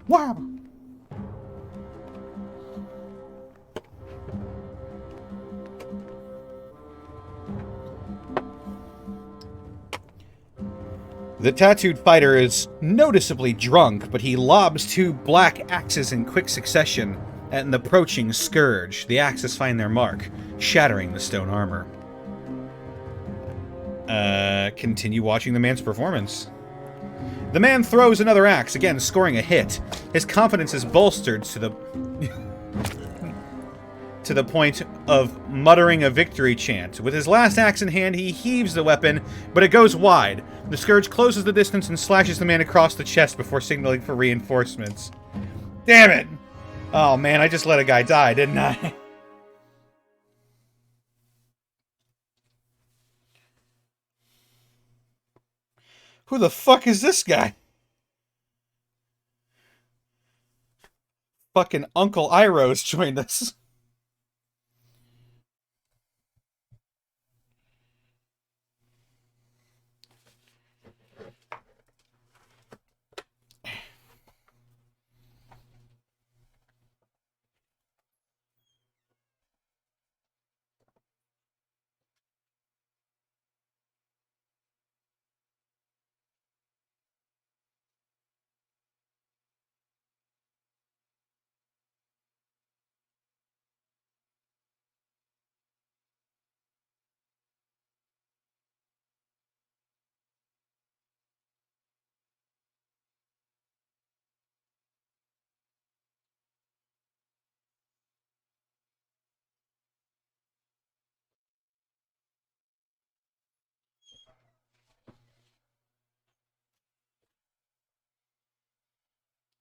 [SPEAKER 1] Wow. The tattooed fighter is noticeably drunk, but he lobs two black axes in quick succession at an approaching scourge. The axes find their mark, shattering the stone armor. Continue watching the man's performance. The man throws another axe, again scoring a hit. His confidence is bolstered to the to the point of muttering a victory chant. With his last axe in hand, he heaves the weapon, but it goes wide. The scourge closes the distance and slashes the man across the chest before signaling for reinforcements. Damn it! Oh man, I just let a guy die, didn't I? Who the fuck is this guy? Fucking Uncle Iroh's joined us.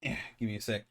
[SPEAKER 1] Yeah, give me a sec.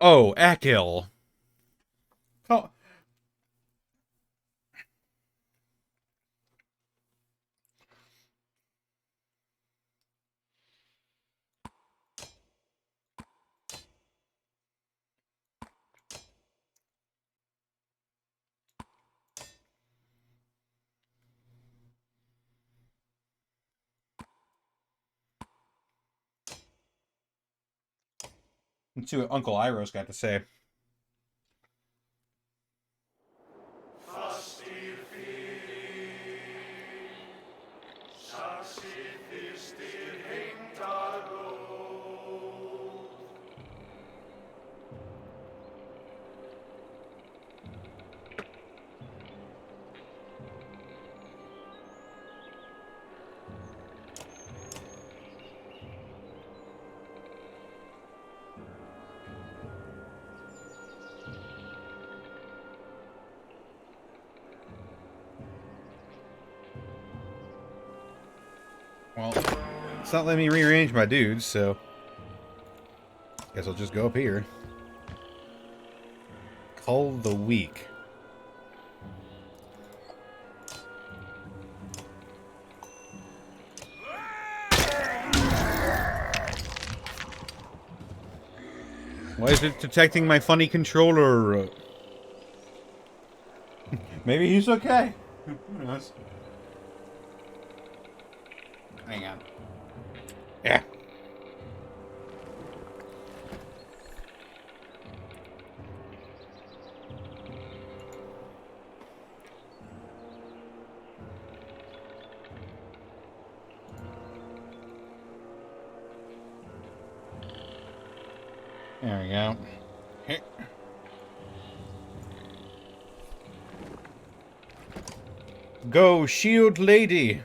[SPEAKER 1] Oh, Akil. Oh. Let's see what Uncle Iroh's got to say. Well, it's not letting me rearrange my dudes, so guess I'll just go up here. Cull the weak. Why is it detecting my funny controller? Maybe he's okay. Who knows? Hang on. Yeah. There we go. Here. Go, shield lady.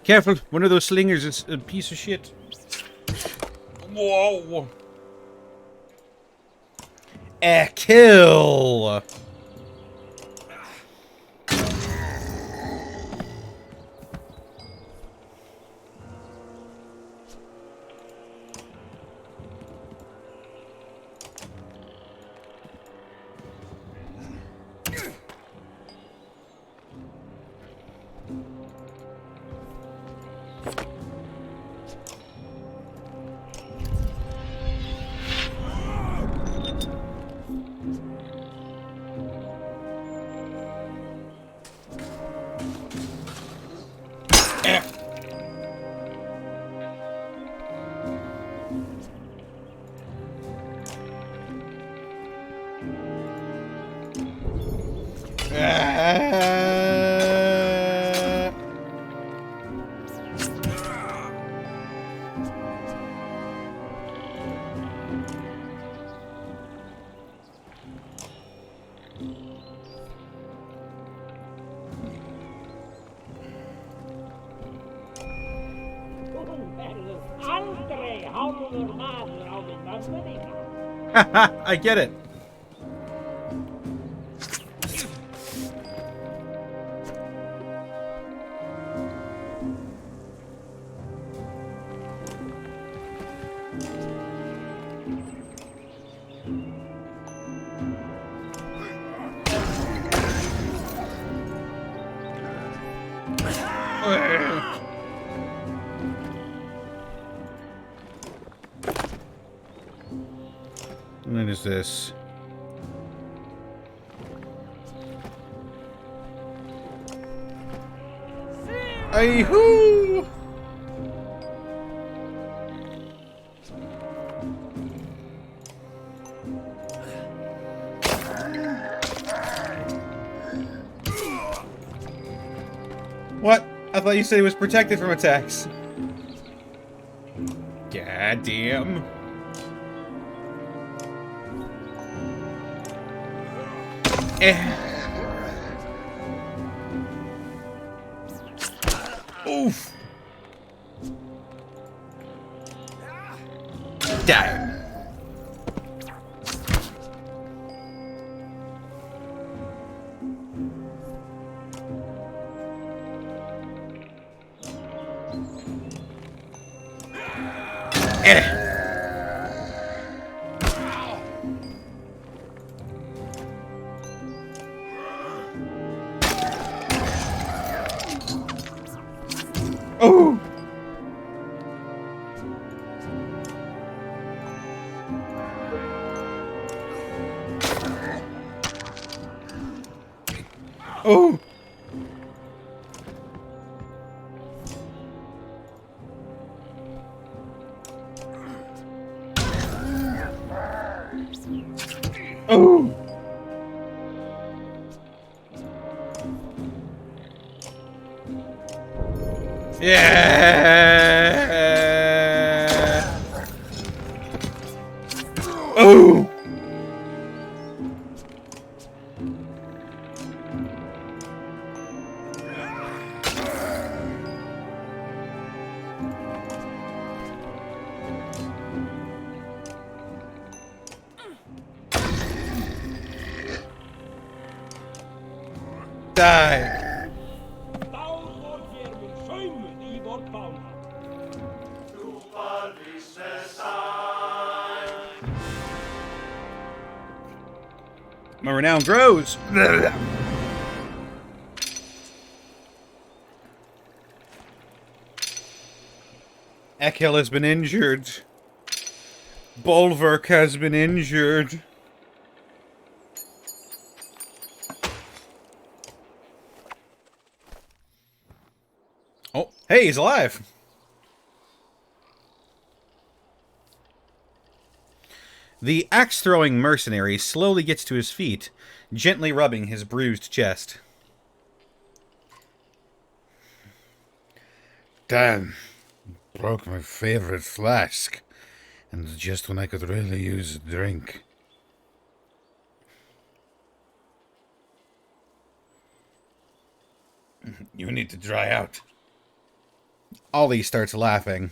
[SPEAKER 1] Careful, one of those slingers is a piece of shit. Whoa. A kill. I get it. What is this? Ay-hoo! What? I thought you said it was protected from attacks. God damn. Oof. Die. Oh! Oh! Oh! Yeah! Oh! Die! My renown grows. Ekel has been injured. Bolverk has been injured. Oh, hey, he's alive. The axe-throwing mercenary slowly gets to his feet, gently rubbing his bruised chest.
[SPEAKER 3] Damn. Broke my favorite flask. And just when I could really use a drink. You need to dry out.
[SPEAKER 1] Ollie starts laughing.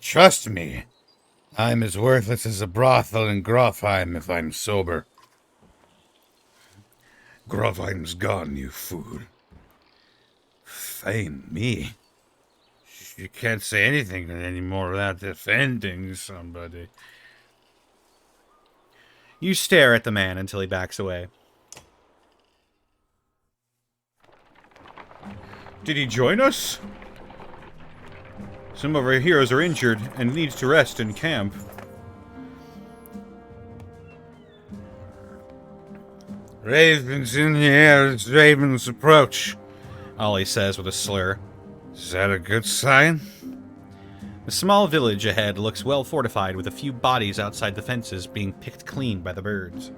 [SPEAKER 3] Trust me. I'm as worthless as a brothel in Grofheim if I'm sober. Grofheim's gone, you fool. Fame me. You can't say anything anymore without defending somebody.
[SPEAKER 1] You stare at the man until he backs away. Did he join us? Some of our heroes are injured and needs to rest in camp.
[SPEAKER 3] Ravens in the air, it's Ravens approach.
[SPEAKER 1] Ollie says with a slur.
[SPEAKER 3] Is that a good sign?
[SPEAKER 1] The small village ahead looks well fortified with a few bodies outside the fences being picked clean by the birds.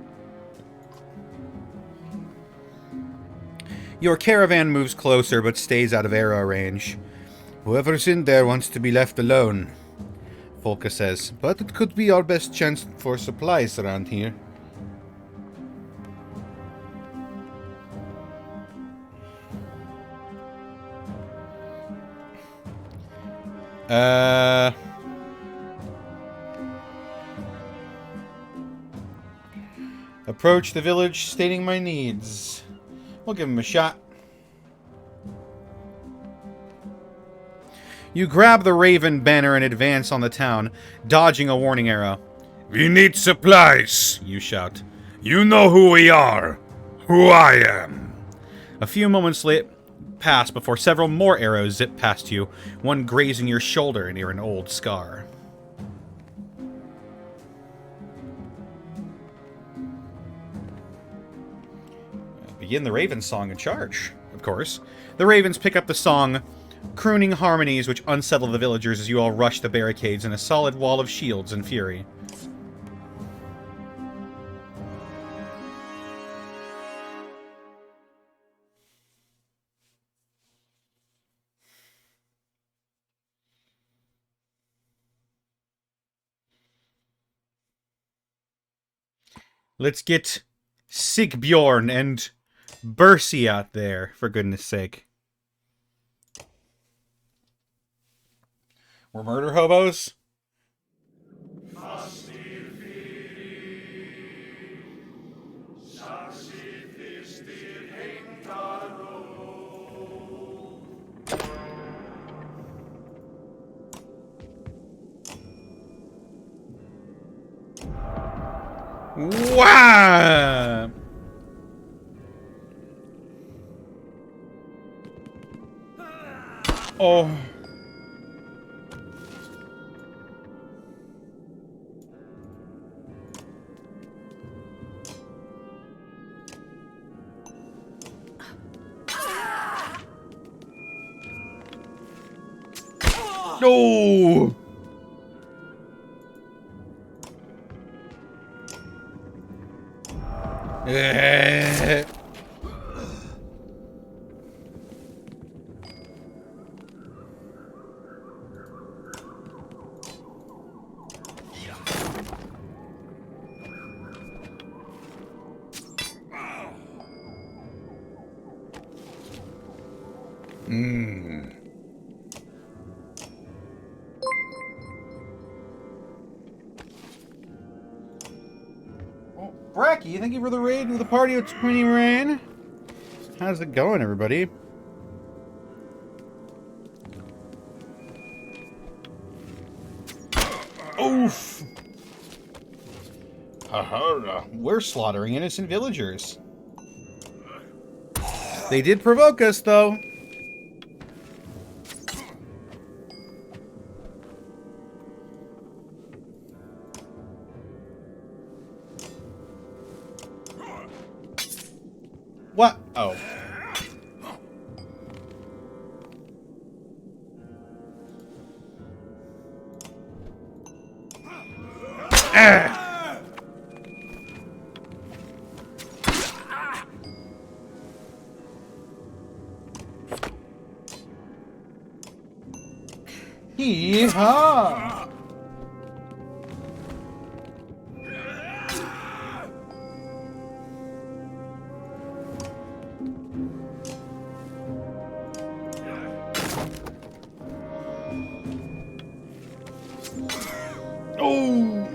[SPEAKER 1] Your caravan moves closer but stays out of arrow range.
[SPEAKER 3] Whoever's in there wants to be left alone, Folka says, but it could be our best chance for supplies around here.
[SPEAKER 1] Approach the village stating my needs. We'll give him a shot. You grab the Raven banner and advance on the town, dodging a warning arrow.
[SPEAKER 8] We need supplies.
[SPEAKER 1] You shout.
[SPEAKER 8] You know who we are. Who I am.
[SPEAKER 1] A few moments pass before several more arrows zip past you, one grazing your shoulder near an old scar. Begin the Raven song and charge, of course. The Ravens pick up the song, crooning harmonies which unsettle the villagers as you all rush the barricades in a solid wall of shields and fury. Let's get Sigbjorn and Bersi out there, for goodness sake. We're murder hobos? Wow! Oh. No! Eh. Well, Bracky, thank you for the raid with the party of 20 Rain. How's it going, everybody? Oof! We're slaughtering innocent villagers. They did provoke us, though. What? Oh. Ah! Yeehaw! Oh!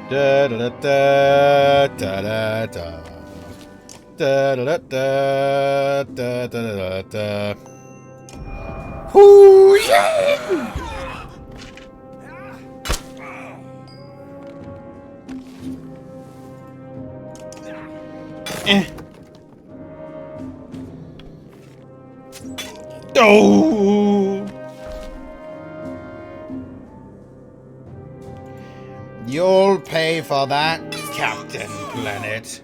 [SPEAKER 1] Da da da da da da da da da da da da da da. Hoo yeah! Oh! You'll pay for that, Captain Planet.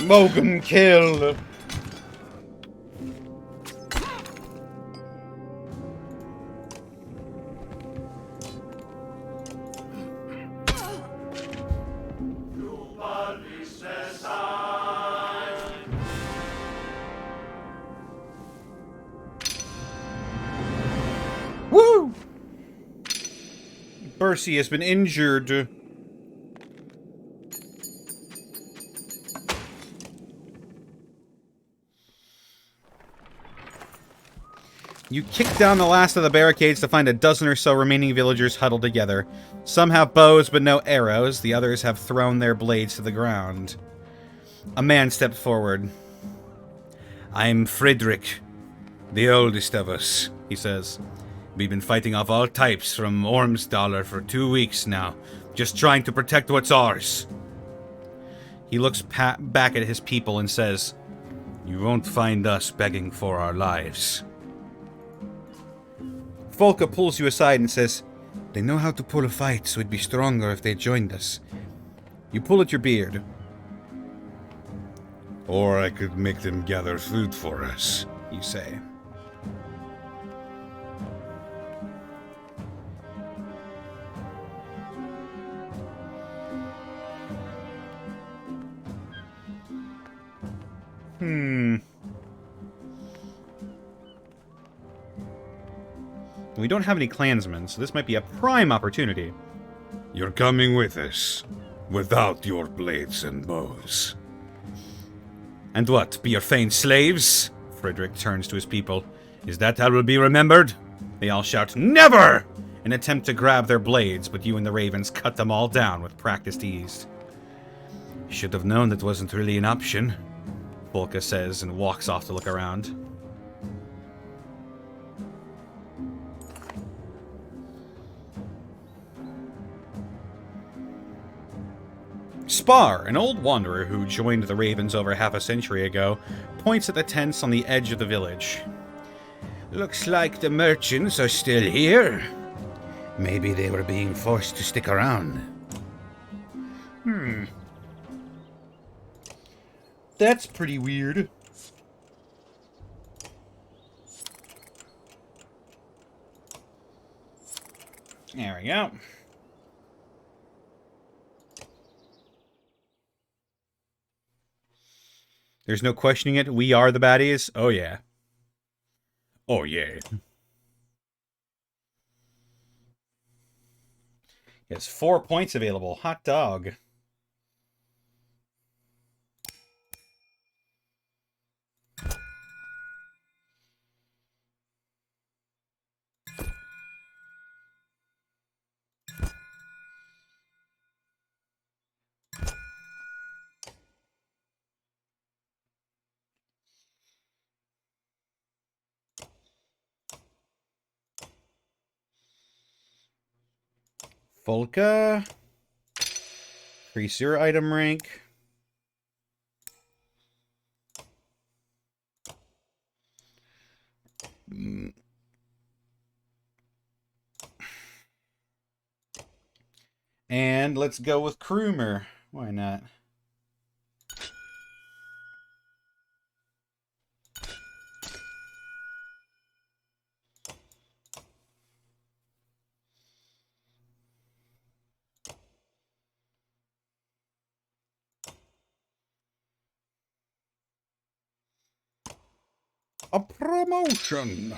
[SPEAKER 1] Mogan kill. Woo! Percy has been injured. You kick down the last of the barricades to find a dozen or so remaining villagers huddled together. Some have bows but no arrows. The others have thrown their blades to the ground. A man stepped forward. "I'm Frederick, the oldest of us," he says. "We've been fighting off all types from Ormsdaler for 2 weeks now, just trying to protect what's ours." He looks back at his people and says, "You won't find us begging for our lives." Folka pulls you aside and says, "They know how to pull a fight, so it'd be stronger if they joined us." You pull at your beard.
[SPEAKER 8] "Or I could make them gather food for us,"
[SPEAKER 1] you say. We don't have any clansmen, so this might be a prime opportunity.
[SPEAKER 8] "You're coming with us, without your blades and bows."
[SPEAKER 4] And what, be your feigned slaves? Frederick turns to his people. Is that how will be remembered? They all shout, Never! And attempt to grab their blades, but you and the ravens cut them all down with practiced ease. Should have known that wasn't really an option, Volka says and walks off to look around. Spar, an old wanderer who joined the Ravens over half a century ago, points at the tents on the edge of the village. Looks like the merchants are still here. Maybe they were being forced to stick around.
[SPEAKER 1] That's pretty weird. There we go.
[SPEAKER 4] There's no questioning it. We are the baddies. Oh, yeah.
[SPEAKER 8] Oh, yeah.
[SPEAKER 4] He has 4 points available. Hot dog. Volka. Increase your item rank. And let's go with Krumer. Why not?
[SPEAKER 8] A promotion.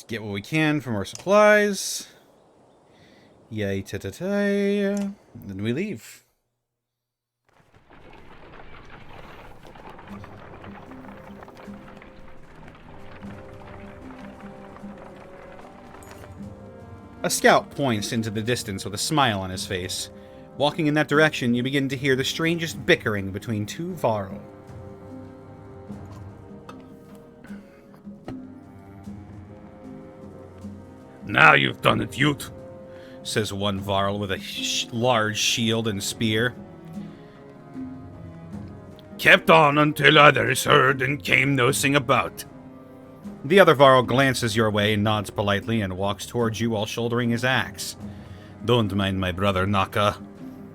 [SPEAKER 4] Let's get what we can from our supplies. Yay, Then we leave. A scout points into the distance with a smile on his face. Walking in that direction, you begin to hear the strangest bickering between two Varl.
[SPEAKER 8] Now you've done it, Ute.
[SPEAKER 4] Says one Varl with a large shield and spear.
[SPEAKER 8] Kept on until others heard and came nosing about.
[SPEAKER 4] The other Varl glances your way, nods politely, and walks towards you while shouldering his axe.
[SPEAKER 8] Don't mind my brother Naka.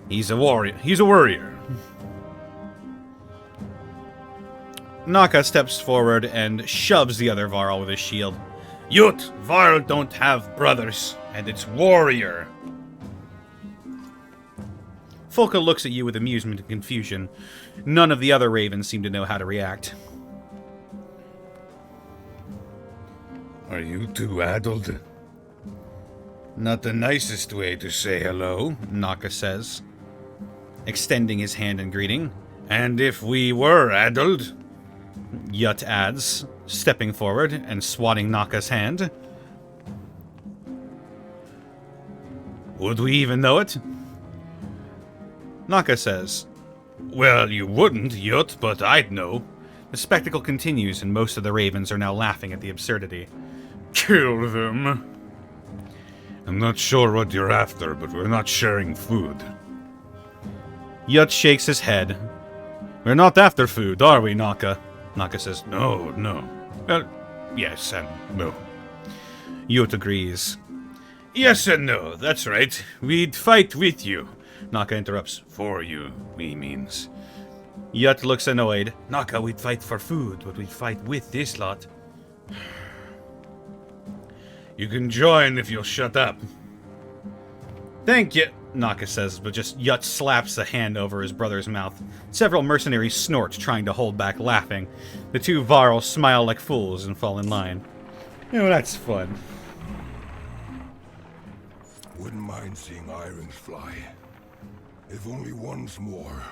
[SPEAKER 8] He's a warrior.
[SPEAKER 4] Naka steps forward and shoves the other Varl with his shield.
[SPEAKER 8] Ute, Varl don't have brothers, and it's warrior.
[SPEAKER 4] Folka looks at you with amusement and confusion. None of the other ravens seem to know how to react.
[SPEAKER 8] Are you two addled? Not the nicest way to say hello,
[SPEAKER 4] Naka says, extending his hand in greeting.
[SPEAKER 8] And if we were addled,
[SPEAKER 4] Yut adds, stepping forward and swatting Naka's hand.
[SPEAKER 8] Would we even know it?
[SPEAKER 4] Naka says,
[SPEAKER 8] Well, you wouldn't, Yut, but I'd know.
[SPEAKER 4] The spectacle continues, and most of the ravens are now laughing at the absurdity.
[SPEAKER 8] Kill them. I'm not sure what you're after, but we're not sharing food.
[SPEAKER 4] Yut shakes his head. We're not after food, are we, Naka? Naka says,
[SPEAKER 8] No. Well, yes and no.
[SPEAKER 4] Yut agrees.
[SPEAKER 8] Yes and no, that's right. We'd fight with you.
[SPEAKER 4] Naka interrupts.
[SPEAKER 8] For you, we means.
[SPEAKER 4] Yut looks annoyed.
[SPEAKER 8] Naka, we'd fight for food, but we'd fight with this lot. You can join if you'll shut up.
[SPEAKER 4] Thank you, Naka says, but just Yut slaps a hand over his brother's mouth. Several mercenaries snort, trying to hold back laughing. The two Varl smile like fools and fall in line. You know, that's fun.
[SPEAKER 9] Wouldn't mind seeing irons fly. If only once more.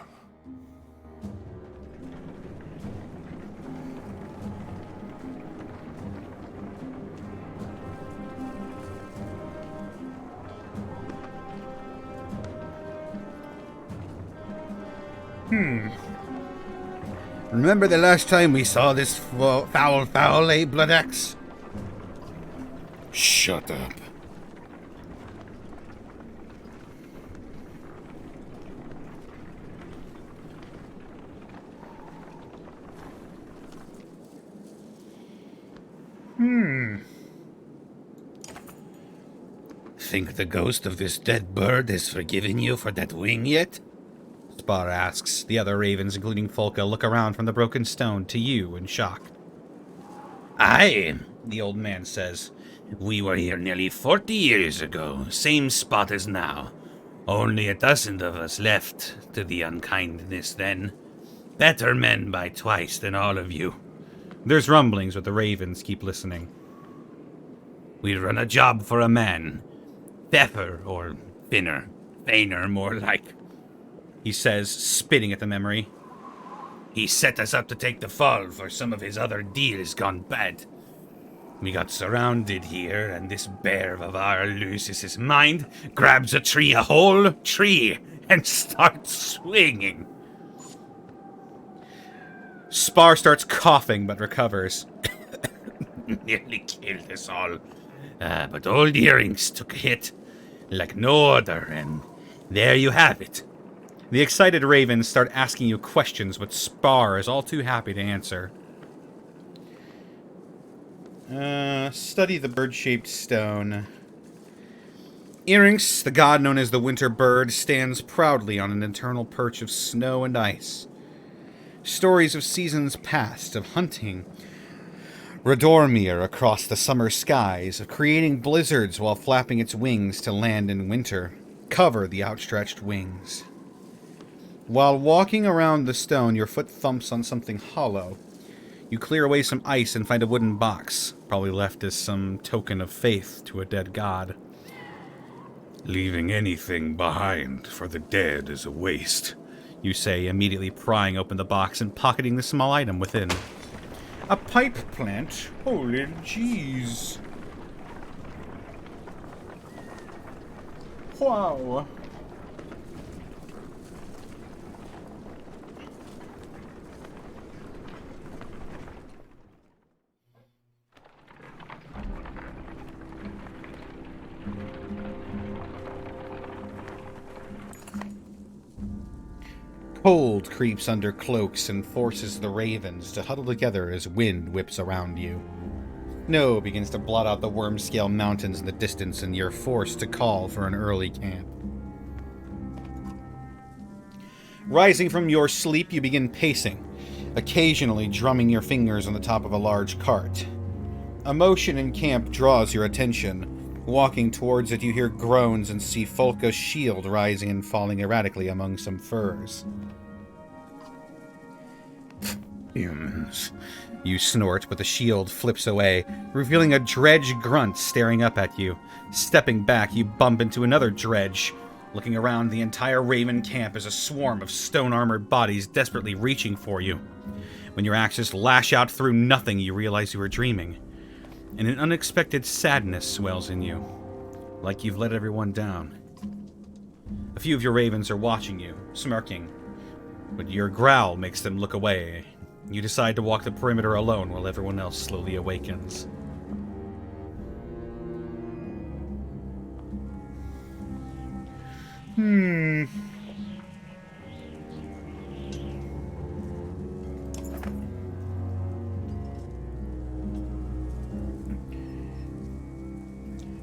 [SPEAKER 1] Remember the last time we saw this foul, eh, Blood Axe?
[SPEAKER 8] Shut up.
[SPEAKER 1] Think the ghost of this dead bird has forgiven you for that wing yet?
[SPEAKER 4] Spar asks. The other ravens, including Folka, look around from the broken stone to you in shock.
[SPEAKER 6] Aye,
[SPEAKER 4] The old man says.
[SPEAKER 6] we were here nearly 40 years ago, same spot as now. Only a dozen of us left to the unkindness then. Better men by twice than all of you.
[SPEAKER 4] There's rumblings, but the ravens keep listening.
[SPEAKER 6] We run a job for a man. Pepper, or Finner. Feiner, more like.
[SPEAKER 4] He says, spitting at the memory.
[SPEAKER 6] He set us up to take the fall for some of his other deals gone bad. We got surrounded here, and this bear of Avar loses his mind, grabs a whole tree, and starts swinging.
[SPEAKER 4] Spar starts coughing, but recovers.
[SPEAKER 6] Nearly killed us all. But old earrings took a hit like no other, and there you have it.
[SPEAKER 4] The excited ravens start asking you questions, but Spar is all too happy to answer. Study the bird-shaped stone. Earrings, the god known as the winter bird, stands proudly on an eternal perch of snow and ice. Stories of seasons past, of hunting Radormir across the summer skies, of creating blizzards while flapping its wings to land in winter, cover the outstretched wings. While walking around the stone, your foot thumps on something hollow. You clear away some ice and find a wooden box, probably left as some token of faith to a dead god.
[SPEAKER 8] Leaving anything behind for the dead is a waste.
[SPEAKER 4] You say, immediately prying open the box and pocketing the small item within. A pipe plant? Holy jeez. Wow. Cold creeps under cloaks and forces the ravens to huddle together as wind whips around you. Snow begins to blot out the Wormscale Mountains in the distance, and you're forced to call for an early camp. Rising from your sleep, you begin pacing, occasionally drumming your fingers on the top of a large cart. A motion in camp draws your attention. Walking towards it, you hear groans and see Folka's shield rising and falling erratically among some furs. Humans. You snort, but the shield flips away, revealing a dredge grunt staring up at you. Stepping back, you bump into another dredge. Looking around, the entire Raven camp is a swarm of stone-armored bodies desperately reaching for you. When your axes lash out through nothing, you realize you are dreaming. And an unexpected sadness swells in you, like you've let everyone down. A few of your ravens are watching you, smirking, but your growl makes them look away. You decide to walk the perimeter alone while everyone else slowly awakens.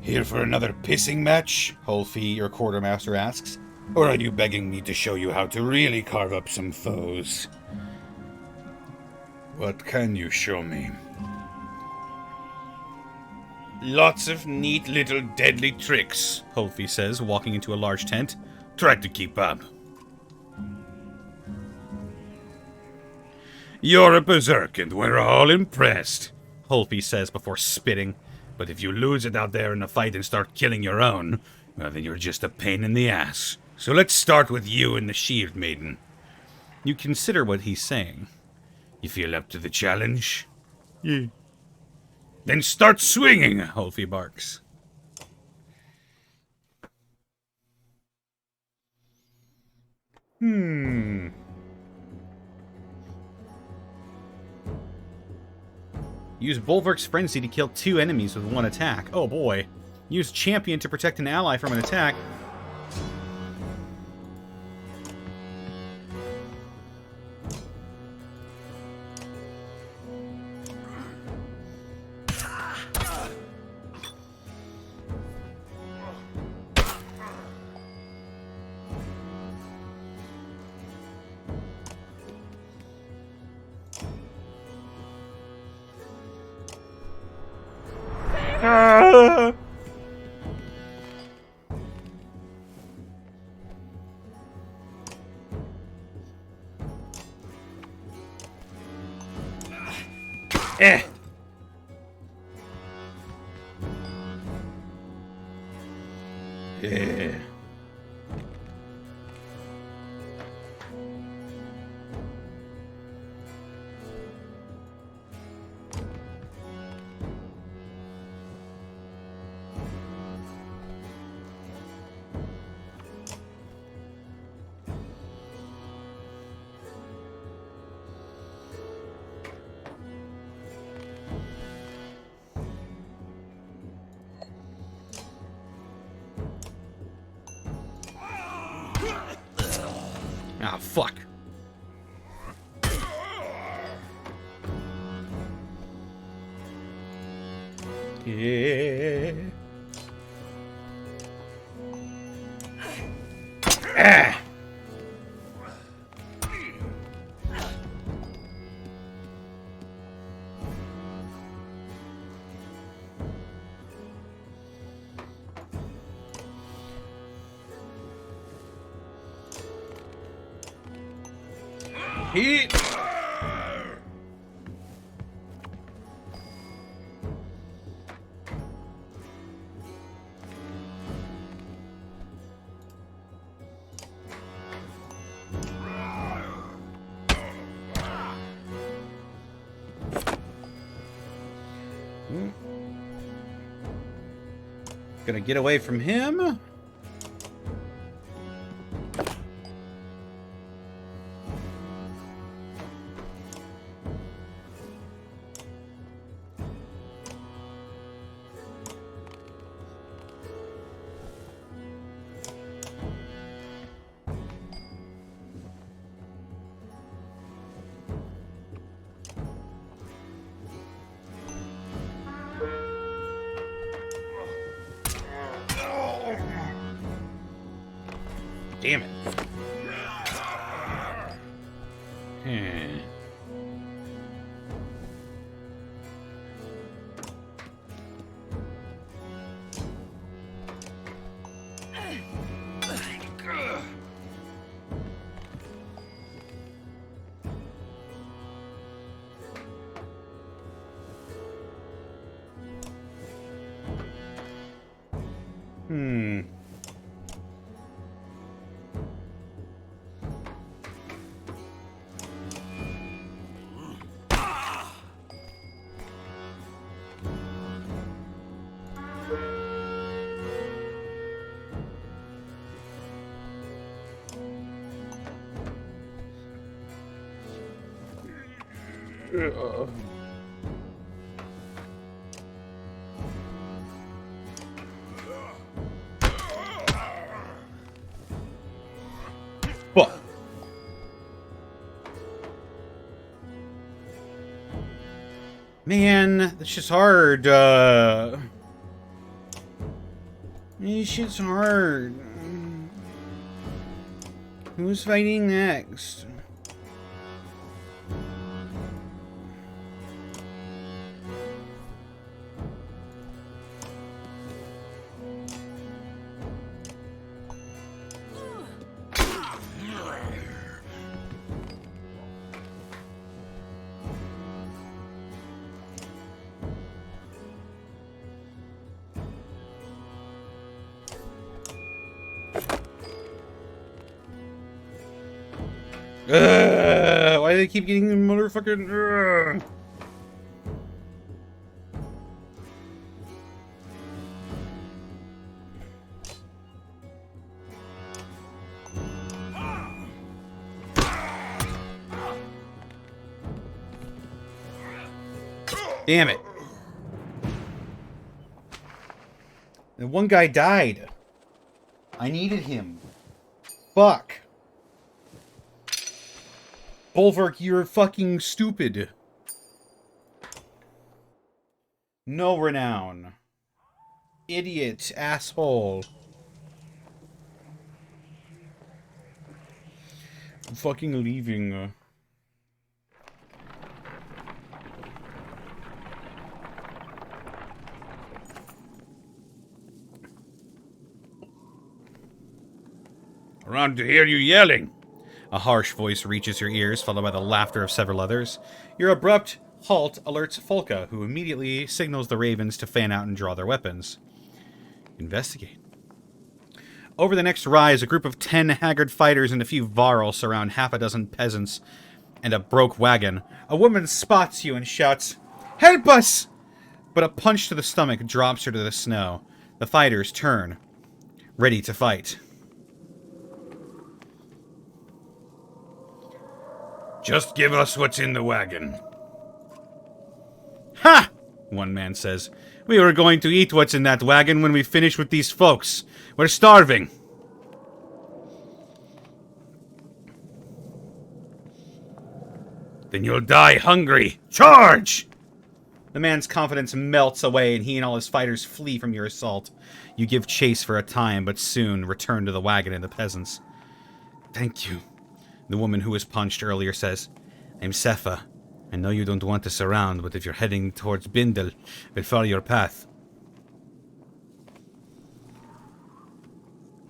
[SPEAKER 1] Here for another pissing match? Holfi, your quartermaster, asks. Or are you begging me to show you how to really carve up some foes?
[SPEAKER 8] What can you show me?
[SPEAKER 1] Lots of neat little deadly tricks, Holfi says, walking into a large tent. Try to keep up. You're a berserk and we're all impressed, Holfi says before spitting. But if you lose it out there in a fight and start killing your own, well, then you're just a pain in the ass. So let's start with you and the Shield Maiden. You consider what he's saying. You feel up to the challenge? Yeah. Then start swinging, Holfi barks. Use Bulwark's Frenzy to kill 2 enemies with 1 attack. Oh boy. Use Champion to protect an ally from an attack. Eh. Yeah. Ah, fuck. Yeah. Ah. Heat. Gonna get away from him. Damn it. Fuck. Man, this shit's hard. This shit's hard. Who's fighting next? Why do they keep getting motherfucking... Ugh. Damn it. The one guy died. I needed him. Fuck. Bulwark, you're fucking stupid. No renown. Idiot. Asshole. I'm fucking leaving.
[SPEAKER 8] Around to hear you yelling.
[SPEAKER 1] A harsh voice reaches your ears, followed by the laughter of several others. Your abrupt halt alerts Folka, who immediately signals the ravens to fan out and draw their weapons. Investigate. Over the next rise, a group of 10 haggard fighters and a few varl surround half a dozen peasants and a broke wagon. A woman spots you and shouts, "Help us!" But a punch to the stomach drops her to the snow. The fighters turn, ready to fight.
[SPEAKER 8] Just give us what's in the wagon.
[SPEAKER 1] Ha! One man says. We were going to eat what's in that wagon when we finish with these folks. We're starving.
[SPEAKER 8] Then you'll die hungry. Charge!
[SPEAKER 1] The man's confidence melts away and he and all his fighters flee from your assault. You give chase for a time, but soon return to the wagon and the peasants. Thank you. The woman who was punched earlier says, I'm Sefa. I know you don't want us around, but if you're heading towards Bindel, we'll follow your path.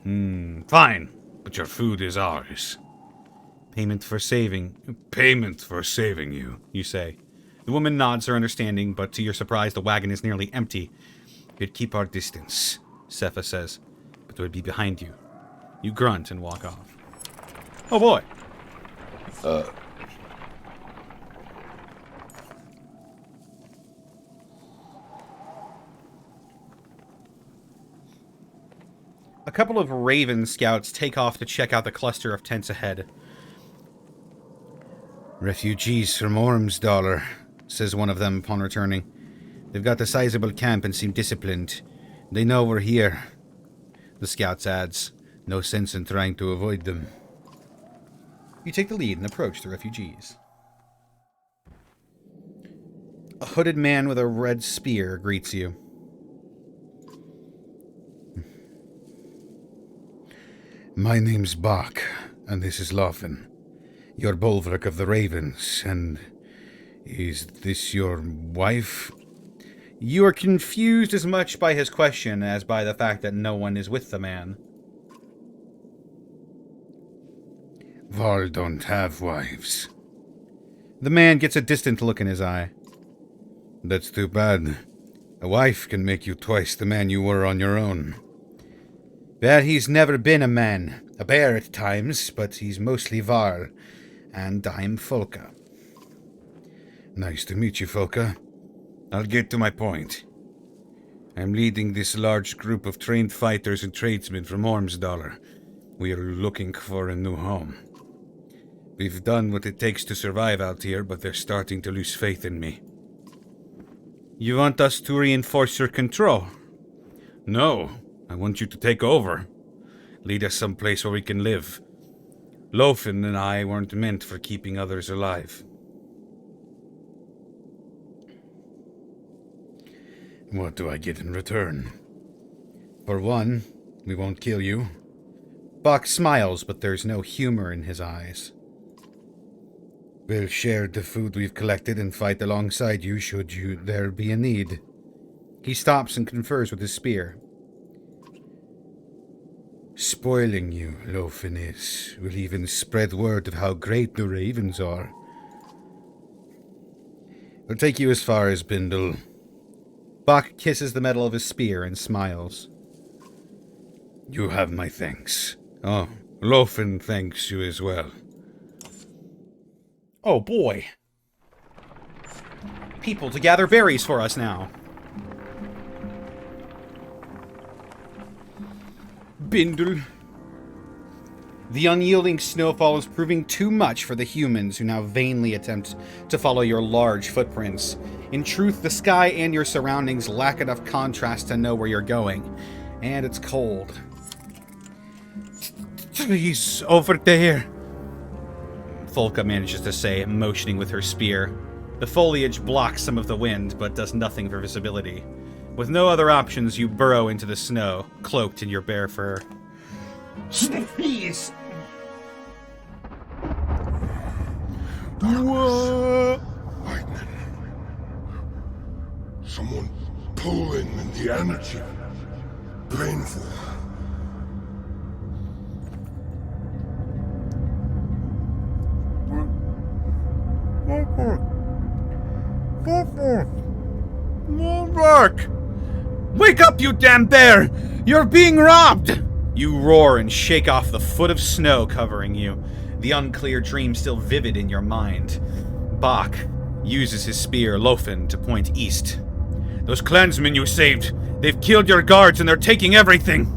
[SPEAKER 8] Fine. But your food is ours.
[SPEAKER 1] Payment for saving.
[SPEAKER 8] Payment for saving you.
[SPEAKER 1] You say. The woman nods her understanding, but to your surprise, the wagon is nearly empty.
[SPEAKER 8] We'd keep our distance,
[SPEAKER 1] Sefa says, but we'll be behind you. You grunt and walk off. Oh boy. A couple of Raven scouts take off to check out the cluster of tents ahead. Refugees from Ormsdollar, says one of them upon returning. They've got a sizable camp and seem disciplined. They know we're here. The scouts adds, no sense in trying to avoid them. You take the lead and approach the refugees. A hooded man with a red spear greets you.
[SPEAKER 3] My name's Bach, and this is Lofen, your bulwark of the Ravens, and is this your wife?
[SPEAKER 1] You are confused as much by his question as by the fact that no one is with the man.
[SPEAKER 3] Varl don't have wives.
[SPEAKER 1] The man gets a distant look in his eye.
[SPEAKER 3] That's too bad. A wife can make you twice the man you were on your own.
[SPEAKER 1] Well, he's never been a man. A bear at times, but he's mostly Varl. And I'm Folka.
[SPEAKER 3] Nice to meet you, Folka. I'll get to my point. I'm leading this large group of trained fighters and tradesmen from Ormsdollar. We are looking for a new home. We've done what it takes to survive out here, but they're starting to lose faith in me.
[SPEAKER 1] You want us to reinforce your control?
[SPEAKER 3] No, I want you to take over. Lead us someplace where we can live. Lofen and I weren't meant for keeping others alive. What do I get in return?
[SPEAKER 1] For one, we won't kill you. Bach smiles, but there's no humor in his eyes.
[SPEAKER 3] We'll share the food we've collected and fight alongside you should there be a need.
[SPEAKER 1] He stops and confers with his spear.
[SPEAKER 3] Spoiling you, Lofen is. Will even spread word of how great the Ravens are.
[SPEAKER 1] We'll take you as far as Bindel. Bach kisses the metal of his spear and smiles.
[SPEAKER 3] You have my thanks. Oh, Lofen thanks you as well.
[SPEAKER 4] Oh boy. People to gather berries for us now. Bindle. The unyielding snowfall is proving too much for the humans who now vainly attempt to follow your large footprints. In truth, the sky and your surroundings lack enough contrast to know where you're going. And it's cold. Trees over there, Folka manages to say, motioning with her spear. The foliage blocks some of the wind, but does nothing for visibility. With no other options, you burrow into the snow, cloaked in your bare fur.
[SPEAKER 6] Please!
[SPEAKER 9] Lightning. Someone pulling in the energy. Painful.
[SPEAKER 4] Mark! Wake up, you damn bear! You're being robbed! You roar and shake off the foot of snow covering you, the unclear dream still vivid in your mind. Bach uses his spear, Lofen, to point east. Those clansmen you saved, they've killed your guards and they're taking everything!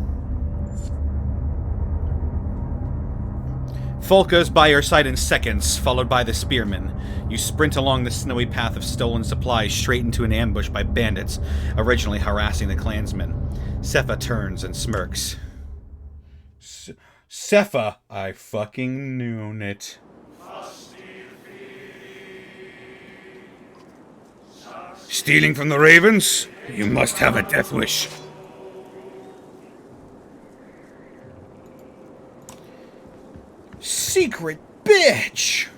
[SPEAKER 4] Folka's by your side in seconds, followed by the spearmen. You sprint along the snowy path of stolen supplies straight into an ambush by bandits, originally harassing the clansmen. Sepha turns and smirks. Sepha, I fucking knew it.
[SPEAKER 8] Stealing from the ravens? You must have a death wish.
[SPEAKER 4] Secret bitch!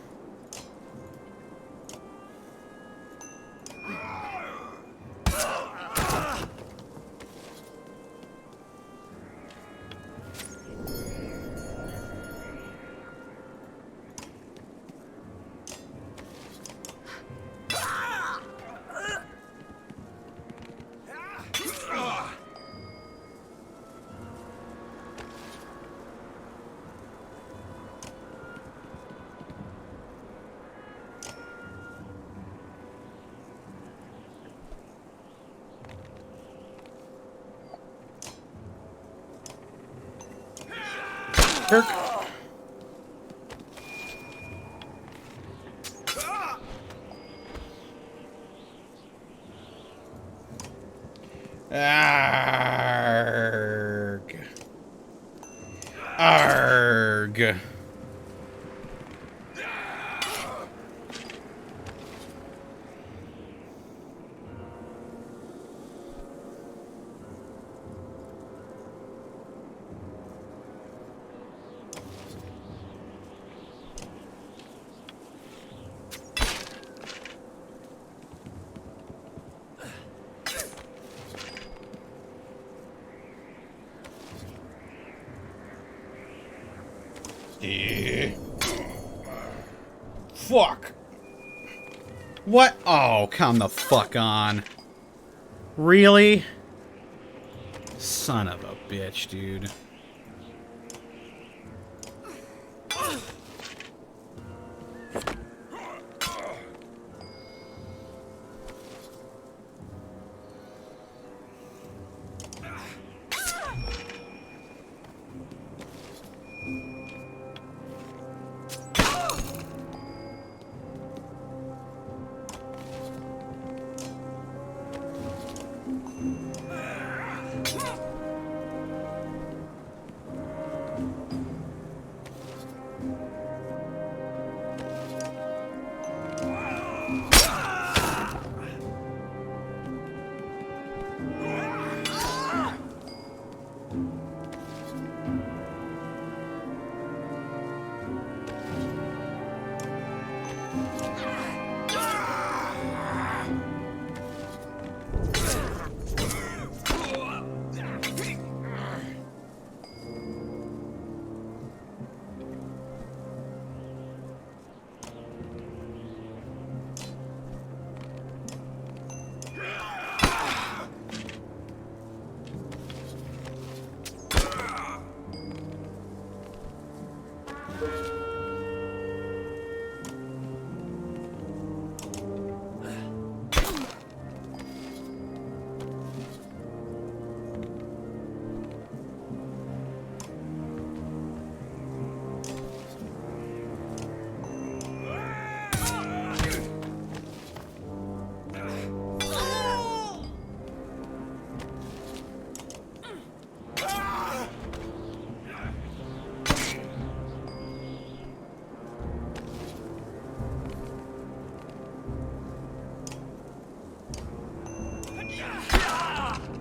[SPEAKER 4] Kirk. Arg. Arg. Fuck. What? Oh, come the fuck on. Really? Son of a bitch, dude.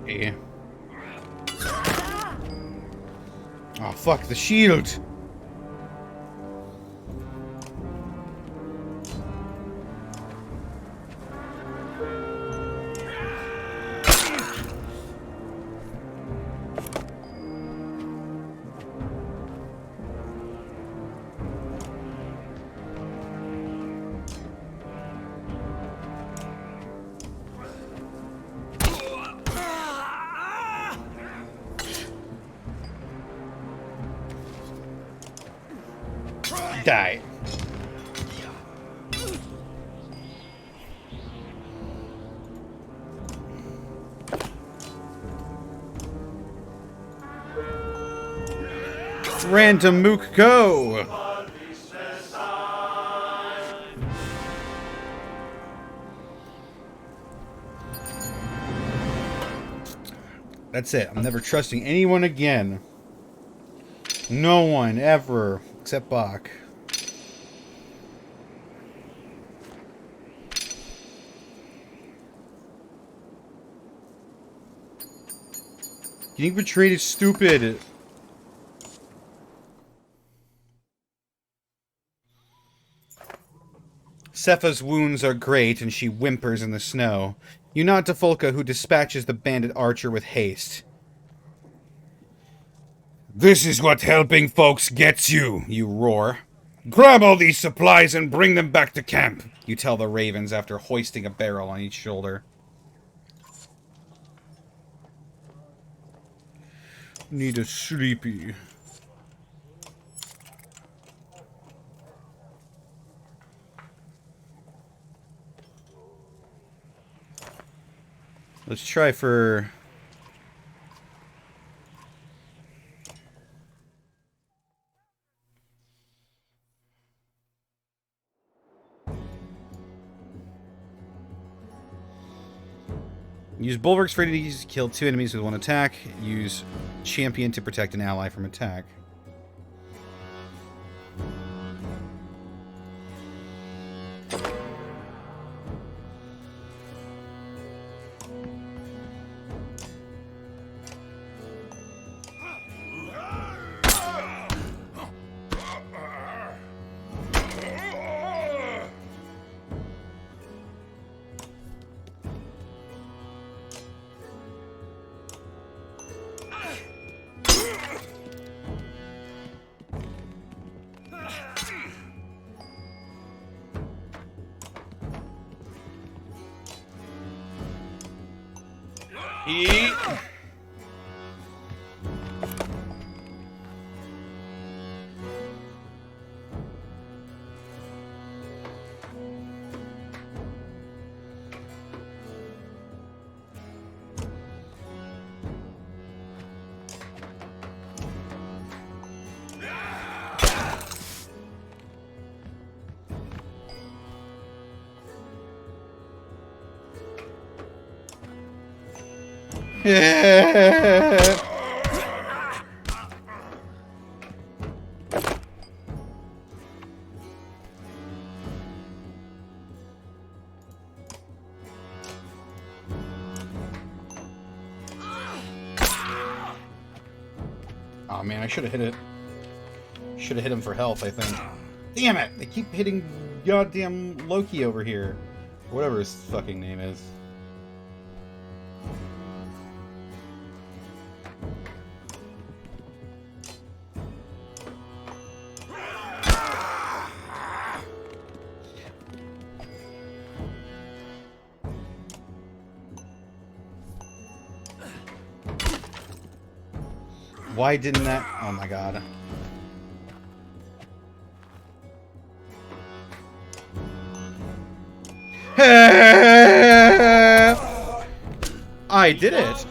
[SPEAKER 1] Yeah. Oh, fuck, the shield! Die. Random Mook go! That's it. I'm never trusting anyone again. No one, ever. Except Bach. Getting betrayed is stupid. Sepha's wounds are great, and she whimpers in the snow. You nod to Folka, who dispatches the bandit archer with haste.
[SPEAKER 8] This is what helping folks gets you.
[SPEAKER 1] You roar.
[SPEAKER 8] Grab all these supplies and bring them back to camp.
[SPEAKER 1] You tell the ravens after hoisting a barrel on each shoulder. Need a sleepy. Let's try for... Use Bulwark's ready to kill 2 enemies with 1 attack. Use Champion to protect an ally from attack. Oh man, I should have hit it. Should have hit him for health, I think. Damn it! They keep hitting goddamn Loki over here. Whatever his fucking name is. Why didn't that... Oh my god. I did it!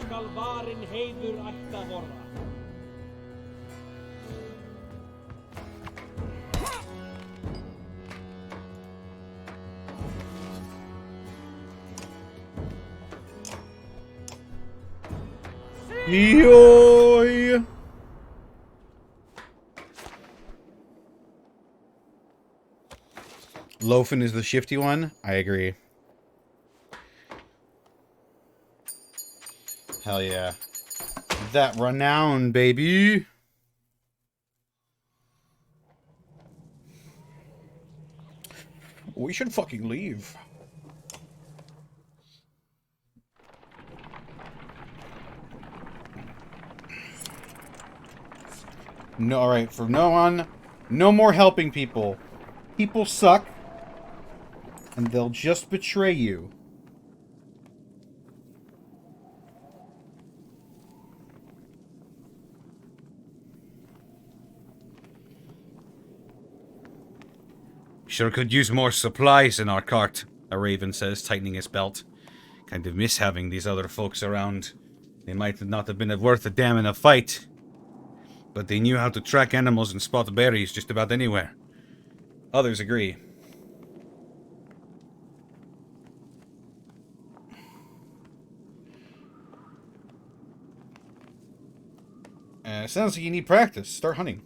[SPEAKER 1] Yoy! Lofen is the shifty one? I agree. Hell yeah. That renown, baby. We should fucking leave. No, alright, from now on, no more helping people. People suck, and they'll just betray you.
[SPEAKER 4] Sure could use more supplies in our cart, a raven says, tightening his belt. Kind of miss having these other folks around. They might not have been worth a damn in a fight, but they knew how to track animals and spot berries just about anywhere. Others agree.
[SPEAKER 1] Sounds like you need practice. Start hunting.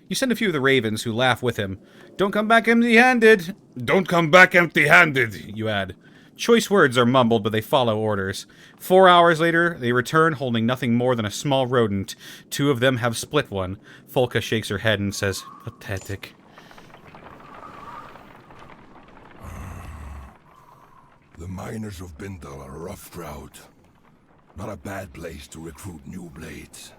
[SPEAKER 4] You send a few of the ravens who laugh with him. Don't come back empty-handed.
[SPEAKER 8] Don't come back empty-handed,
[SPEAKER 4] You add. Choice words are mumbled, but they follow orders. 4 hours later, they return holding nothing more than a small rodent. 2 of them have split one. Folka shakes her head and says, pathetic.
[SPEAKER 9] The miners of Bindal are a rough crowd. Not a bad place to recruit new blades.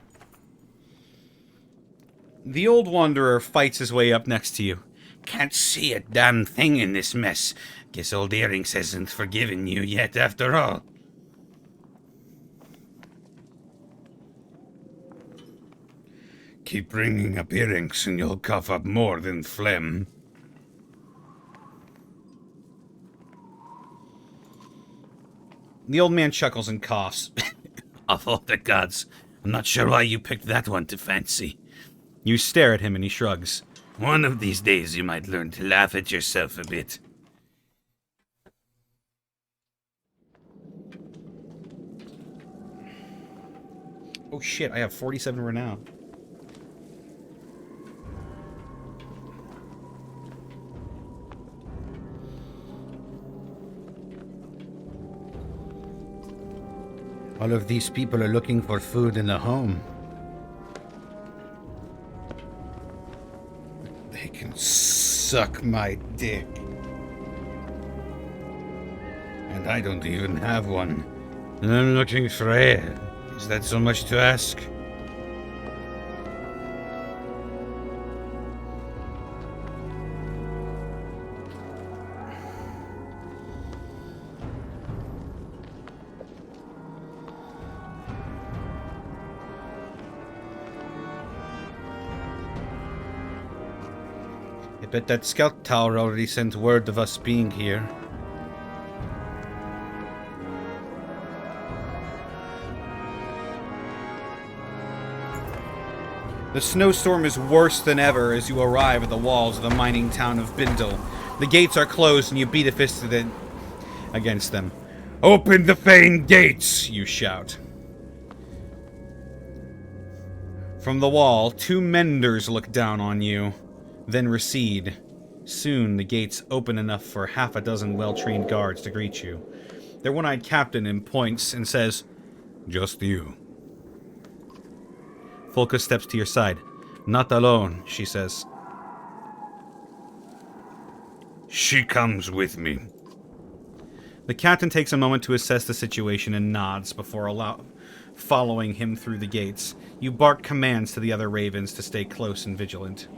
[SPEAKER 4] The old wanderer fights his way up next to you.
[SPEAKER 6] Can't see a damn thing in this mess. Guess old Earrings hasn't forgiven you yet after all.
[SPEAKER 8] Keep bringing up earrings and you'll cough up more than phlegm.
[SPEAKER 4] The old man chuckles and coughs.
[SPEAKER 6] Of all the gods, I'm not sure why you picked that one to fancy.
[SPEAKER 4] You stare at him and he shrugs.
[SPEAKER 6] One of these days you might learn to laugh at yourself a bit.
[SPEAKER 4] Oh shit, I have 47 renown.
[SPEAKER 1] All of these people are looking for food in the home. They can suck my dick. And I don't even have one. And I'm looking for air. Is that so much to ask?
[SPEAKER 4] I bet that scout tower already sent word of us being here. The snowstorm is worse than ever as you arrive at the walls of the mining town of Bindal. The gates are closed and you beat a fist against them.
[SPEAKER 8] Open the Fane gates,
[SPEAKER 4] you shout. From the wall, 2 menders look down on you, then recede. Soon, the gates open enough for half a dozen well-trained guards to greet you. Their one-eyed captain points and says,
[SPEAKER 8] Just you.
[SPEAKER 4] Folka steps to your side. Not alone, she says.
[SPEAKER 8] She comes with me.
[SPEAKER 4] The captain takes a moment to assess the situation and nods before following him through the gates. You bark commands to the other ravens to stay close and vigilant.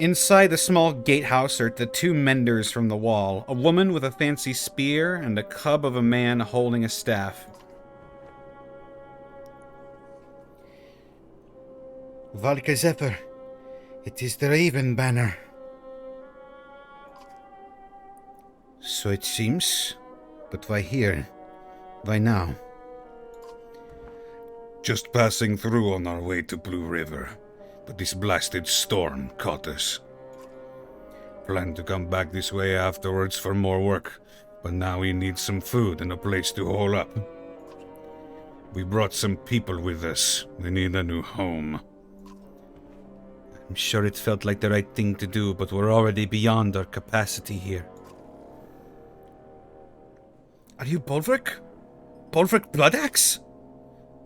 [SPEAKER 4] Inside the small gatehouse are the 2 menders from the wall, a woman with a fancy spear and a cub of a man holding a staff.
[SPEAKER 1] Valka Zephyr, it is the Raven banner. So it seems. But why here? Why now?
[SPEAKER 8] Just passing through on our way to Blue River. But this blasted storm caught us. Planned to come back this way afterwards for more work, but now we need some food and a place to hole up. We brought some people with us. They need a new home.
[SPEAKER 4] I'm sure it felt like the right thing to do, but we're already beyond our capacity here.
[SPEAKER 1] Are you Bulwark? Bulwark Bloodaxe?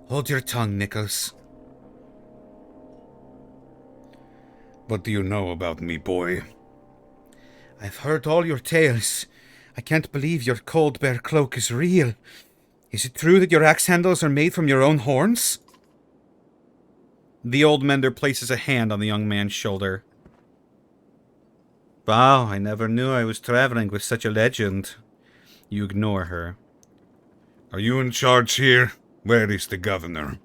[SPEAKER 1] Hold your tongue, Nichols.
[SPEAKER 8] What do you know about me, boy?
[SPEAKER 1] I've heard all your tales. I can't believe your cold bear cloak is real. Is it true that your axe handles are made from your own horns? The old mender places a hand on the young man's shoulder. Wow, I never knew I was traveling with such a legend. You ignore her.
[SPEAKER 8] Are you in charge here? Where is the governor?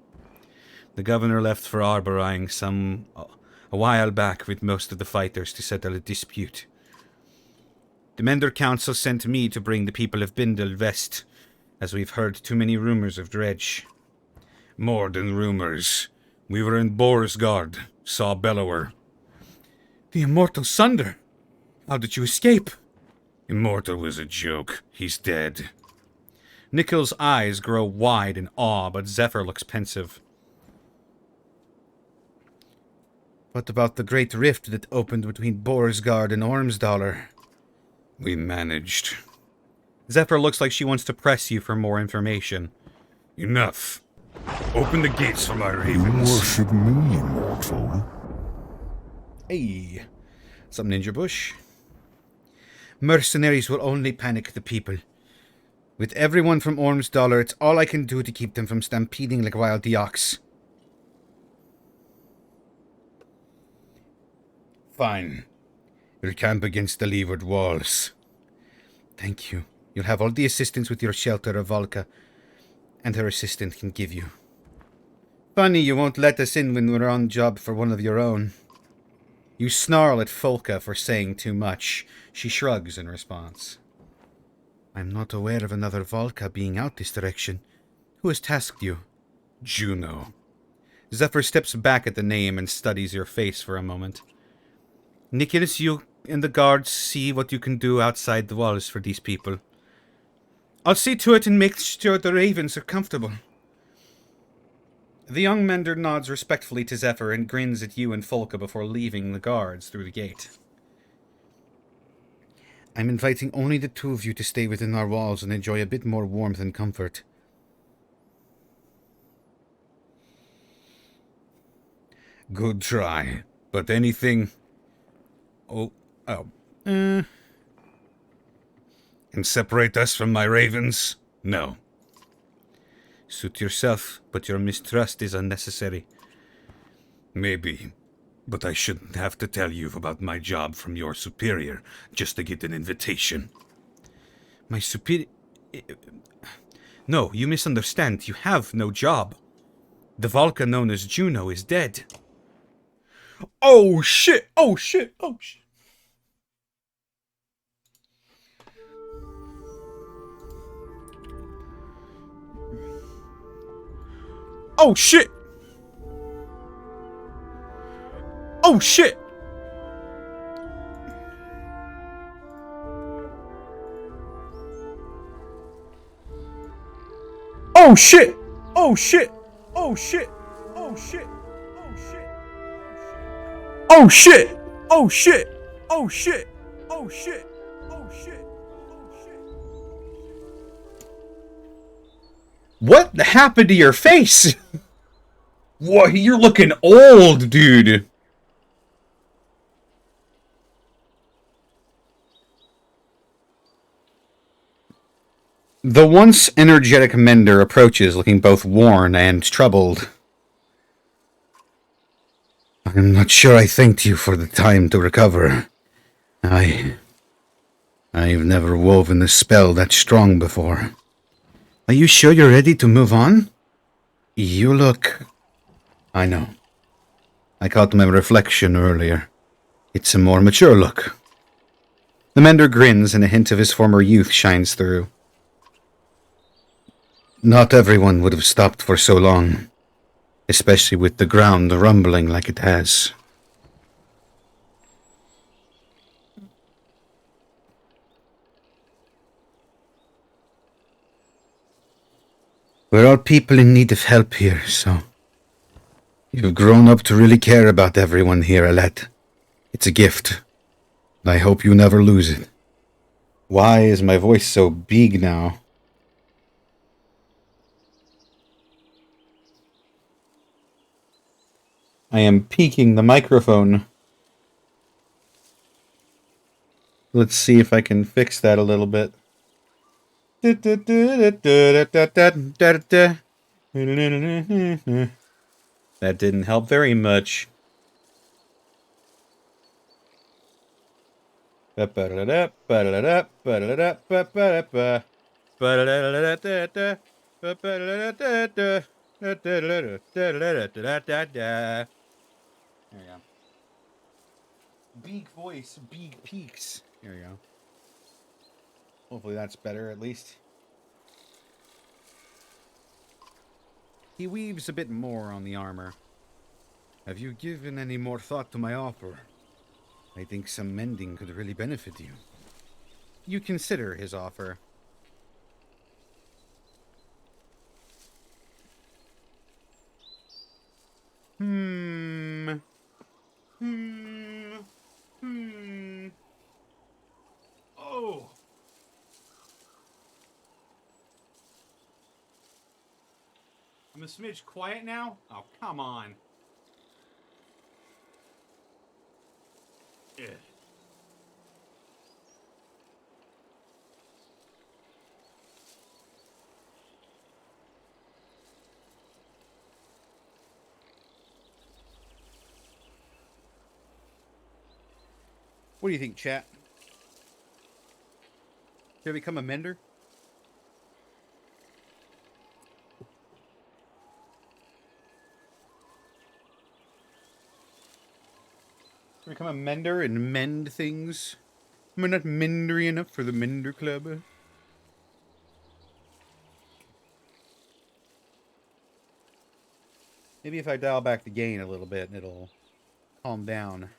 [SPEAKER 1] The governor left for Arboring a while back with most of the fighters to settle a dispute. The Mender Council sent me to bring the people of Bindle west, as we've heard too many rumors of Dredge.
[SPEAKER 8] More than rumors. We were in Borsgard, saw Bellower.
[SPEAKER 1] The Immortal Sunder! How did you escape?
[SPEAKER 8] Immortal was a joke. He's dead.
[SPEAKER 1] Nichols' eyes grow wide in awe, but Zephyr looks pensive. What about the great rift that opened between Borsgard and Ormsdollar?
[SPEAKER 8] We managed.
[SPEAKER 1] Zephyr looks like she wants to press you for more information.
[SPEAKER 8] Enough. Open the gates for my ravens.
[SPEAKER 9] You worship me, mortal.
[SPEAKER 1] Hey, some ninja bush. Mercenaries will only panic the people. With everyone from Ormsdollar, it's all I can do to keep them from stampeding like wild ox.
[SPEAKER 8] Fine. We'll camp against the leeward walls.
[SPEAKER 1] Thank you. You'll have all the assistance with your shelter Volka and her assistant can give you. Funny you won't let us in when we're on job for one of your own. You snarl at Folka for saying too much. She shrugs in response. I'm not aware of another Volka being out this direction. Who has tasked you?
[SPEAKER 8] Juno.
[SPEAKER 1] Zephyr steps back at the name and studies your face for a moment. Nicholas, you and the guards see what you can do outside the walls for these people. I'll see to it and make sure the ravens are comfortable. The young mender nods respectfully to Zephyr and grins at you and Folka before leaving the guards through the gate. I'm inviting only the two of you to stay within our walls and enjoy a bit more warmth and comfort.
[SPEAKER 8] Good try. But anything... And separate us from my ravens? No.
[SPEAKER 1] Suit yourself, but your mistrust is unnecessary.
[SPEAKER 8] Maybe. But I shouldn't have to tell you about my job from your superior just to get an invitation.
[SPEAKER 1] My superior... No, you misunderstand. You have no job. The Volca known as Juno is dead. Oh shit! Oh shit! Oh shit! Oh shit! Oh shit! Oh shit! Oh shit! Oh shit! Oh shit! Oh shit! Oh shit! Oh shit! Oh shit! Oh shit! Oh shit! Oh shit! What happened to your face? What? You're looking old, dude. The once energetic mender approaches, looking both worn and troubled. I'm not sure I thanked you for the time to recover. I've never woven a spell that strong before. Are you sure you're ready to move on? You look... I know. I caught my reflection earlier. It's a more mature look. The mender grins and a hint of his former youth shines through. Not everyone would have stopped for so long, especially with the ground rumbling like it has. We're all people in need of help here, so... You've grown up to really care about everyone here, Alette. It's a gift. I hope you never lose it. Why is my voice so big now? I am peaking the microphone. Let's see if I can fix that a little bit. That didn't help very much. There you go. Big voice, big peaks. There you go. Hopefully that's better, at least. He weaves a bit more on the armor. Have you given any more thought to my offer? I think some mending could really benefit you. You consider his offer. Oh! I'm a smidge quiet now? Oh, come on. Ugh. What do you think, chat? Should I become a mender? Should I become a mender and mend things? Am I not mendery enough for the Mender Club? Maybe if I dial back the gain a little bit, it'll calm down.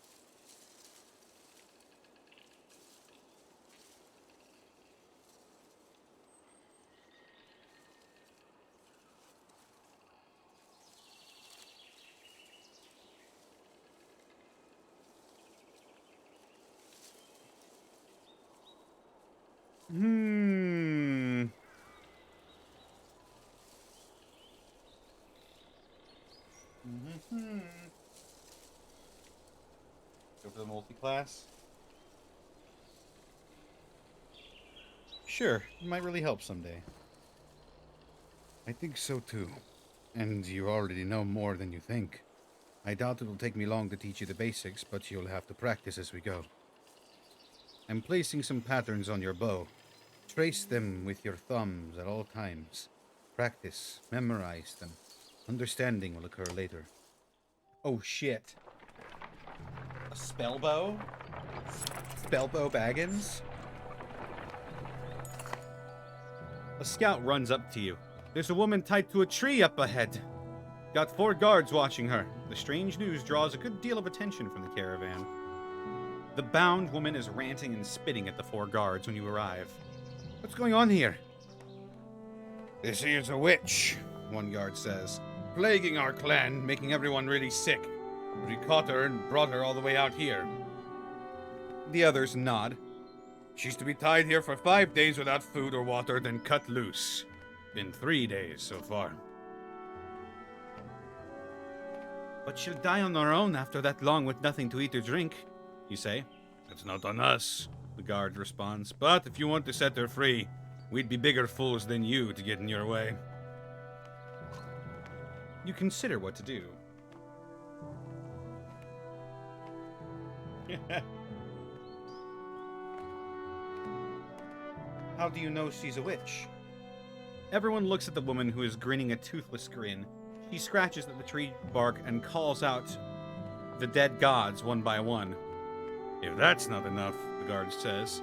[SPEAKER 1] Go for the multi-class? Sure, it might really help someday. I think so too. And you already know more than you think. I doubt it will take me long to teach you the basics, but you'll have to practice as we go. I'm placing some patterns on your bow. Trace them with your thumbs at all times. Practice, memorize them. Understanding will occur later. Oh shit. A spellbow? Spellbow Baggins? A scout runs up to you. There's a woman tied to a tree up ahead. Got 4 guards watching her. The strange news draws a good deal of attention from the caravan. The bound woman is ranting and spitting at the 4 guards when you arrive. What's going on here? This here's a witch, one guard says. Plaguing our clan, making everyone really sick. We caught her and brought her all the way out here. The others nod. She's to be tied here for 5 days without food or water, then cut loose. Been 3 days so far. But she'll die on her own after that long with nothing to eat or drink, you say. It's not on us, the guard responds. But if you want to set her free, we'd be bigger fools than you to get in your way. You consider what to do. How do you know she's a witch? Everyone looks at the woman who is grinning a toothless grin. She scratches at the tree bark and calls out the dead gods one by one. If that's not enough, the guard says.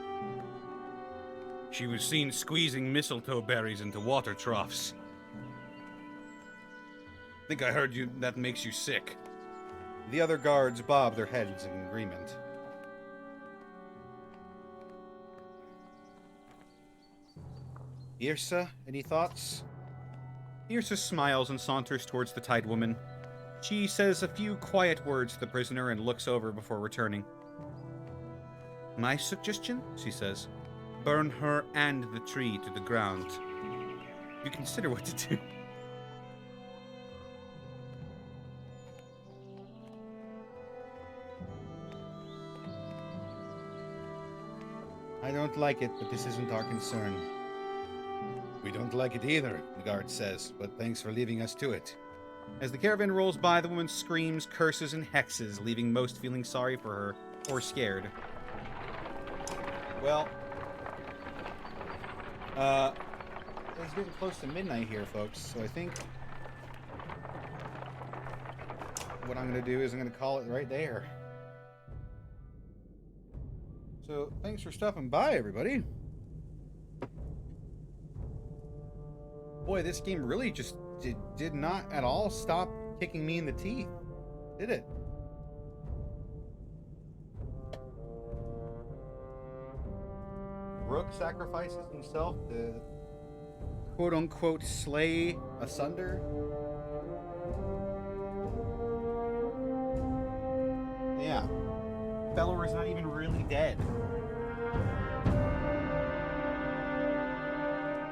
[SPEAKER 1] She was seen squeezing mistletoe berries into water troughs. Think I heard you that makes you sick. The other guards bob their heads in agreement. Irsa, any thoughts? Irsa smiles and saunters towards the tied woman. She says a few quiet words to the prisoner and looks over before returning. My suggestion, she says, burn her and the tree to the ground. You consider what to do. I don't like it, but this isn't our concern. We don't like it either, the guard says, but thanks for leaving us to it. As the caravan rolls by, the woman screams, curses, and hexes, leaving most feeling sorry for her, or scared. Well, it's getting close to midnight here, folks, so I think what I'm going to do is I'm going to call it right there. So, thanks for stopping by, everybody. Boy, this game really just did not at all stop kicking me in the teeth, did it? Rook sacrifices himself to quote-unquote slay asunder. Yeah. Bellower's not even really dead.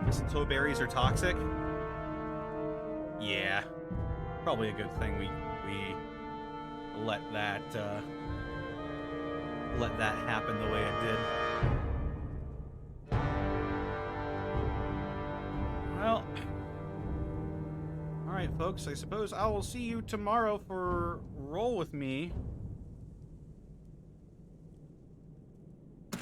[SPEAKER 1] Mistletoe berries are toxic? Yeah. Probably a good thing we let that happen the way it did. Well, alright folks, I suppose I will see you tomorrow for Roll With Me.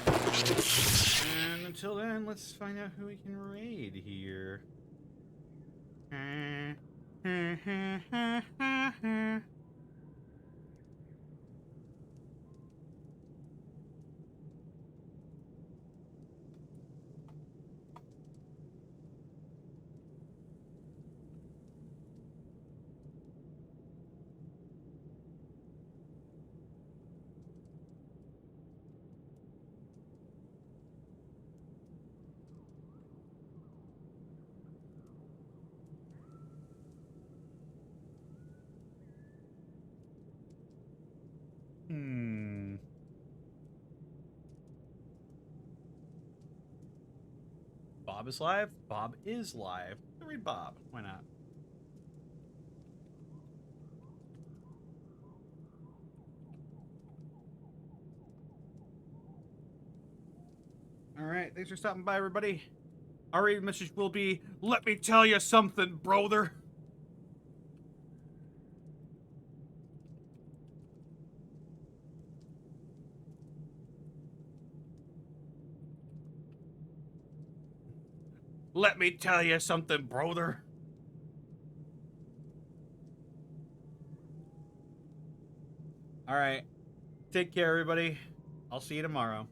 [SPEAKER 1] And until then, let's find out who we can raid here. Bob is live? Bob is live. Read Bob. Why not? Alright, thanks for stopping by, everybody. Our raid message will be, let me tell you something, brother. Let me tell you something, brother. Alright. Take care, everybody. I'll see you tomorrow.